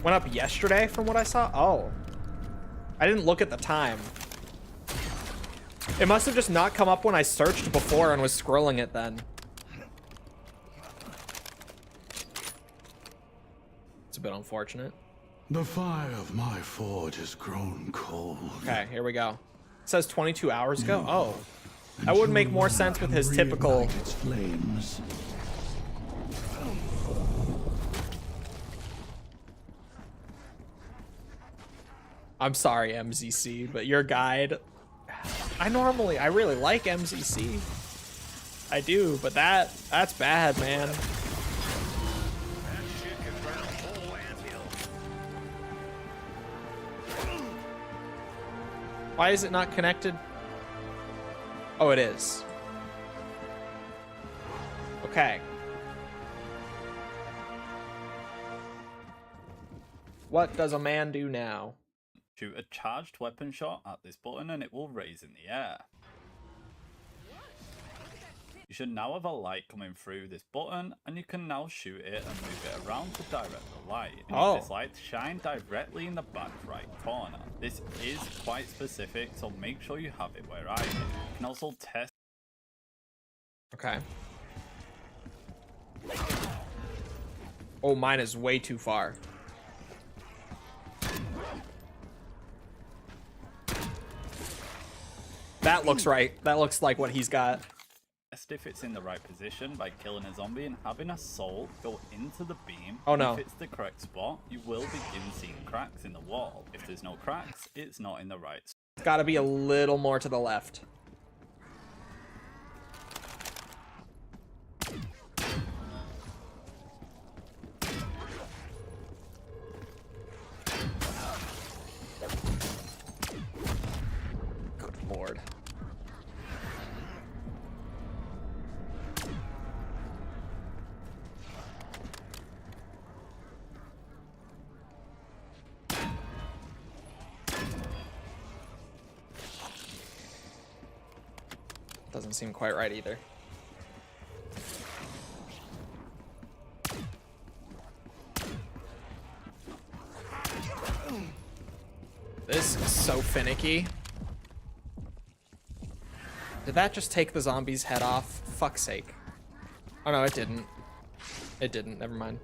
Went up yesterday from what I saw? Oh. I didn't look at the time. It must have just not come up when I searched before and was scrolling it then. It's a bit unfortunate. The fire of my forge has grown cold. Okay, here we go. It says 22 hours ago? Oh. That would make more sense with his typical... Its flames. I'm sorry, MZC, but your guide... I really like MZC. I do, but that's bad, man. That shit can run a whole anthill. Why is it not connected? Oh, it is. Okay. What does a man do now? Shoot a charged weapon shot at this button and it will raise in the air. You You should now have a light coming through this button, and you can now shoot it and move it around to direct the light. You need this light to shine directly in the back right corner. This is quite specific, so make sure you have it where I did. You can also test. Okay. Oh, mine is way too far. That looks right. That looks like what he's got. Test if it's in the right position by killing a zombie and having a soul go into the beam. Oh no. If it's the correct spot, you will begin seeing cracks in the wall. If there's no cracks, it's not in the right spot. It's got to be a little more to the left. Good lord. Doesn't seem quite right either. This is so finicky. Did that just take the zombie's head off? Fuck's sake. Oh no, it didn't. It didn't, never mind.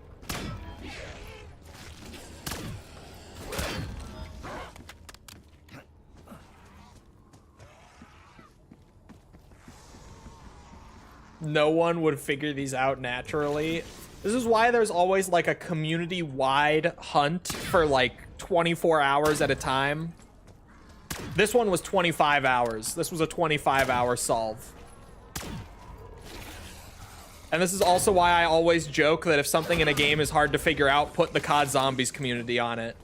No one would figure these out naturally. This is why there's always like a community-wide hunt for like 24 hours at a time. This one was 25 hours. This was a 25-hour solve. And this is also why I always joke that if something in a game is hard to figure out, put the COD Zombies community on it.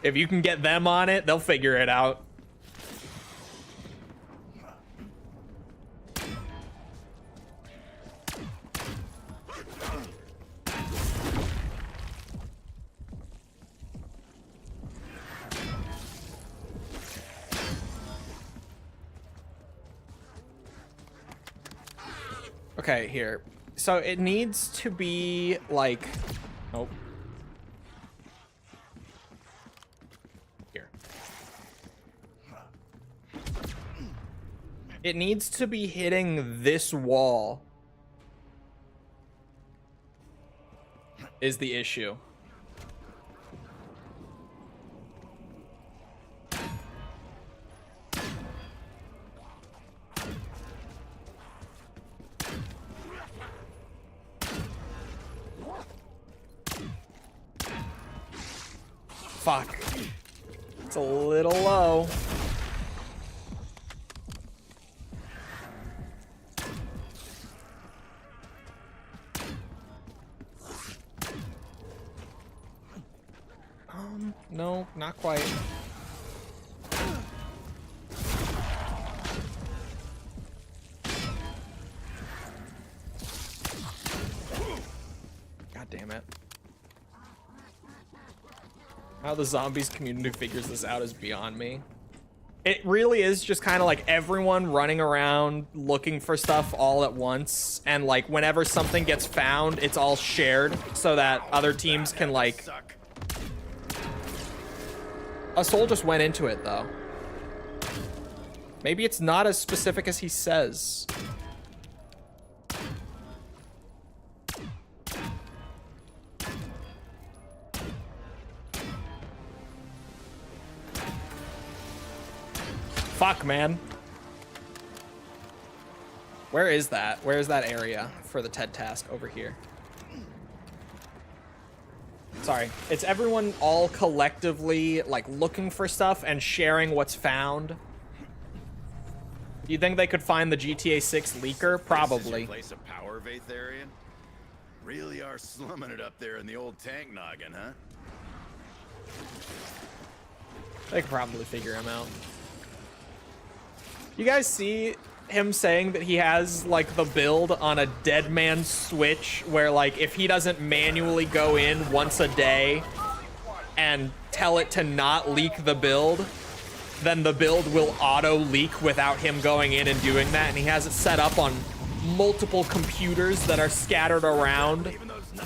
If you can get them on it, they'll figure it out. Okay, here. So it needs to be like, oh. Here. It needs to be hitting this wall. Is the issue. Fuck. It's a little low. No, not quite. God damn it. How the zombies community figures this out is beyond me. It really is just kind of like everyone running around looking for stuff all at once, and like whenever something gets found, it's all shared so that other teams can like... A soul just went into it though. Maybe it's not as specific as he says. Fuck, man. Where is that? Where is that area for the TED task over here? Sorry. It's everyone all collectively, like, looking for stuff and sharing what's found. Do you think they could find the GTA 6 leaker? Probably. Place a power Vatharian? Really are slumming it up there in the old tank noggin, huh? They could probably figure him out. You guys see him saying that he has like the build on a dead man switch where like if he doesn't manually go in once a day and tell it to not leak the build, then the build will auto leak without him going in and doing that. And he has it set up on multiple computers that are scattered around.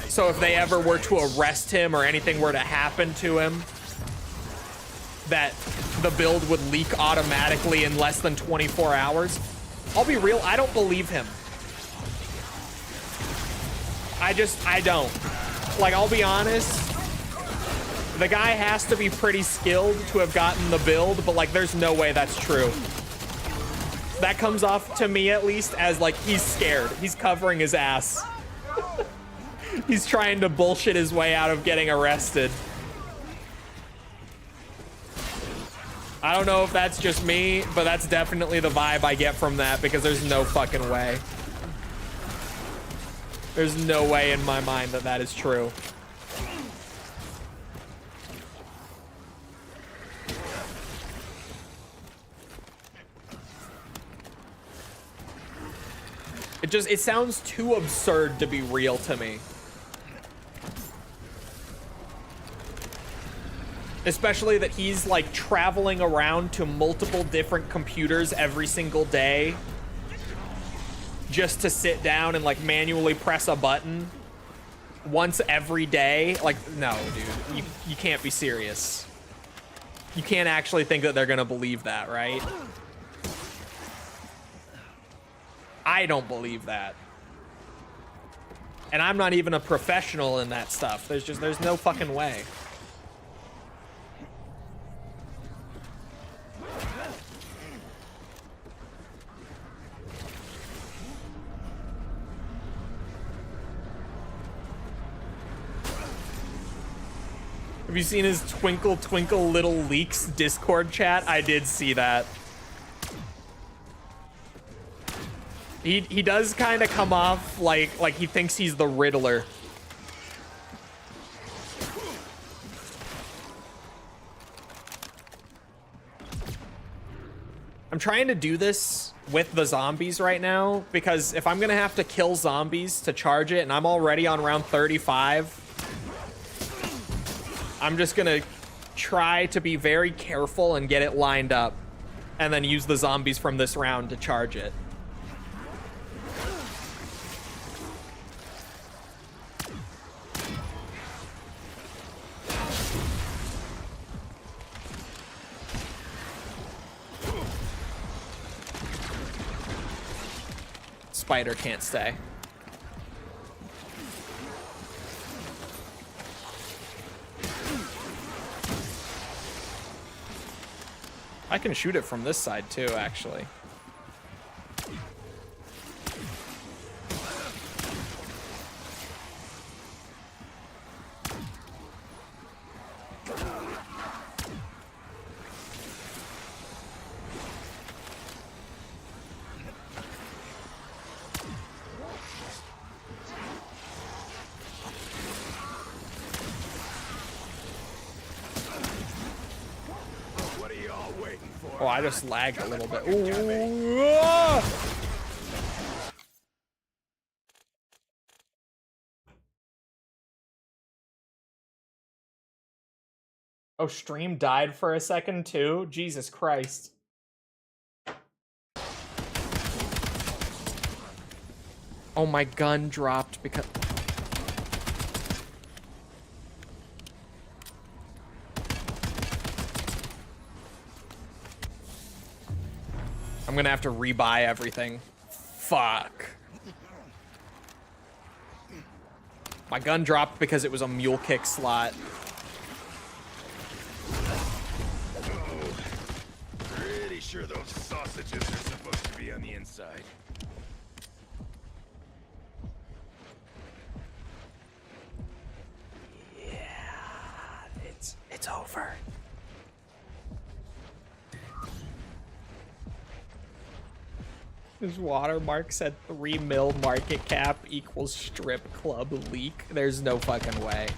So if they ever were to arrest him or anything were to happen to him, that the build would leak automatically in less than 24 hours. I'll be real, I don't believe him. I don't. Like, I'll be honest, the guy has to be pretty skilled to have gotten the build, but like, there's no way that's true. That comes off to me, at least, as like, he's scared. He's covering his ass. He's trying to bullshit his way out of getting arrested. I don't know if that's just me, but that's definitely the vibe I get from that, because there's no fucking way. There's no way in my mind that that is true. It sounds too absurd to be real to me. Especially that he's like traveling around to multiple different computers every single day just to sit down and like manually press a button once every day. Like, no, dude, you can't be serious. You can't actually think that they're gonna believe that, right? I don't believe that. And I'm not even a professional in that stuff. There's no fucking way. Have you seen his Twinkle Twinkle Little Leaks Discord chat? I did see that. He does kind of come off like he thinks he's the Riddler. I'm trying to do this with the zombies right now, because if I'm gonna have to kill zombies to charge it, and I'm already on round 35, I'm just gonna try to be very careful and get it lined up, and then use the zombies from this round to charge it. Spider can't stay. I can shoot it from this side too, actually. Oh, I just lagged a little bit. Ooh. Ah! Oh, stream died for a second too? Jesus Christ. Oh, my gun dropped because... I'm gonna have to rebuy everything. Fuck. My gun dropped because it was a mule kick slot. Pretty sure those sausages are supposed to be on the inside. Yeah, it's over. His watermark said 3 mil market cap equals strip club leak. There's no fucking way.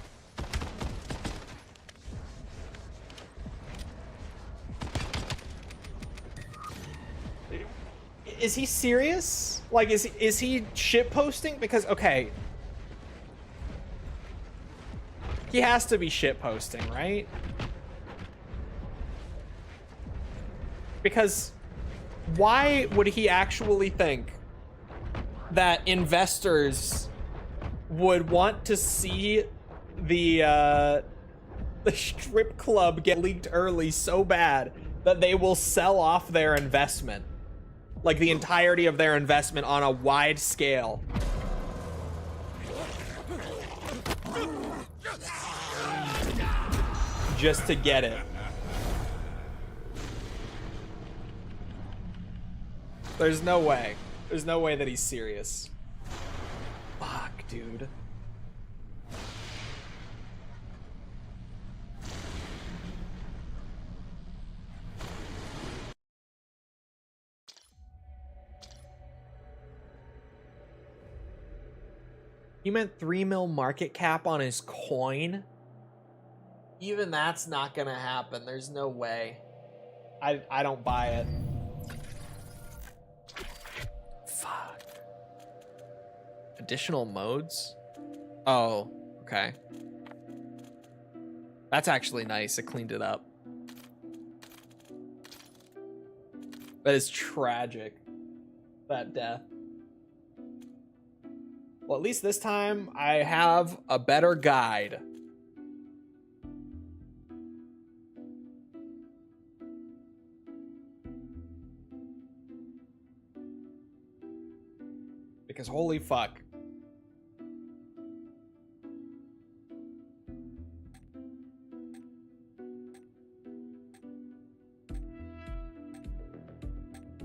Is he serious? Like, is he shit posting? Because, okay. He has to be shit posting, right? Because why would he actually think that investors would want to see the strip club get leaked early so bad that they will sell off their investment, like the entirety of their investment on a wide scale, just to get it? There's no way. There's no way that he's serious. Fuck, dude. He meant 3 mil market cap on his coin? Even that's not gonna happen. There's no way. I don't buy it. Fuck. Additional modes? Oh, okay. That's actually nice. It cleaned it up. That is tragic. That death. Well, at least this time I have a better guide. Because holy fuck.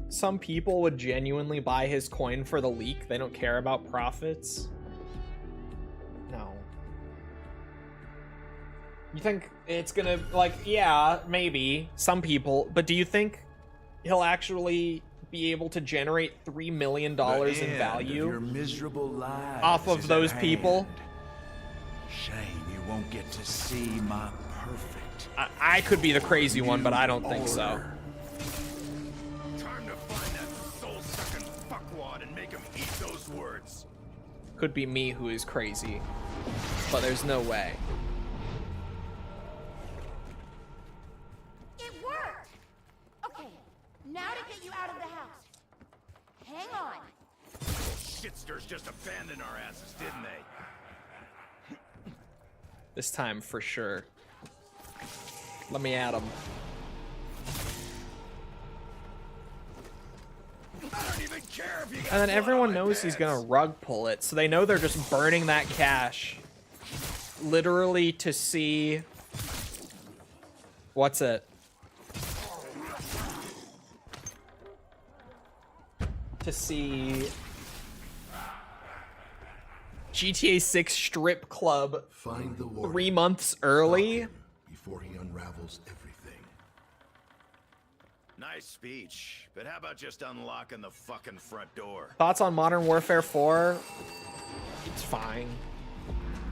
Some people would genuinely buy his coin for the leak. They don't care about profits. No. You think it's gonna, like, yeah, maybe some people, but do you think he'll actually be able to generate $3 million in value your miserable lives off of is those at people? hand. Shame you won't get to see my perfect. I could be the crazy one, but I don't think so. order. Time to find that soul-sucking fuckwad and make him eat those words. Could be me who is crazy, but there's no way. It worked! Okay, now to get you out of the house. Hang on. Shitsters just abandoned our asses, didn't they? This time for sure. Let me at him. I don't even care if you got And then blood everyone on my knows he's gonna pants. rug pull it, so they know they're just burning that cash. Literally to see... What's it? To see... GTA 6 strip club Find the warrior 3 months early? before he unravels everything. Nice speech, but how about just unlocking the fucking front door? Thoughts on Modern Warfare 4? It's fine.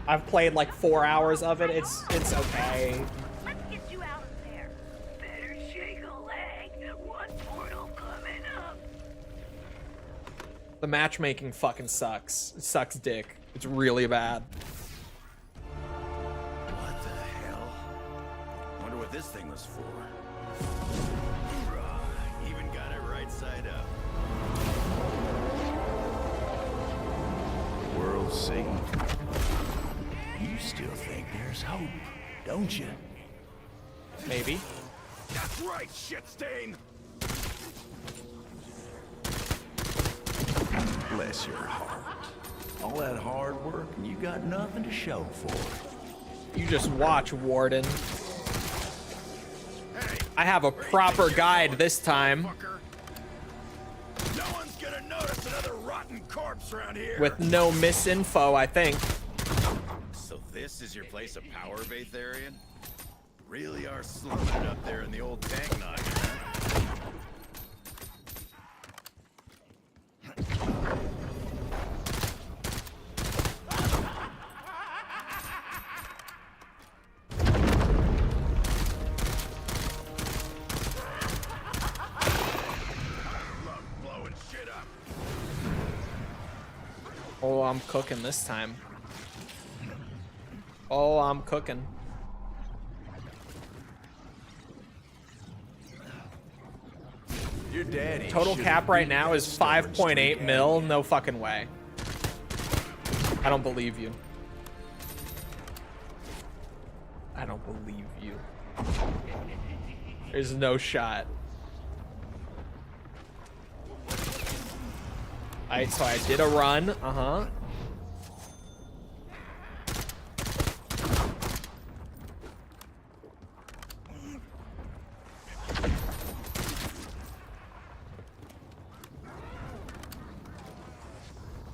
I've played like 4 hours of it. It's okay. Let's get you out of there. Better shake a leg. One portal coming up. The matchmaking fucking sucks. It sucks dick. It's really bad. What the hell? Wonder what this thing was for. Hoorah, even got it right side up. World saved. You still think there's hope, don't you? Maybe. That's right, shitstain! Bless your heart. All that hard work and you got nothing to show for it. You just watch, Warden. Hey, I have a proper guide this time. fucker. No one's gonna notice another rotten corpse around here. With no misinfo, I think. So this is your place of power, Vatharian? Really are slumming it up there in the old tank noggin, huh? Love blowing shit up. Oh, I'm cooking this time. Oh, I'm cooking. Your daddy. Total cap right now is 5.8 mil. No fucking way. I don't believe you. I don't believe you. There's no shot. Alright, so I did a run. Uh-huh.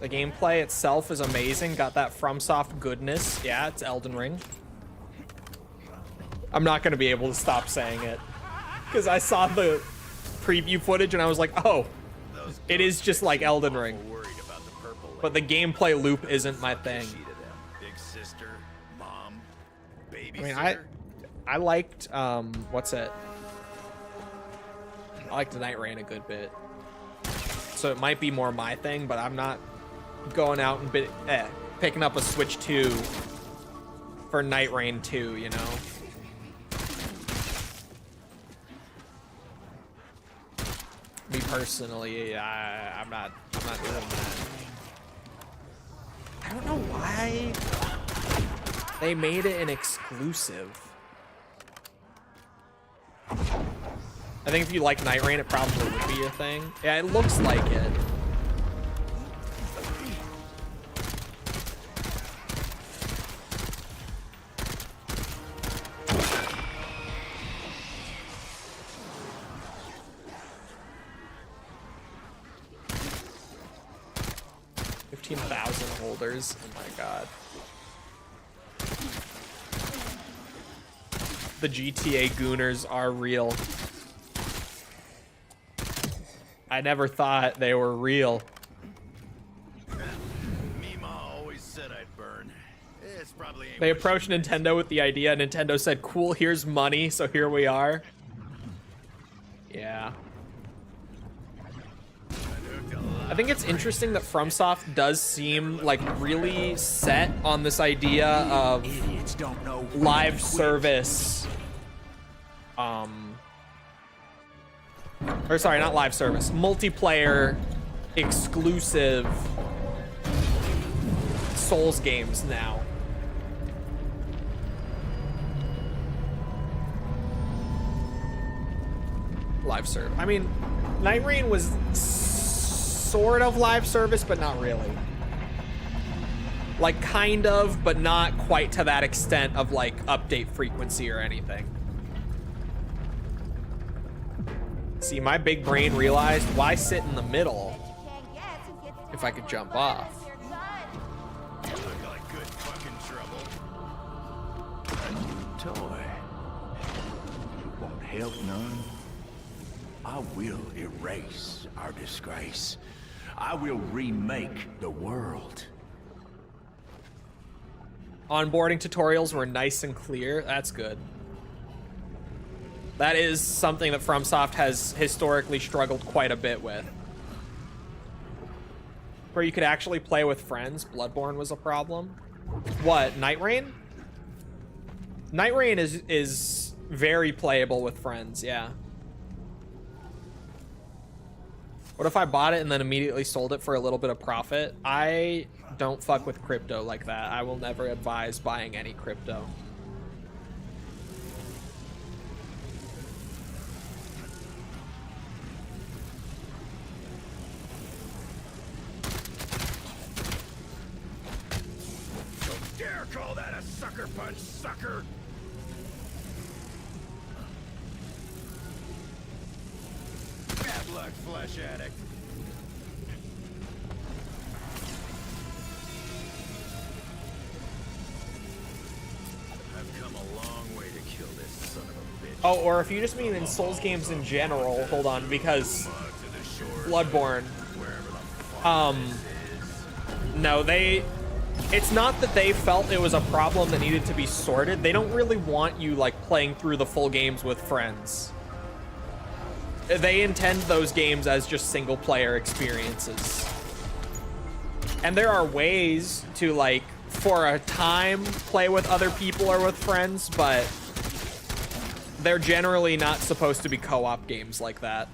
The gameplay itself is amazing. Got that FromSoft goodness. Yeah, it's Elden Ring. I'm not going to be able to stop saying it. Because I saw the preview footage and I was like, oh, it is just like Elden Ring. But the gameplay loop isn't my thing. Big sister, mom, I mean, I liked, what's it? I liked Night Rain a good bit. So it might be more my thing, but I'm not going out and picking up a Switch 2 for Night Rain 2, you know? Me personally, I'm not doing that. I don't know why they made it an exclusive. I think if you like Night Rain, it probably would be a thing. Yeah, it looks like it. Holders. Oh my god. The GTA Gooners are real. I never thought they were real. Mima always said I'd burn. It's probably They approached Nintendo with the idea. Nintendo said, cool, here's money, so here we are. Yeah. I think it's interesting that FromSoft does seem like really set on this idea of live service. Or sorry, not live service, multiplayer exclusive Souls games now. Live serve. I mean, Night Rain was sort of live service, but not really. Like, kind of, but not quite to that extent of, like, update frequency or anything. See, my big brain realized, why sit in the middle if I could jump off? You look like good fucking trouble. Toy. Won't help none. I will erase our disgrace. I will remake the world. Onboarding tutorials were nice and clear. That's good. That is something that FromSoft has historically struggled quite a bit with. Where you could actually play with friends. Bloodborne was a problem. What, Night Rain? Night Rain is very playable with friends, yeah. What if I bought it and then immediately sold it for a little bit of profit? I don't fuck with crypto like that. I will never advise buying any crypto. Don't dare call that a sucker punch, sucker! Bad luck, flesh addict. I've come a long way to kill this son of a bitch. Oh, or if you just mean in Souls games in general, hold on, because Bloodborne, no, it's not that they felt it was a problem that needed to be sorted. They don't really want you, like, playing through the full games with friends. They intend those games as just single player experiences. And there are ways to, like, for a time, play with other people or with friends, but they're generally not supposed to be co-op games like that.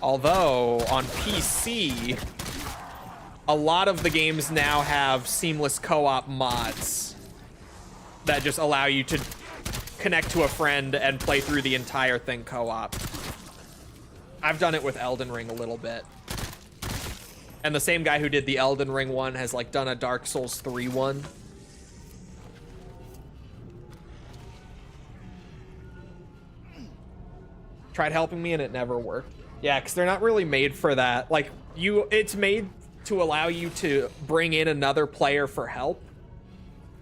Although on PC, a lot of the games now have seamless co-op mods that just allow you to connect to a friend and play through the entire thing co-op. I've done it with Elden Ring a little bit. And the same guy who did the Elden Ring one has like done a Dark Souls 3 one. Tried helping me and it never worked. Yeah, because they're not really made for that. Like, it's made to allow you to bring in another player for help,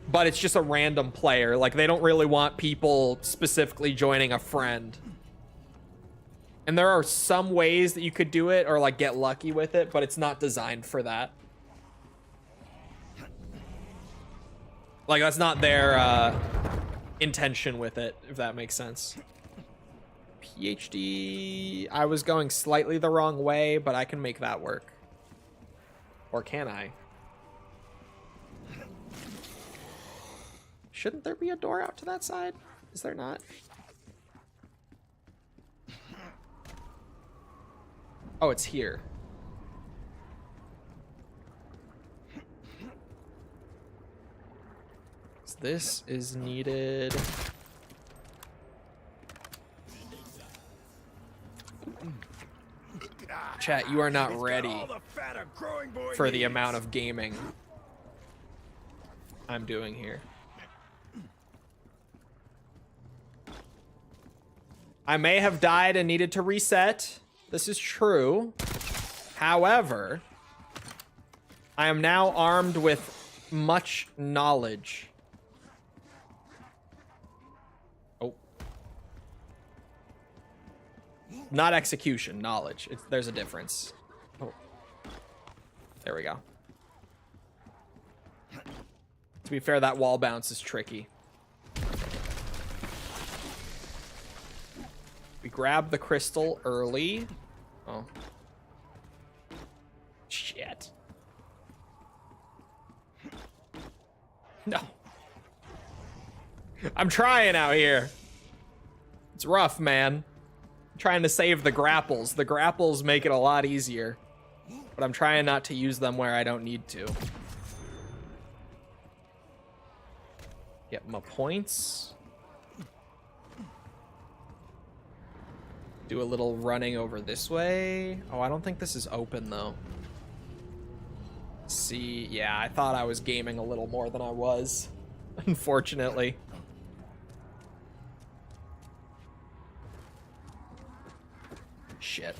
but it's just a random player. Like, they don't really want people specifically joining a friend. And there are some ways that you could do it or like get lucky with it, but it's not designed for that. Like, that's not their intention with it, if that makes sense. PhD, I was going slightly the wrong way, but I can make that work. Or can I? Shouldn't there be a door out to that side? Is there not? Oh, it's here. So this is needed. Chat, you are not ready for the amount of gaming I'm doing here. I may have died and needed to reset. This is true. However, I am now armed with much knowledge. Oh. Not execution, knowledge. There's a difference. Oh. There we go. To be fair, that wall bounce is tricky. We grab the crystal early. Oh. Shit. No. I'm trying out here. It's rough, man. I'm trying to save the grapples. The grapples make it a lot easier. But I'm trying not to use them where I don't need to. Get my points. Do a little running over this way. Oh, I don't think this is open, though. See, yeah, I thought I was gaming a little more than I was, unfortunately. Shit.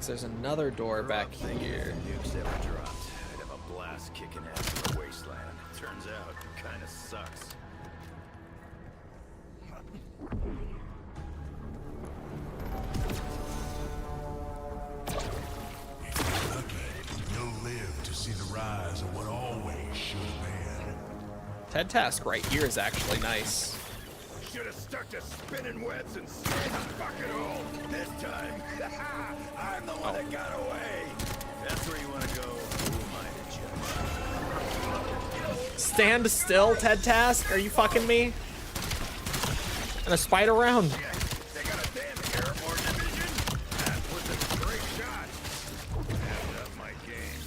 There's another door back here. Nukes ever dropped. I'd have a blast kicking ass in the wasteland. Turns out, it kind of sucks. You'll live to see the rise of what always should have been. Ted Task right here is actually nice. Should have stuck to spinning webs and stayed the fucking hole. This time, I'm the one that got away. That's where you want to go. Who am I to judge? Stand still, Ted Task. Are you fucking me? And a spider round. They got a damn airborne division. That was a great shot. Stepped up my game.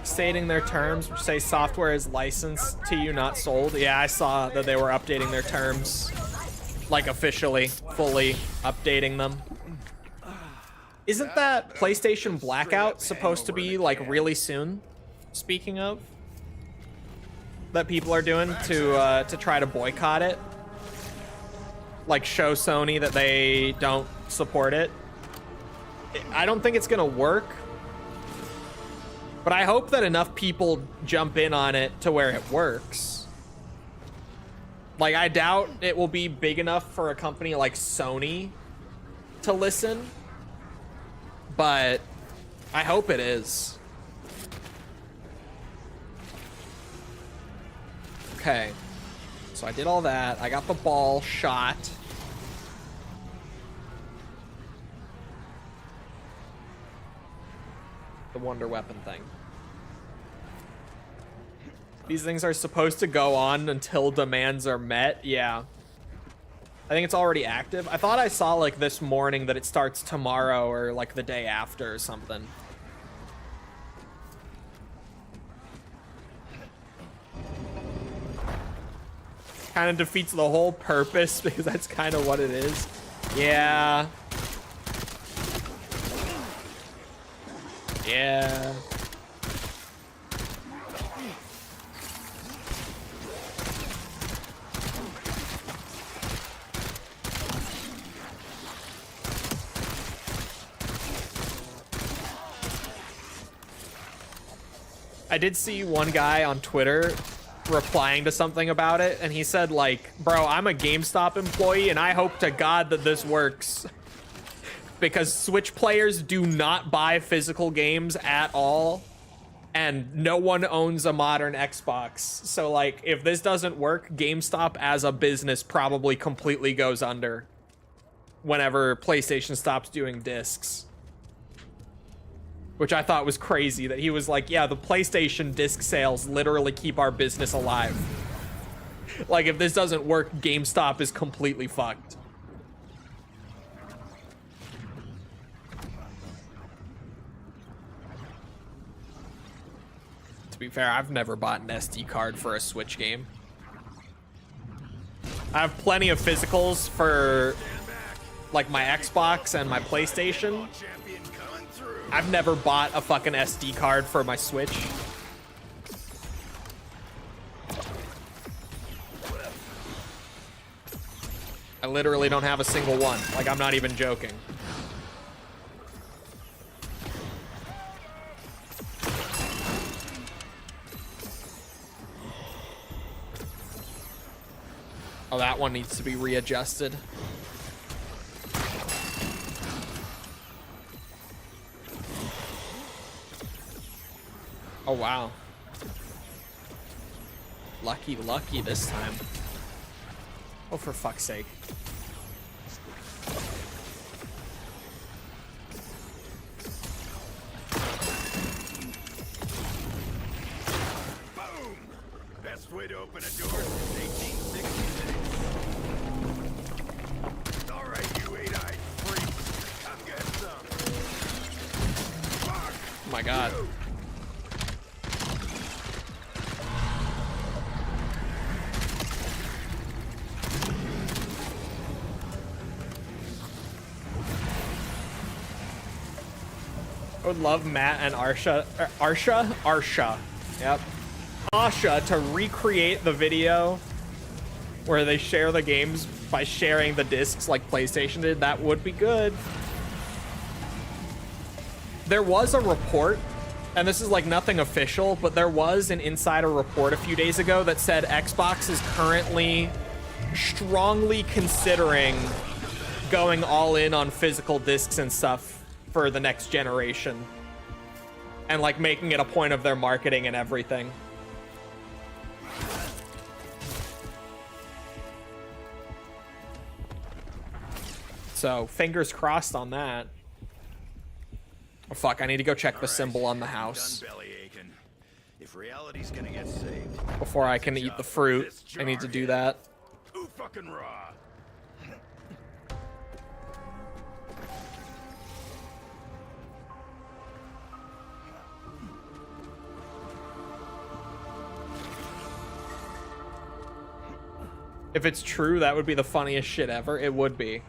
Stating their terms, which say software is licensed to you, not sold. Yeah, I saw that they were updating their terms, like officially, fully updating them. Isn't that PlayStation Blackout supposed to be like really soon? Speaking of, that people are doing to try to boycott it, like show Sony that they don't support it. I don't think it's gonna work, but I hope that enough people jump in on it to where it works. Like, I doubt it will be big enough for a company like Sony to listen, but I hope it is. Okay, so I did all that. I got the ball shot. The wonder weapon thing. These things are supposed to go on until demands are met. Yeah. I think it's already active. I thought I saw like this morning that it starts tomorrow or like the day after or something. Kind of defeats the whole purpose because that's kind of what it is. Yeah. Yeah. I did see one guy on Twitter replying to something about it, and he said, like, bro, I'm a GameStop employee, and I hope to God that this works. Because Switch players do not buy physical games at all, and no one owns a modern Xbox. So, like, if this doesn't work, GameStop as a business probably completely goes under whenever PlayStation stops doing discs. Which I thought was crazy, that he was like, yeah, the PlayStation disc sales literally keep our business alive. Like, if this doesn't work, GameStop is completely fucked. To be fair, I've never bought an SD card for a Switch game. I have plenty of physicals for, like, my Xbox and my PlayStation. I've never bought a fucking SD card for my Switch. I literally don't have a single one. Like, I'm not even joking. Oh, that one needs to be readjusted. Oh, wow. Lucky, lucky this time. Oh, for fuck's sake. Boom! Best way to open a door since 1866. All right, you eight-eyed freaks. Come get some. Fuck! Oh my god. I would love Matt and Arsha, yep, Asha to recreate the video where they share the games by sharing the discs like PlayStation did. That would be good. There was a report, and this is like nothing official, but there was an insider report a few days ago that said Xbox is currently strongly considering going all in on physical discs and stuff for the next generation, and like making it a point of their marketing and everything. So fingers crossed on that. Oh fuck, I need to go check the symbol on the house If reality's gonna get saved before I can eat the fruit. I need to do that. Ooh, fucking raw. If it's true, that would be the funniest shit ever. It would be.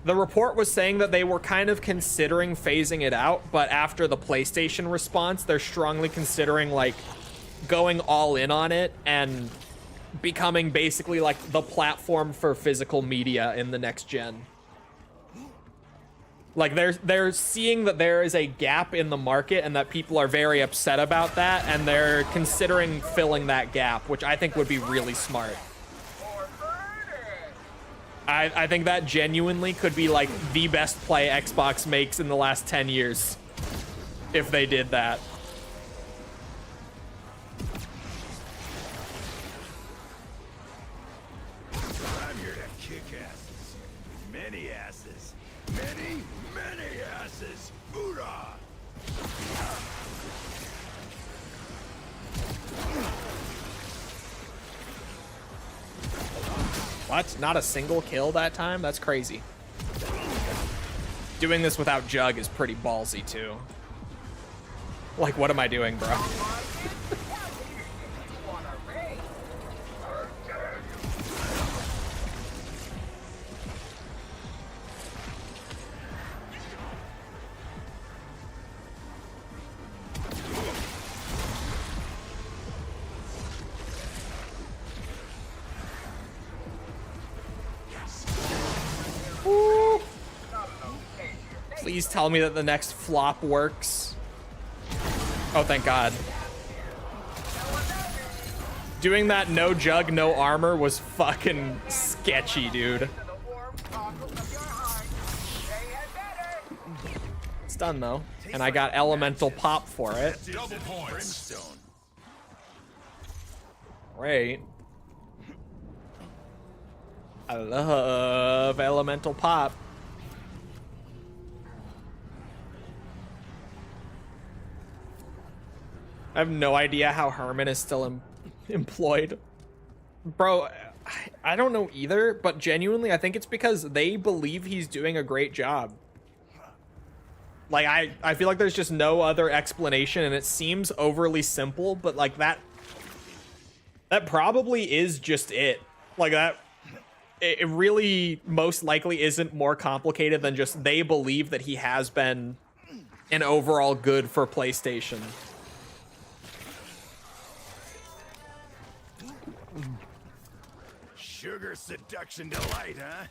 The report was saying that they were kind of considering phasing it out, but after the PlayStation response, they're strongly considering like going all in on it and becoming basically like the platform for physical media in the next gen. Like they're seeing that there is a gap in the market and that people are very upset about that, and they're considering filling that gap, which I think would be really smart. I think that genuinely could be like the best play Xbox makes in the last 10 years if they did that. I'm here to kick asses. Many asses. Many asses. Hoorah! What? Not a single kill that time? That's crazy. Doing this without Jug is pretty ballsy too. Like, what am I doing, bro? Please tell me that the next flop works. Oh, thank God. Doing that no Jug, no armor was fucking sketchy, dude. It's done though, and I got elemental pop for it. Double points. Great. I love elemental pop. I have no idea how Herman is still employed. Bro, I don't know either, but genuinely, I think it's because they believe he's doing a great job. Like, I feel like there's just no other explanation, and it seems overly simple, but like that probably is just it. Like that, it really most likely isn't more complicated than just they believe that he has been an overall good for PlayStation. Sugar seduction delight, huh?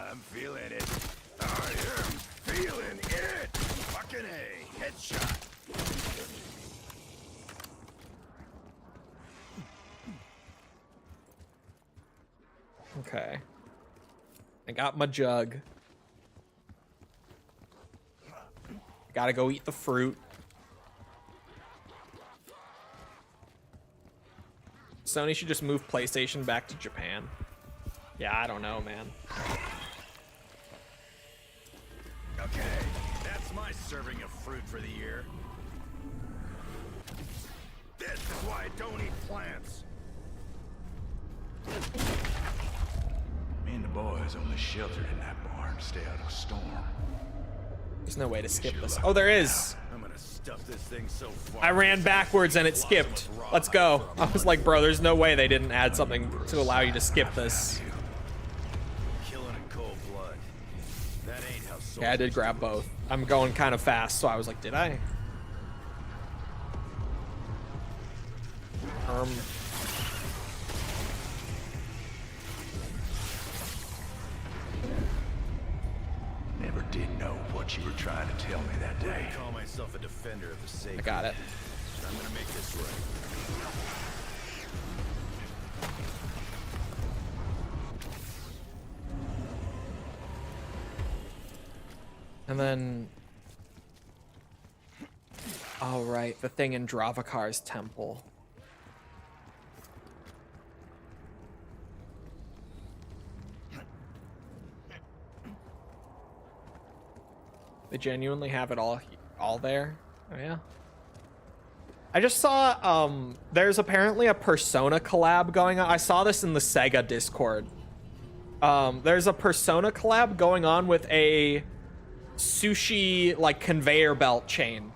I'm feeling it. I am feeling it. Fucking A. Headshot. Okay. I got my Jug. Gotta go eat the fruit. Sony should just move PlayStation back to Japan. Yeah, I don't know, man. Okay, that's my serving of fruit for the year. This is why I don't eat plants. Me and the boys only sheltered in that barn to stay out of a storm. There's no way to skip this. Oh, there is. I'm gonna stuff this thing so far. I ran backwards and it skipped. Let's go. I was like, bro, there's no way they didn't add something to allow you to skip this. Killing in cold blood. That ain't how soldiers Yeah, I did grab both. I'm going kind of fast, so I was like, did I? Never did know what you were trying to tell me that day. I call myself a defender of the sacred. I got it. I'm gonna make this right. And then... oh, right. The thing in Dravakar's temple. They genuinely have it all there? Oh, yeah. I just saw, there's apparently a Persona collab going on. I saw this in the Sega Discord. There's a Persona collab going on with a sushi, like, conveyor belt chain.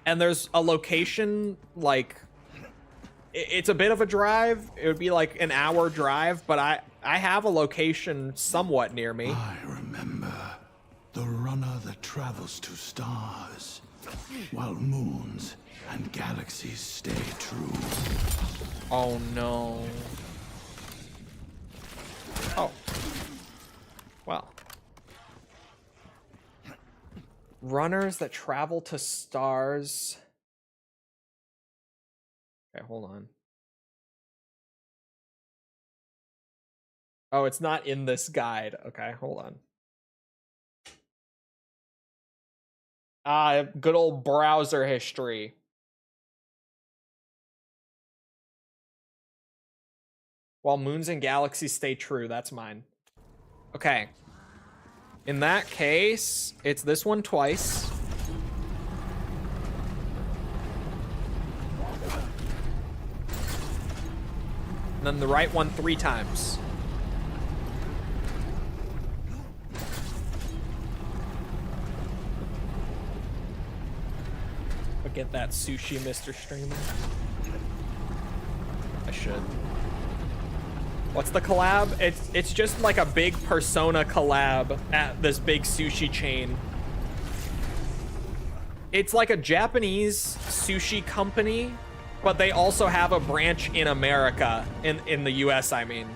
And there's a location, like, it's a bit of a drive. It would be like an hour drive, but I have a location somewhat near me. I remember the runner that travels to stars, while moons and galaxies stay true. Oh no. Oh. Well. Runners that travel to stars. Okay, hold on. Oh, it's not in this guide. Okay, hold on. Ah, good old browser history. While moons and galaxies stay true, that's mine. Okay. In that case, it's this one twice. And then the right one 3 times. Get that sushi, Mr. Streamer. I should. What's the collab? It's just like a big Persona collab at this big sushi chain. It's like a Japanese sushi company, but they also have a branch in America, in the US, I mean.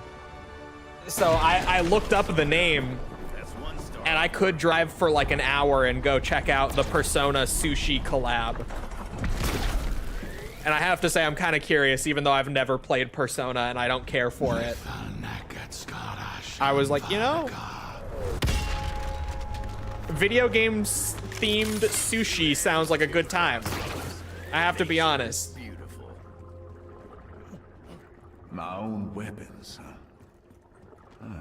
So I looked up the name, and I could drive for like an hour and go check out the Persona sushi collab. And I have to say, I'm kind of curious, even though I've never played Persona and I don't care for it. I was like, you know, video games themed sushi sounds like a good time. I have to be honest. My own weapons, huh?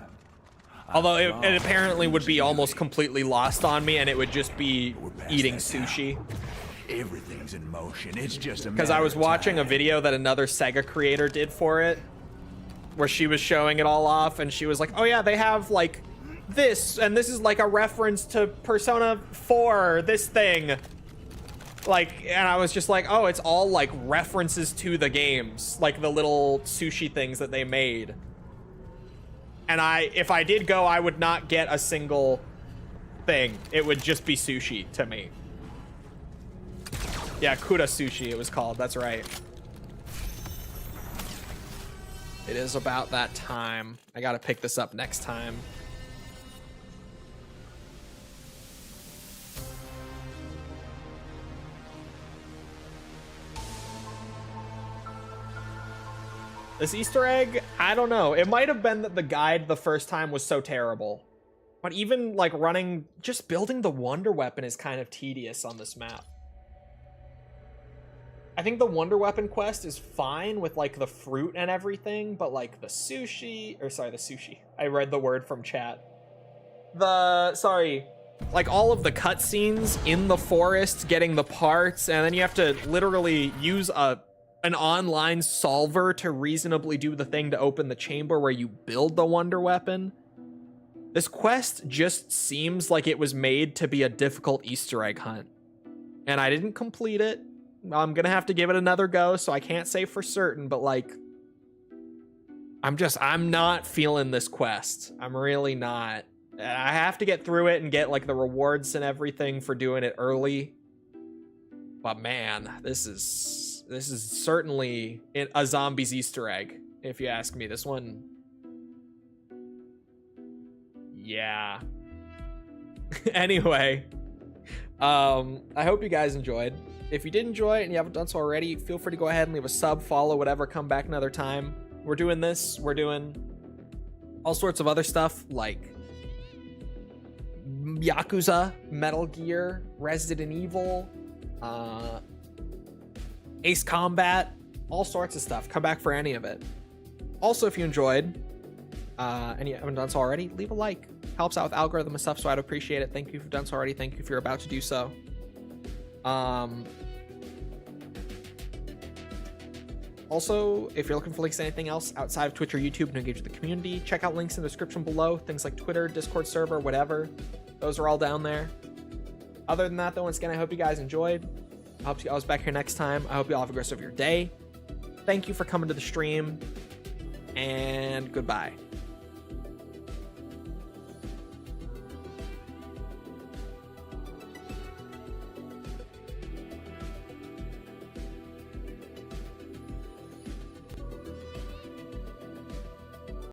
Although it apparently would be almost completely lost on me, and it would just be eating sushi. Everything's in motion. It's just a because I was watching a video that another Sega creator did for it, where she was showing it all off, and she was like, oh yeah, they have like this, and this is like a reference to Persona 4, this thing. Like, and I was just like, oh, it's all like references to the games, like the little sushi things that they made. And if I did go, I would not get a single thing. It would just be sushi to me. Yeah, Kura Sushi it was called, that's right. It is about that time. I gotta pick this up next time. This Easter egg, I don't know. It might have been that the guide the first time was so terrible. But even like running, just building the wonder weapon is kind of tedious on this map. I think the wonder weapon quest is fine with like the fruit and everything, but like the sushi, or sorry, the sushi. I read the word from chat. Like all of the cutscenes in the forest, getting the parts, and then you have to literally use an online solver to reasonably do the thing to open the chamber where you build the wonder weapon. This quest just seems like it was made to be a difficult Easter egg hunt. And I didn't complete it. I'm gonna have to give it another go, so I can't say for certain, but like, I'm not feeling this quest. I'm really not. I have to get through it and get like the rewards and everything for doing it early. But man, this is certainly a zombies Easter egg, if you ask me. This one, yeah. Anyway, I hope you guys enjoyed. If you did enjoy it and you haven't done so already, feel free to go ahead and leave a sub, follow, whatever, come back another time. We're doing this, we're doing all sorts of other stuff like Yakuza, Metal Gear, Resident Evil, Ace Combat, all sorts of stuff. Come back for any of it. Also, if you enjoyed and you haven't done so already, leave a like. Helps out with algorithm and stuff, so I'd appreciate it. Thank you if you've done so already. Thank you if you're about to do so. Also, if you're looking for links to anything else outside of Twitch or YouTube to engage with the community, check out links in the description below. Things like Twitter, Discord server, whatever. Those are all down there. Other than that, though, once again, I hope you guys enjoyed. I hope to see you all back here next time. I hope you all have a great rest of your day. Thank you for coming to the stream, and goodbye.